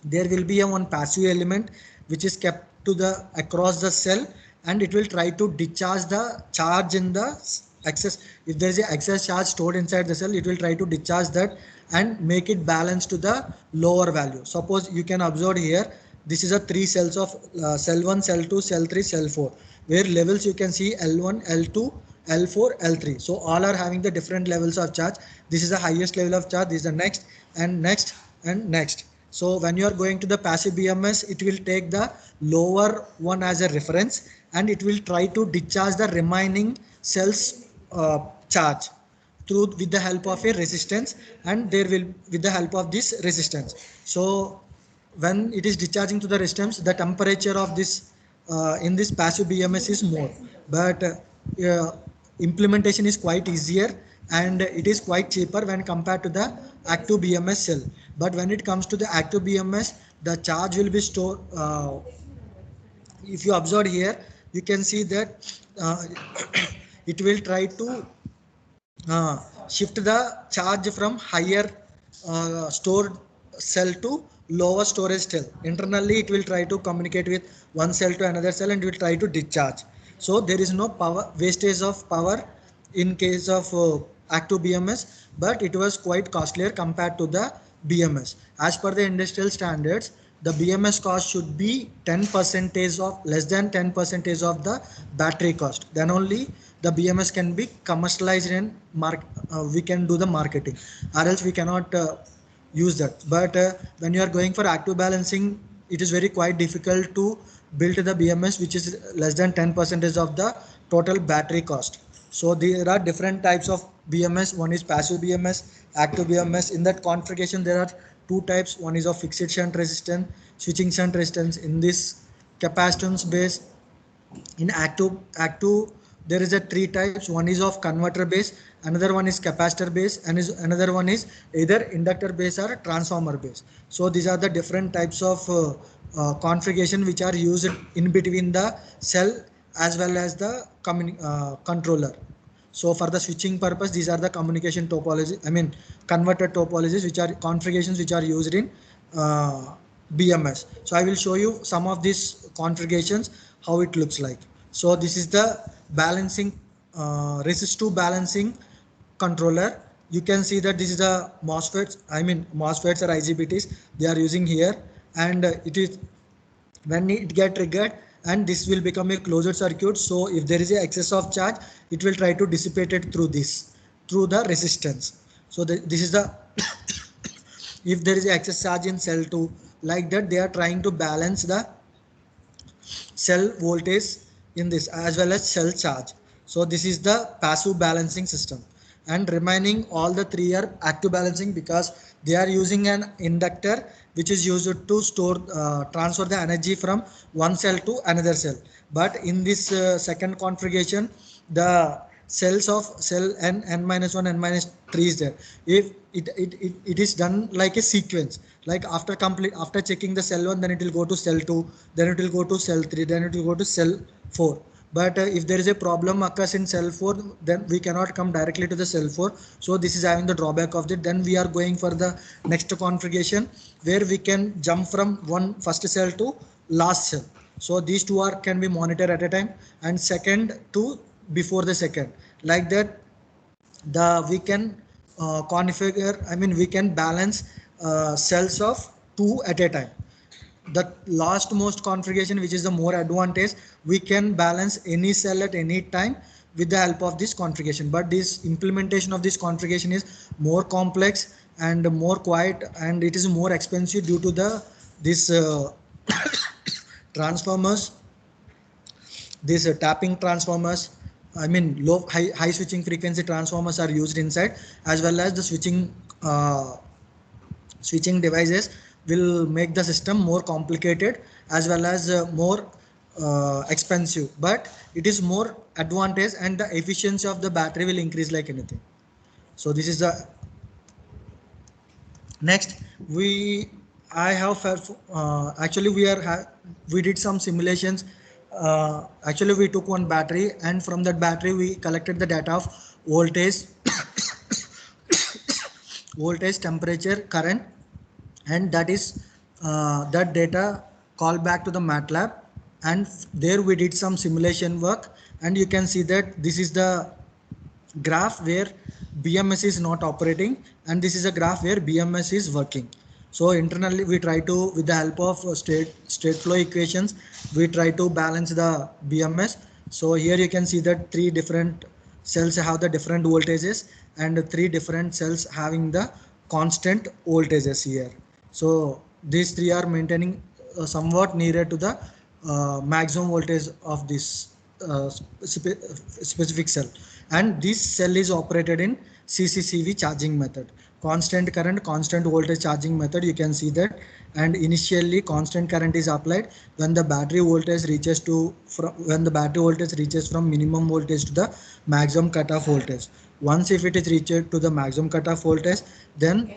there will be a one passive element which is kept to the across the cell, and it will try to discharge the charge in the excess. If there is an excess charge stored inside the cell, it will try to discharge that and make it balance to the lower value. Suppose you can observe here, this is a three cells of cell 1, cell 2, cell 3, cell 4, where levels you can see L1, L2, L4, L3. So all are having the different levels of charge. This is the highest level of charge, this is the next and next and next. So when you are going to the passive BMS, it will take the lower one as a reference, and it will try to discharge the remaining cells charge with the help of a resistance, and there will with the help of this resistance. So when it is discharging to the resistance, the temperature of this in this passive BMS is more, but implementation is quite easier and it is quite cheaper when compared to the active BMS cell. But when it comes to the active BMS, the charge will be stored. If you observe here, you can see that it will try to shift the charge from higher stored cell to lower storage cell. Internally, it will try to communicate with one cell to another cell and will try to discharge. So there is no power wastage of power in case of active BMS, but it was quite costlier compared to the BMS. As per the industrial standards, the BMS cost should be 10% of less than 10% of the battery cost. Then only the BMS can be commercialized and we can do the marketing, or else we cannot use that. But when you are going for active balancing, it is very quite difficult to build the BMS which is less than 10% of the total battery cost. So there are different types of BMS. One is passive BMS, active BMS. In that configuration, there are two types. One is of fixed shunt resistance, switching shunt resistance. In this capacitance base, in active there is a three types. One is of converter base, another one is capacitor base, and another one is either inductor base or transformer base. So these are the different types of configuration which are used in between the cell as well as the controller. So for the switching purpose, these are the communication topology, converter topologies, which are configurations which are used in BMS. So I will show you some of these configurations, how it looks like. So this is the balancing resistive balancing controller. You can see that this is the MOSFETs, I mean MOSFETs or IGBTs they are using here, and it is when it get triggered, and this will become a closed circuit. So if there is a excess of charge, it will try to dissipate it through this, through the resistance. So this is the if there is excess charge in cell 2, like that they are trying to balance the cell voltage in this as well as cell charge. So this is the passive balancing system, and remaining all the three are active balancing because they are using an inductor which is used to store transfer the energy from one cell to another cell. But in this second configuration, the cells of cell n minus 1 n minus 3 is there. If it is done like a sequence, like after checking the cell 1, then it will go to cell 2, then it will go to cell 3, then it will go to cell 4. But if there is a problem occurs in cell 4, then we cannot come directly to the cell 4. So this is having the drawback of it. Then we are going for the next configuration where we can jump from one first cell to last cell. So these two are can be monitored at a time, and second to before the second, like that the we can configure, I mean we can balance cells of two at a time. The last most configuration, which is the more advantage, we can balance any cell at any time with the help of this configuration. But this implementation of this configuration is more complex and more quiet, and it is more expensive due to the this transformers, these tapping transformers, I mean low high switching frequency transformers are used inside, as well as the switching devices will make the system more complicated as well as more expensive. But it is more advantage, and the efficiency of the battery will increase like anything. So this is the next. I have actually we did some simulations. Actually we took one battery, and from that battery we collected the data of voltage temperature, current, and that is that data called back to the MATLAB, and there we did some simulation work, and you can see that this is the graph where BMS is not operating, and this is a graph where BMS is working. So internally we try to, with the help of state flow equations, we try to balance the BMS. So here you can see that three different cells have the different voltages, and three different cells having the constant voltages here. So these three are maintaining somewhat nearer to the maximum voltage of this specific cell, and this cell is operated in CCCV charging method, constant current constant voltage charging method. You can see that, and initially constant current is applied when the battery voltage reaches from minimum voltage to the maximum cutoff voltage. Once if it is reached to the maximum cutoff voltage, then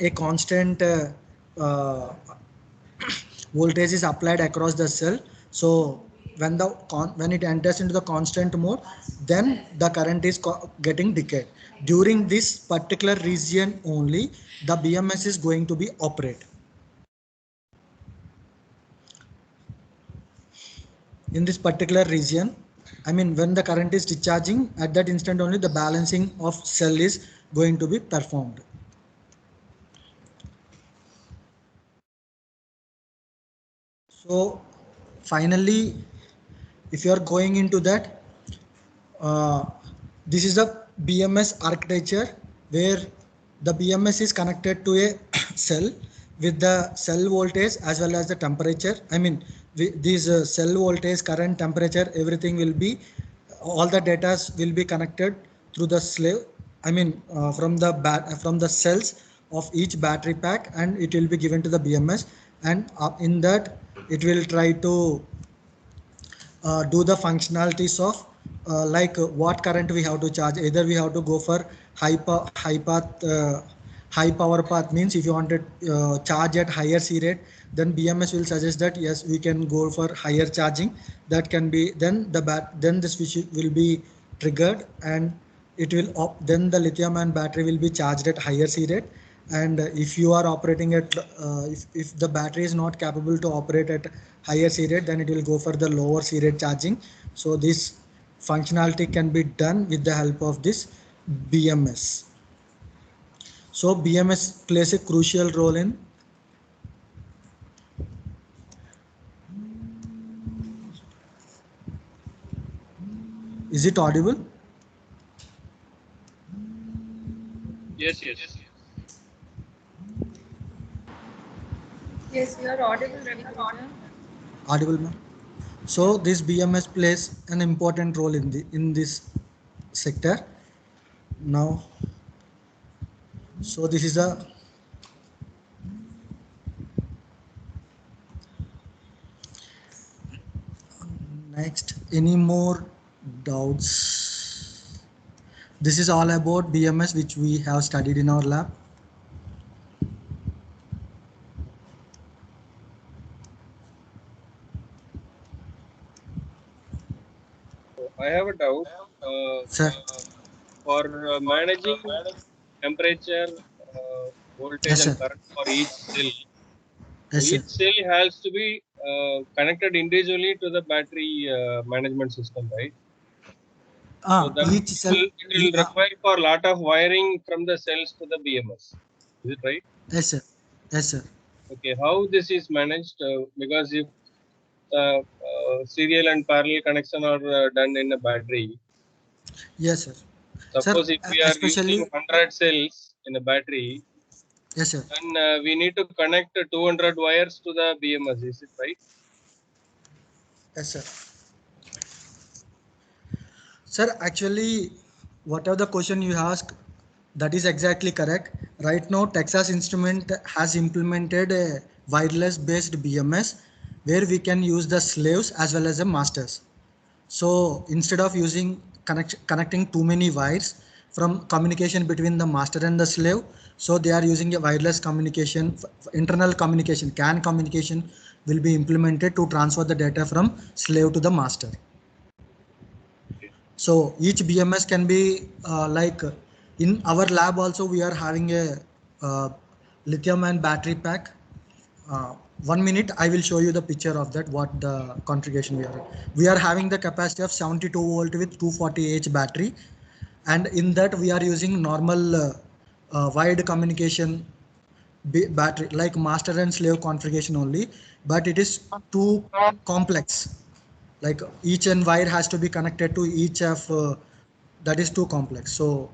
a constant voltage is applied across the cell. So when it enters into the constant mode, then the current is getting decayed. During this particular region only, the BMS is going to be operate. In this particular region, I mean when the current is discharging, at that instant only the balancing of cell is going to be performed. So finally, if you are going into that, this is the BMS architecture where the BMS is connected to a cell with the cell voltage as well as the temperature. I mean these cell voltage, current, temperature, everything will be, all the data will be connected through the slave, I mean from the cells of each battery pack, and it will be given to the BMS, and in that it will try to do the functionalities of like what current we have to charge. Either we have to go for high power path, means if you want to charge at higher C rate, then BMS will suggest that yes, we can go for higher charging. That can be, then the switch will be triggered, and it will then the lithium ion battery will be charged at higher C rate, and if you are operating at if the battery is not capable to operate at higher C rate, then it will go for the lower C rate charging. So this functionality can be done with the help of this BMS. So BMS plays a crucial role in is it audible? Yes, yes. Yes, you are audible, Ravi Krishna. Audible, ma'am. So this BMS plays an important role in this sector. Now, so this is a next. Any more doubts? This is all about BMS which we have studied in our lab. So I have a doubt. Sir. For managing temperature, voltage, Yes, and sir. current for each cell, Yes, sir. each cell has to be connected individually to the battery management system, right? So that Each cell. it will require for a lot of wiring from the cells to the BMS. Is it right? Yes, sir. Yes, sir. Okay, how this is managed? Because if serial and parallel connection are done in a battery, Yes, sir. Sir, suppose if we are using especially 100 cells in a battery, yes, sir. then we need to connect 200 wires to the BMS. Is it right? Yes, sir. Sir, actually, whatever the question you ask, that is exactly correct. Right now, Texas Instrument has implemented a wireless based BMS where we can use the slaves as well as the masters. So instead of using connecting too many wires from communication between the master and the slave, so they are using a wireless communication, internal communication, CAN communication will be implemented to transfer the data from slave to the master. So each BMS can be like in our lab also we are having a lithium ion battery pack. 1 minute I will show you the picture of that what the configuration we are. We are having the capacity of 72 volt with 240 Ah battery, and in that we are using normal wired communication battery like master and slave configuration only, but it is too complex, like each and wire has to be connected to each of that is too complex. So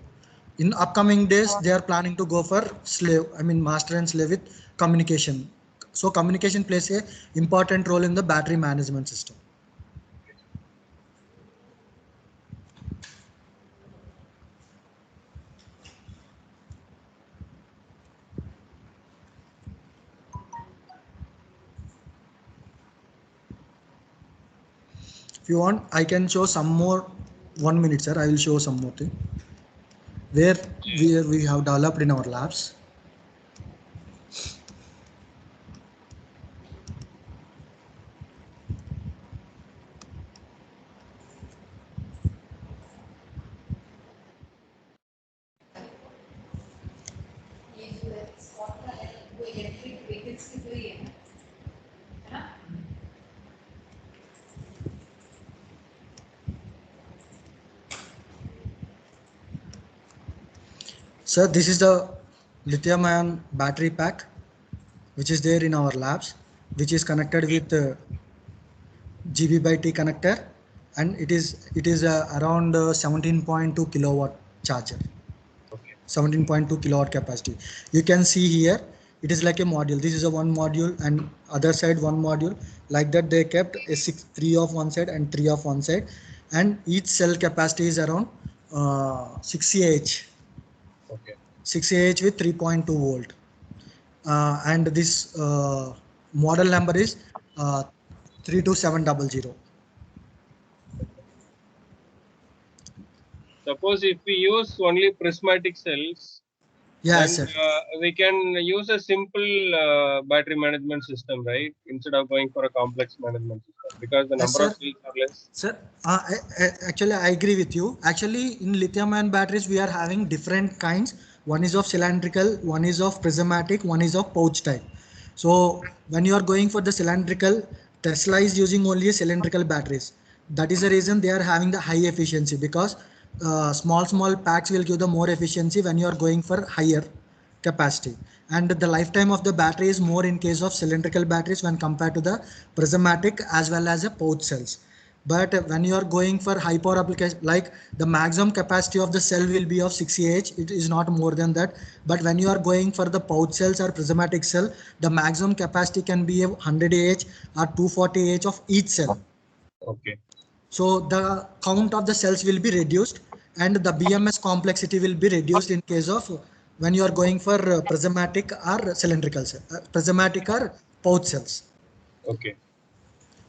in upcoming days they are planning to go for slave, I mean master and slave with communication. So communication plays a important role in the battery management system. If you want I can show some more. 1 minute sir, I will show some more thing where we have developed in our labs. Sir, this is the lithium ion battery pack which is there in our labs, which is connected with GB by T connector, and it is around 17.2 kilowatt charger. Okay. 17.2 kilowatt capacity. You can see here it is like a module. This is a one module and other side one module. Like that they kept a three of one side and three of one side, and each cell capacity is around 6 Ah. Okay. 6 Ah with 3.2 volt. And this model number is 32700. Suppose if we use only prismatic cells, Yeah, then sir. we can use a simple battery management system, right? Instead of going for a complex management system, because the Yes, number of sir. cells are less. Sir, actually, I agree with you. Actually, in lithium ion batteries, we are having different kinds. One is of cylindrical, one is of prismatic, one is of pouch type. So when you are going for the cylindrical, Tesla is using only cylindrical batteries. That is the reason they are having the high efficiency, because small packs will give the more efficiency when you are going for higher capacity, and the lifetime of the battery is more in case of cylindrical batteries when compared to the prismatic as well as a pouch cells. But when you are going for high power application, like the maximum capacity of the cell will be of 60 Ah, it is not more than that. But when you are going for the pouch cells or prismatic cell, the maximum capacity can be 100 Ah or 240 Ah of each cell. Okay. So the count of the cells will be reduced, and the BMS complexity will be reduced in case of when you are going for prismatic or cylindrical cell, prismatic or pouch cells. Okay.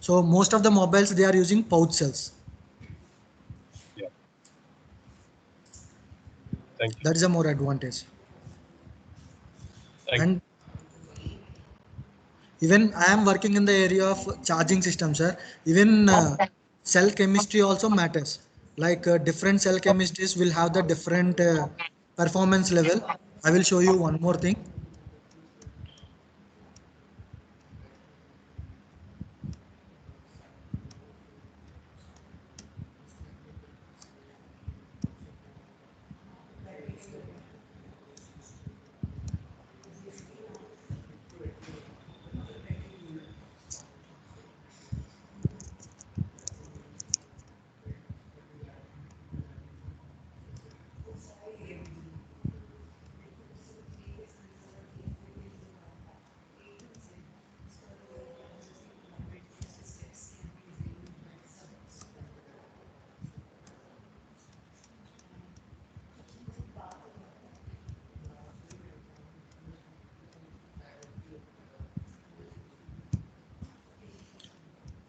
So most of the mobiles they are using pouch cells. Yeah. Thank you. That is a more advantage. Thank And even I am working in the area of charging systems, sir. Even cell chemistry also matters. Like different cell chemistries will have the different performance level. I will show you one more thing.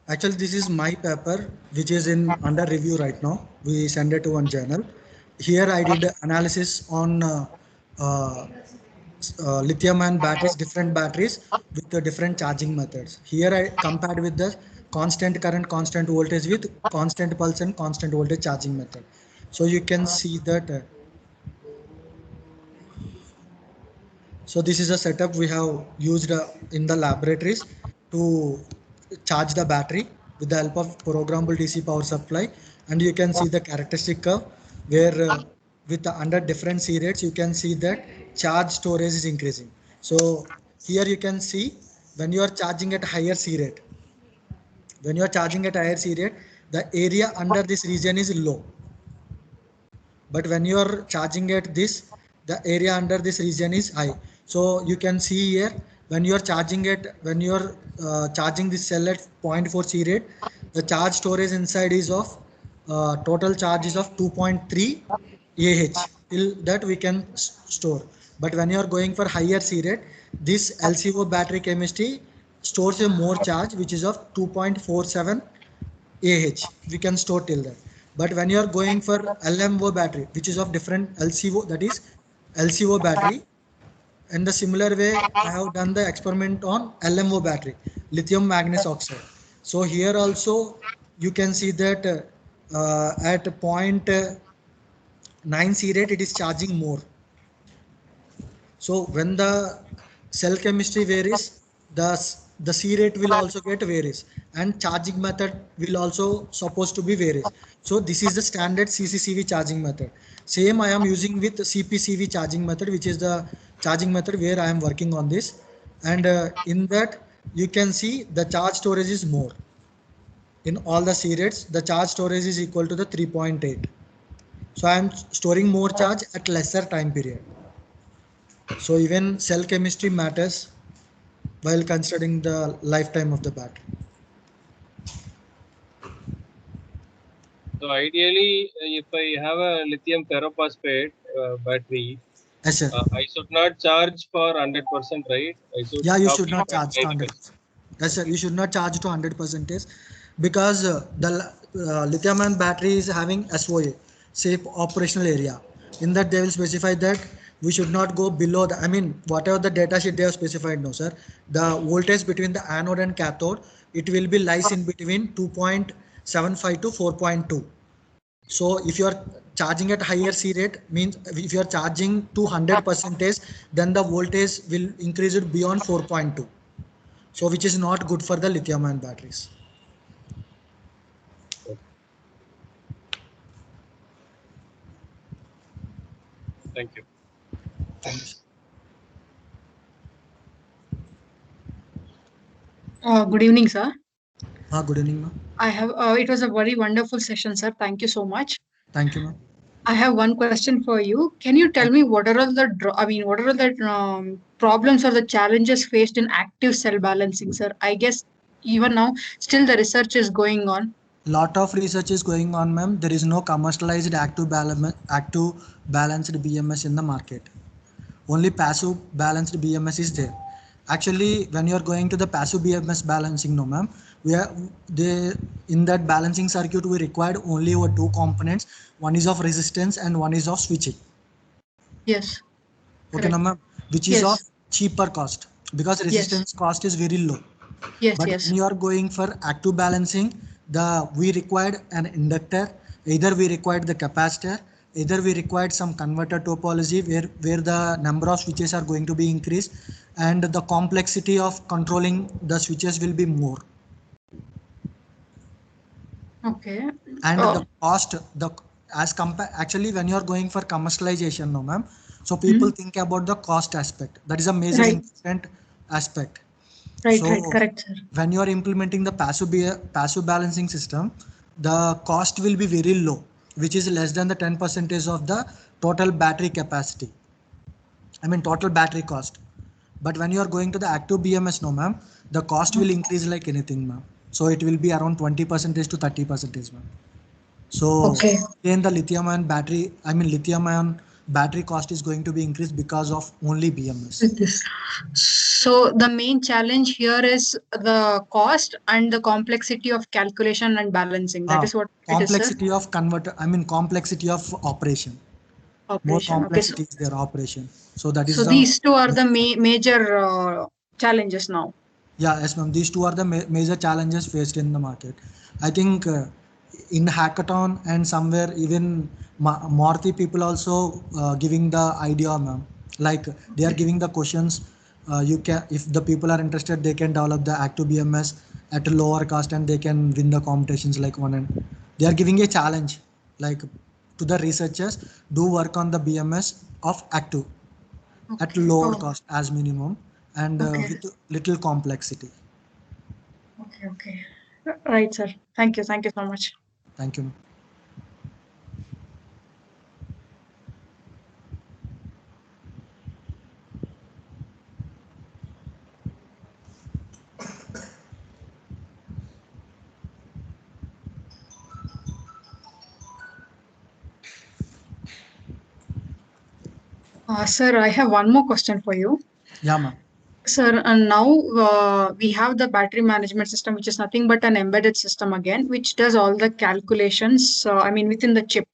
Actually, this is my paper, which is in under review right now. We send it to one journal. Here I did analysis on uh, lithium-ion batteries, different batteries with the different charging methods. Here I compared with the constant current, constant voltage with constant pulse and constant voltage charging method. So you can see that. So this is a setup we have used in the laboratories to charge the battery with the help of programmable DC power supply, and you can see the characteristic curve where with the under different C rates you can see that charge storage is increasing. So here you can see when you are charging at higher C rate, when you are charging at higher C rate, the area under this region is low. But when you are charging at this, the area under this region is high. So you can see here when you are charging it, when you are charging this cell at 0.4 C rate, the charge storage inside is of total charge is of 2.3 Ah till that we can store. But when you are going for higher C rate, this LCO battery chemistry stores a more charge which is of 2.47 we can store till that. But when you are going for LMO battery, which is of different LCO, that is LCO battery, in the similar way, I have done the experiment on LMO battery, lithium manganese oxide. So here also you can see that at point 9 C rate, it is charging more. So when the cell chemistry varies, the C rate will also get varies, and charging method will also supposed to be varies. So this is the standard CCCV charging method. Same I am using with CPCV charging method, which is the charging method where I am working on this. And in that you can see the charge storage is more. In all the C rates, the charge storage is equal to the 3.8. So I am storing more charge at lesser time period. So even cell chemistry matters while considering the lifetime of the battery. So ideally, if I have a lithium ferrophosphate battery, Yes, sir. I should not charge for 100%, right? I should Yeah, you stop should it not at charge to 90%. 100%. Yes, sir. You should not charge to 100% because the lithium-ion battery is having SOA, safe operational area. In that, they will specify that we should not go below the. I mean, whatever the data sheet they have specified, no, sir. The voltage between the anode and cathode, it will be lies in between 2.75 to 4.2. So if you are charging at higher C rate, means if you are charging to 100%, then the voltage will increase it beyond 4.2. So which is not good for the lithium ion batteries. Thank you. Thank you. Good evening, sir. Good evening, ma'am. I have. It was a very wonderful session, sir. Thank you so much. Thank you, ma'am. I have one question for you. Can you tell me what are all the what are all the problems or the challenges faced in active cell balancing, sir? I guess even now still the research is going on. Lot of research is going on, ma'am. There is no commercialized active balanced BMS in the market. Only passive balanced BMS is there. Actually, when you are going to the passive BMS balancing, no ma'am, in that balancing circuit we required only over two components. One is of resistance and one is of switching. Yes. Okay, no ma'am, which is of cheaper cost because resistance cost is very low. Yes, but when you are going for active balancing, we required an inductor, either we required the capacitor, either we required some converter topology where the number of switches are going to be increased and the complexity of controlling the switches will be more. Okay. And the cost, actually when you are going for commercialization, no ma'am, so people think about the cost aspect. That is a major important aspect. Right, so correct, sir. When you are implementing the passive balancing system, the cost will be very low, which is less than the 10% of the total battery capacity. I mean total battery cost. But when you are going to the active BMS, no ma'am, the cost will increase like anything, ma'am. So it will be around 20% to 30%, ma'am. So again the lithium ion battery cost is going to be increased because of only BMS. So the main challenge here is the cost and the complexity of calculation and balancing. That is what complexity of converter. Complexity of operation. More complexity is their operation. So that is these two are the major challenges now. Yeah, yes, ma'am. These two are the major challenges faced in the market. I think in hackathon and somewhere even Maruti people also giving the idea, ma'am. Like they are giving the questions. You can, if the people are interested, they can develop the active BMS at a lower cost and they can win the competitions like one. And they are giving a challenge like to the researchers, do work on the BMS of active at lower cost as minimum and with little complexity. Okay. Right, sir. Thank you so much. Thank you. Sir, I have one more question for you. Yeah, ma'am. Sir, and now we have the battery management system, which is nothing but an embedded system again, which does all the calculations, within the chip.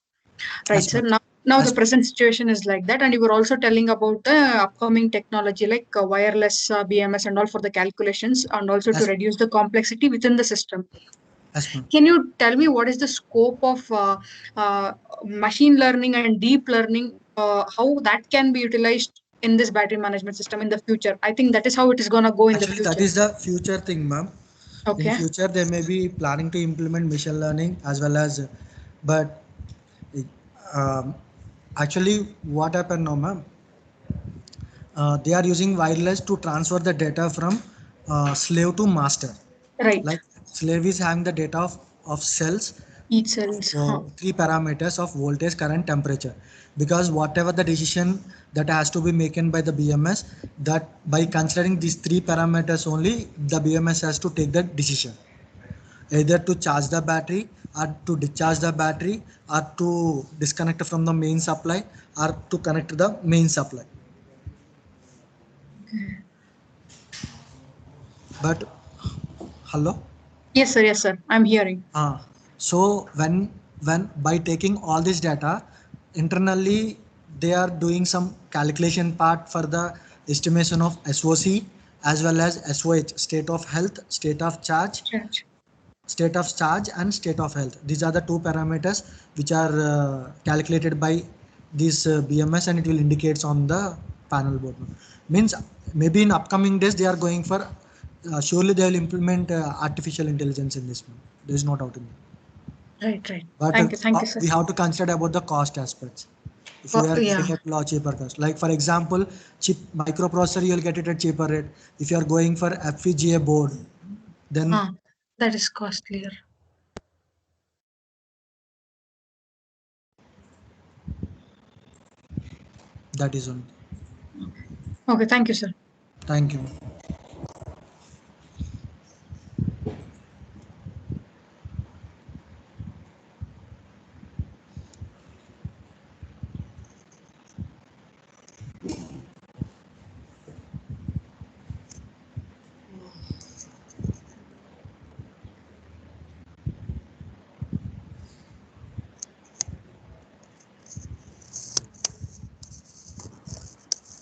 Right, sir. Now the present situation is like that. And you were also telling about the upcoming technology like wireless BMS and all for the calculations and also to reduce the complexity within the system. Can you tell me what is the scope of machine learning and deep learning, how that can be utilized in this battery management system in the future? I think that is how it is going to go in the future. That is the future thing, ma'am. Okay. In future, they may be planning to implement machine learning as well as, but actually what happened now, ma'am? They are using wireless to transfer the data from slave to master. Right. Like slave is having the data of cells. Each cells. So 3 parameters of voltage, current, temperature. Because whatever the decision that has to be taken by the BMS, that by considering these 3 parameters only, the BMS has to take the decision. Either to charge the battery or to discharge the battery or to disconnect from the main supply or to connect to the main supply. But hello? Yes, sir. I'm hearing. So when by taking all this data, internally they are doing some calculation part for the estimation of SOC as well as SOH, state of health, state of charge, state of charge and state of health. These are the two parameters which are calculated by this BMS, and it will indicates on the panel board. Means maybe in upcoming days they are going for surely they will implement artificial intelligence in this one. There is no doubt in that. Right. But Thank you, sir. we have to consider about the cost aspects. If you are Yeah. getting at low cheaper cost, like for example, chip microprocessor, you will get it at cheaper rate. If you are going for FPGA board, then That is costlier. that is on. Okay, thank you, sir. Thank you.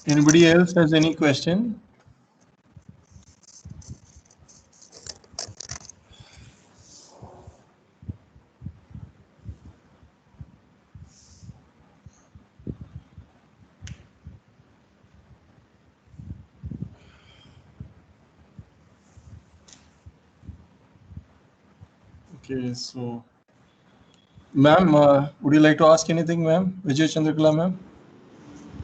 Anybody else has any question? Okay, so, ma'am, would you like to ask anything, ma'am? Vijay Chandrakala, ma'am?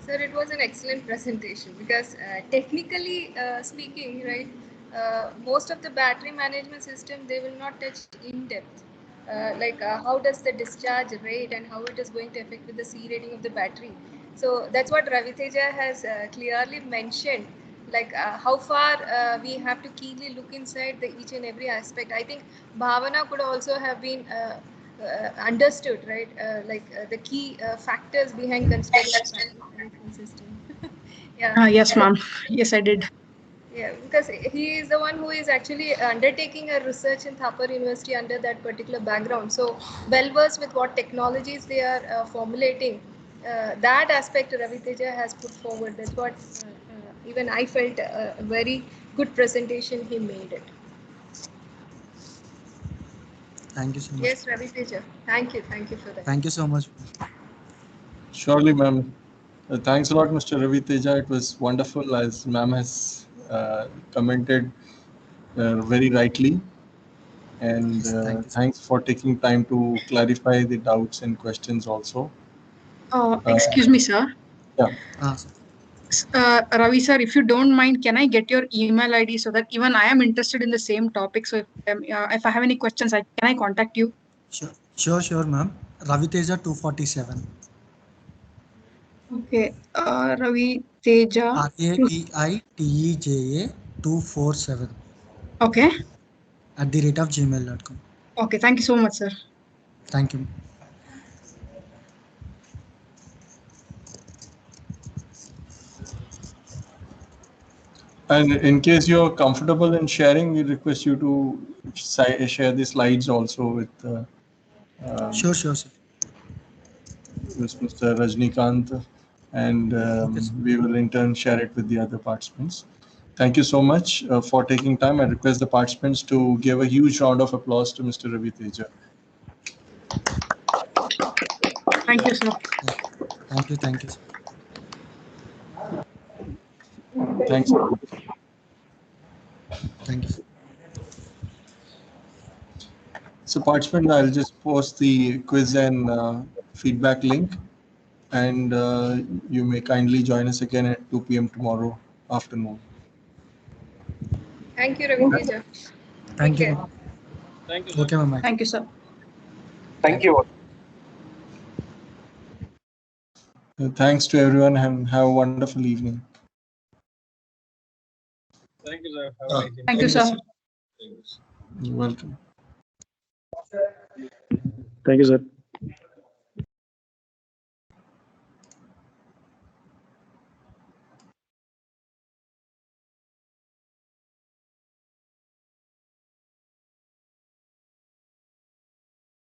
Sir, it was an excellent presentation because technically speaking, right, most of the battery management system, they will not touch in depth. Like how does the discharge rate and how it is going to affect with the C rating of the battery. So that's what Raviteja has clearly mentioned, like how far we have to keenly look inside the each and every aspect. I think Bhavana could also have been understood, right? The key factors behind considering the battery management system. Yeah. Yes, ma'am. Yes, I did. Yeah, because he is the one who is actually undertaking a research in Thapar University under that particular background. So well versed with what technologies they are formulating. That aspect Raviteja has put forward. That's what even I felt a very good presentation he made it. Thank you so much. Yes, Raviteja. Thank you for that. Thank you so much. Surely, ma'am. Thanks a lot, Mr. Ravi Teja. It was wonderful, as ma'am has commented very rightly. And thanks for taking time to clarify the doubts and questions also. Excuse me, sir. Yeah. Ravi sir, if you don't mind, can I get your email ID so that even I am interested in the same topic? So if I have any questions, can I contact you? Sure, ma'am. Raviteja 247. Okay, Ravi Teja. RAVITEJA 247. Okay. @ gmail.com. Okay, thank you so much, sir. Thank you. And in case you're comfortable in sharing, we request you to share the slides also with Sure, sir. with Mr. Rajnikant, and we will in turn share it with the other participants. Thank you so much for taking time. I request the participants to give a huge round of applause to Mr. Ravi Teja. Thank you, sir. Thank you. Thanks. Thank you. So participant, I'll just post the quiz and feedback link, and you may kindly join us again at 2 p.m. tomorrow afternoon. Thank you, Raviteja. Thank you. Thank you, sir. Okay, ma'am. Thank you, sir. Thank you. Thanks to everyone, and have a wonderful evening. Thank you, sir. Have a nice evening. Thank you, sir. You're welcome. Thank you, sir.